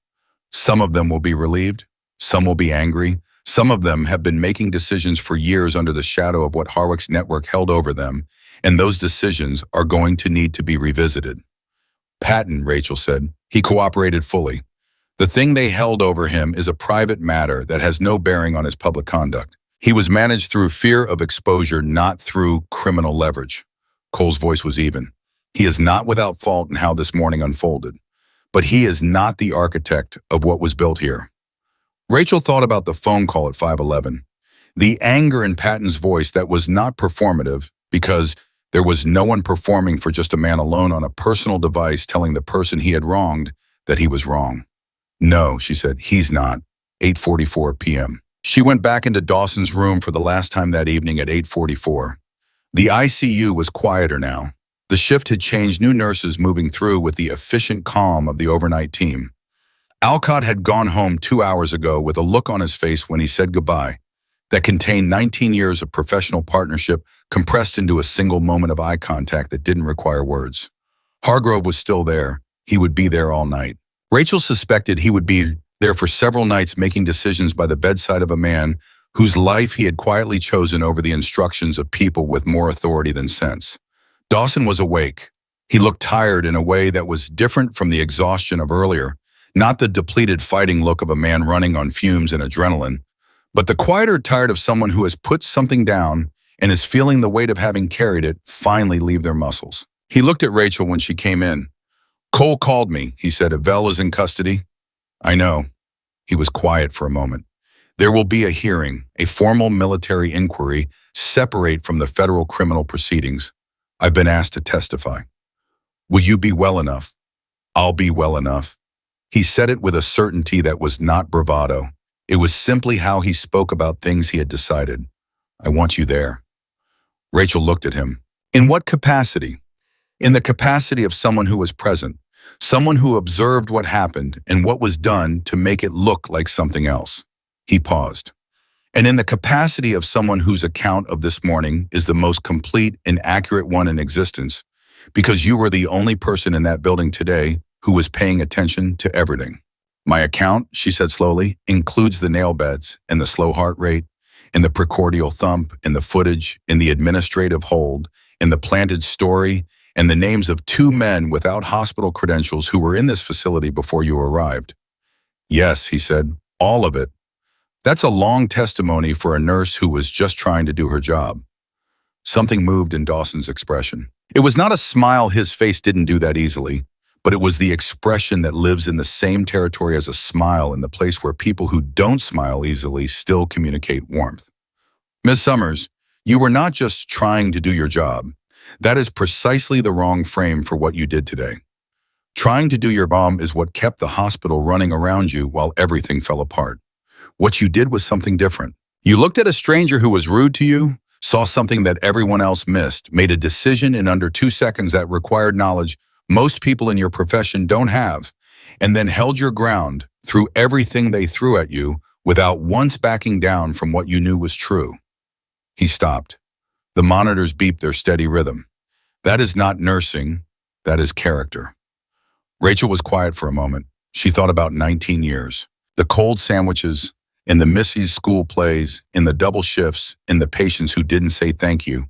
Some of them will be relieved. Some will be angry. Some of them have been making decisions for years under the shadow of what Harwick's network held over them, and those decisions are going to need to be revisited. Patton, Rachel said. He cooperated fully. The thing they held over him is a private matter that has no bearing on his public conduct. He was managed through fear of exposure, not through criminal leverage. Cole's voice was even. He is not without fault in how this morning unfolded, but he is not the architect of what was built here. Rachel thought about the phone call at 511. The anger in Patton's voice that was not performative because there was no one performing for just a man alone on a personal device telling the person he had wronged that he was wrong. No, she said, he's not. 8:44 p.m. She went back into Dawson's room for the last time that evening at 8:44. The ICU was quieter now. The shift had changed, new nurses moving through with the efficient calm of the overnight team. Alcott had gone home 2 hours ago with a look on his face when he said goodbye that contained 19 years of professional partnership compressed into a single moment of eye contact that didn't require words. Hargrove was still there. He would be there all night. Rachel suspected he would be there for several nights making decisions by the bedside of a man whose life he had quietly chosen over the instructions of people with more authority than sense. Dawson was awake. He looked tired in a way that was different from the exhaustion of earlier, not the depleted fighting look of a man running on fumes and adrenaline, but the quieter tired of someone who has put something down and is feeling the weight of having carried it finally leave their muscles. He looked at Rachel when she came in. Cole called me, he said. Avell is in custody. I know. He was quiet for a moment. There will be a hearing, a formal military inquiry, separate from the federal criminal proceedings. I've been asked to testify. Will you be well enough? I'll be well enough. He said it with a certainty that was not bravado. It was simply how he spoke about things he had decided. I want you there. Rachel looked at him. In what capacity? In the capacity of someone who was present, someone who observed what happened and what was done to make it look like something else. He paused. And in the capacity of someone whose account of this morning is the most complete and accurate one in existence, because you were the only person in that building today who was paying attention to everything. My account, she said slowly, includes the nail beds and the slow heart rate, and the precordial thump, and the footage, and the administrative hold, and the planted story, and the names of 2 men without hospital credentials who were in this facility before you arrived. Yes, he said, all of it. That's a long testimony for a nurse who was just trying to do her job. Something moved in Dawson's expression. It was not a smile, his face didn't do that easily, but it was the expression that lives in the same territory as a smile in the place where people who don't smile easily still communicate warmth. Ms. Summers, you were not just trying to do your job. That is precisely the wrong frame for what you did today. Trying to do your job is what kept the hospital running around you while everything fell apart. What you did was something different. You looked at a stranger who was rude to you, saw something that everyone else missed, made a decision in under 2 seconds that required knowledge most people in your profession don't have, and then held your ground through everything they threw at you without once backing down from what you knew was true. He stopped. The monitors beeped their steady rhythm. That is not nursing, that is character. Rachel was quiet for a moment. She thought about 19 years. The cold sandwiches, in the Missy's school plays, in the double shifts, in the patients who didn't say thank you,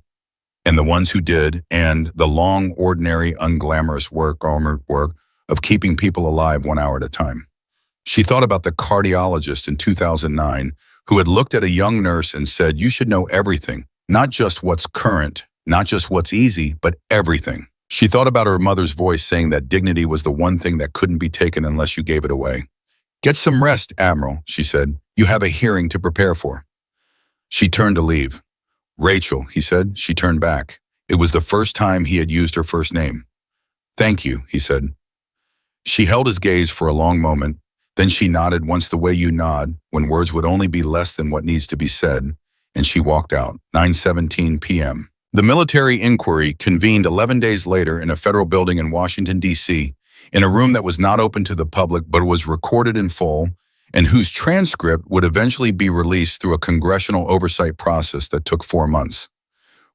and the ones who did, and the long, ordinary, unglamorous work of keeping people alive 1 hour at a time. She thought about the cardiologist in 2009 who had looked at a young nurse and said, you should know everything, not just what's current, not just what's easy, but everything. She thought about her mother's voice saying that dignity was the one thing that couldn't be taken unless you gave it away. Get some rest, Admiral, she said. You have a hearing to prepare for. She turned to leave. Rachel, he said. She turned back. It was the first time he had used her first name. Thank you, he said. She held his gaze for a long moment. Then she nodded once the way you nod, when words would only be less than what needs to be said, and she walked out. 9:17 p.m. The military inquiry convened 11 days later in a federal building in Washington, D.C., in a room that was not open to the public but was recorded in full and whose transcript would eventually be released through a congressional oversight process that took 4 months.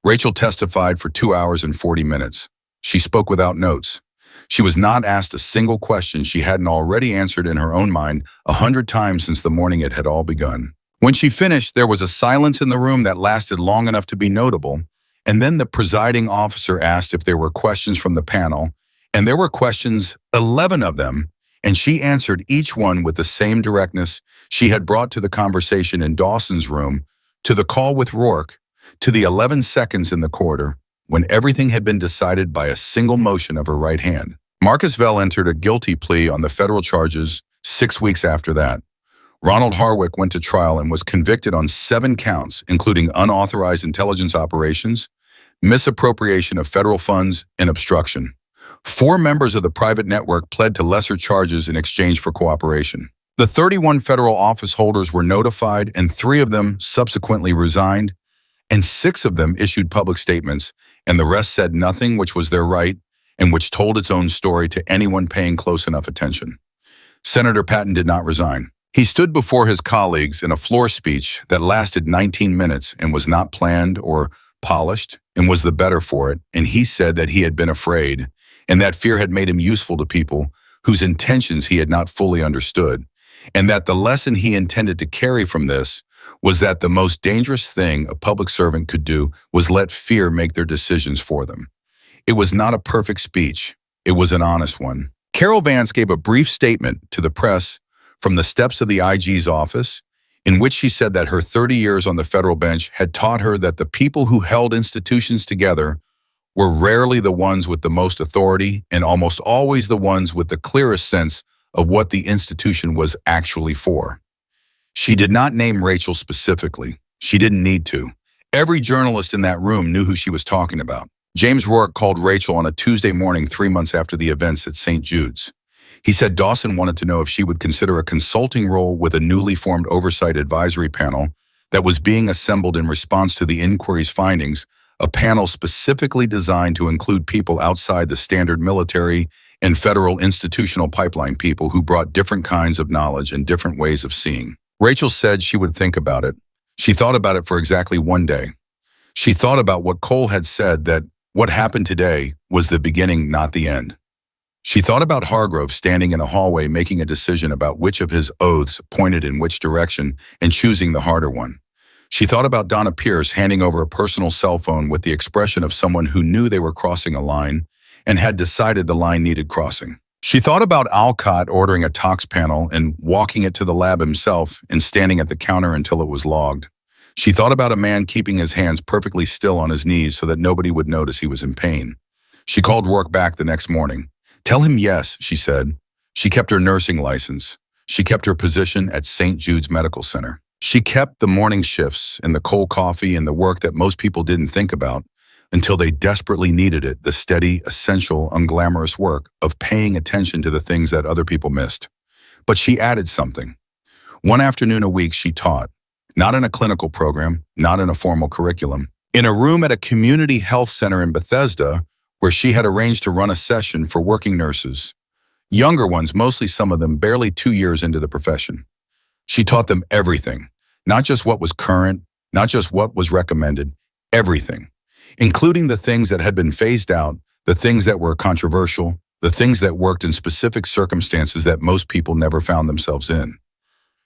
Rachel testified for 2 hours and 40 minutes. She spoke without notes. She was not asked a single question she hadn't already answered in her own mind 100 times since the morning it had all begun. When she finished, there was a silence in the room that lasted long enough to be notable, and then the presiding officer asked if there were questions from the panel, and there were questions, 11 of them, and she answered each one with the same directness she had brought to the conversation in Dawson's room, to the call with Rourke, to the 11 seconds in the corridor, when everything had been decided by a single motion of her right hand. Marcus Vell entered a guilty plea on the federal charges 6 weeks after that. Ronald Harwick went to trial and was convicted on 7 counts, including unauthorized intelligence operations, misappropriation of federal funds, and obstruction. 4 members of the private network pled to lesser charges in exchange for cooperation. The 31 federal office holders were notified, and 3 of them subsequently resigned, and 6 of them issued public statements, and the rest said nothing, which was their right, and which told its own story to anyone paying close enough attention. Senator Patton did not resign. He stood before his colleagues in a floor speech that lasted 19 minutes and was not planned or polished and was the better for it, and he said that he had been afraid, and that fear had made him useful to people whose intentions he had not fully understood, and that the lesson he intended to carry from this was that the most dangerous thing a public servant could do was let fear make their decisions for them. It was not a perfect speech. It was an honest one. Carol Vance gave a brief statement to the press from the steps of the IG's office, in which she said that her 30 years on the federal bench had taught her that the people who held institutions together were rarely the ones with the most authority and almost always the ones with the clearest sense of what the institution was actually for. She did not name Rachel specifically. She didn't need to. Every journalist in that room knew who she was talking about. James Rourke called Rachel on a Tuesday morning 3 months after the events at St. Jude's. He said Dawson wanted to know if she would consider a consulting role with a newly formed oversight advisory panel that was being assembled in response to the inquiry's findings, a panel specifically designed to include people outside the standard military and federal institutional pipeline, people who brought different kinds of knowledge and different ways of seeing. Rachel said she would think about it. She thought about it for exactly 1 day. She thought about what Cole had said, that what happened today was the beginning, not the end. She thought about Hargrove standing in a hallway making a decision about which of his oaths pointed in which direction and choosing the harder one. She thought about Donna Pierce handing over a personal cell phone with the expression of someone who knew they were crossing a line and had decided the line needed crossing. She thought about Alcott ordering a tox panel and walking it to the lab himself and standing at the counter until it was logged. She thought about a man keeping his hands perfectly still on his knees so that nobody would notice he was in pain. She called Rourke back the next morning. "Tell him yes," she said. She kept her nursing license. She kept her position at St. Jude's Medical Center. She kept the morning shifts and the cold coffee and the work that most people didn't think about until they desperately needed it, the steady, essential, unglamorous work of paying attention to the things that other people missed. But she added something. 1 afternoon a week she taught, not in a clinical program, not in a formal curriculum, in a room at a community health center in Bethesda, where she had arranged to run a session for working nurses, younger ones, mostly some of them barely 2 years into the profession. She taught them everything, not just what was current, not just what was recommended, everything, including the things that had been phased out, the things that were controversial, the things that worked in specific circumstances that most people never found themselves in.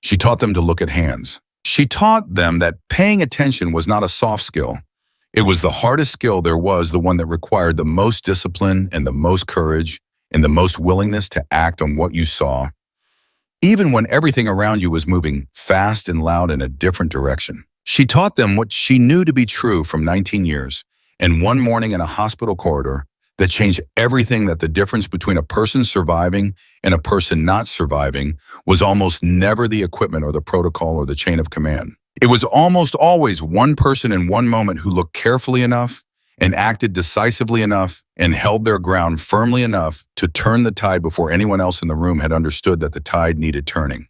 She taught them to look at hands. She taught them that paying attention was not a soft skill. It was the hardest skill there was, the one that required the most discipline and the most courage and the most willingness to act on what you saw, even when everything around you was moving fast and loud in a different direction. She taught them what she knew to be true from 19 years, and one morning in a hospital corridor that changed everything, that the difference between a person surviving and a person not surviving was almost never the equipment or the protocol or the chain of command. It was almost always one person in one moment who looked carefully enough and acted decisively enough and held their ground firmly enough to turn the tide before anyone else in the room had understood that the tide needed turning.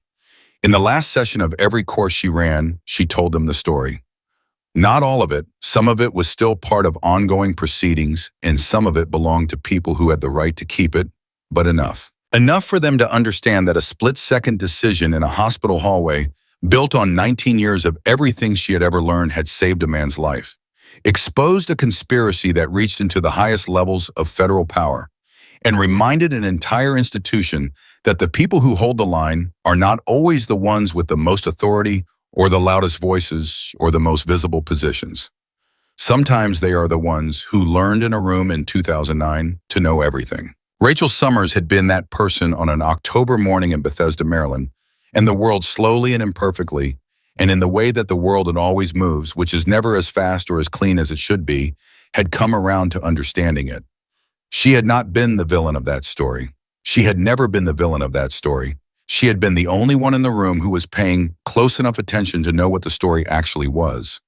In the last session of every course she ran, she told them the story. Not all of it. Some of it was still part of ongoing proceedings, and some of it belonged to people who had the right to keep it, but enough. Enough for them to understand that a split-second decision in a hospital hallway, built on 19 years of everything she had ever learned, had saved a man's life, exposed a conspiracy that reached into the highest levels of federal power, and reminded an entire institution that the people who hold the line are not always the ones with the most authority or the loudest voices or the most visible positions. Sometimes they are the ones who learned in a room in 2009 to know everything. Rachel Summers had been that person on an October morning in Bethesda, Maryland, and the world slowly and imperfectly, and in the way that the world always moves, which is never as fast or as clean as it should be, had come around to understanding it. She had not been the villain of that story. She had never been the villain of that story. She had been the only one in the room who was paying close enough attention to know what the story actually was.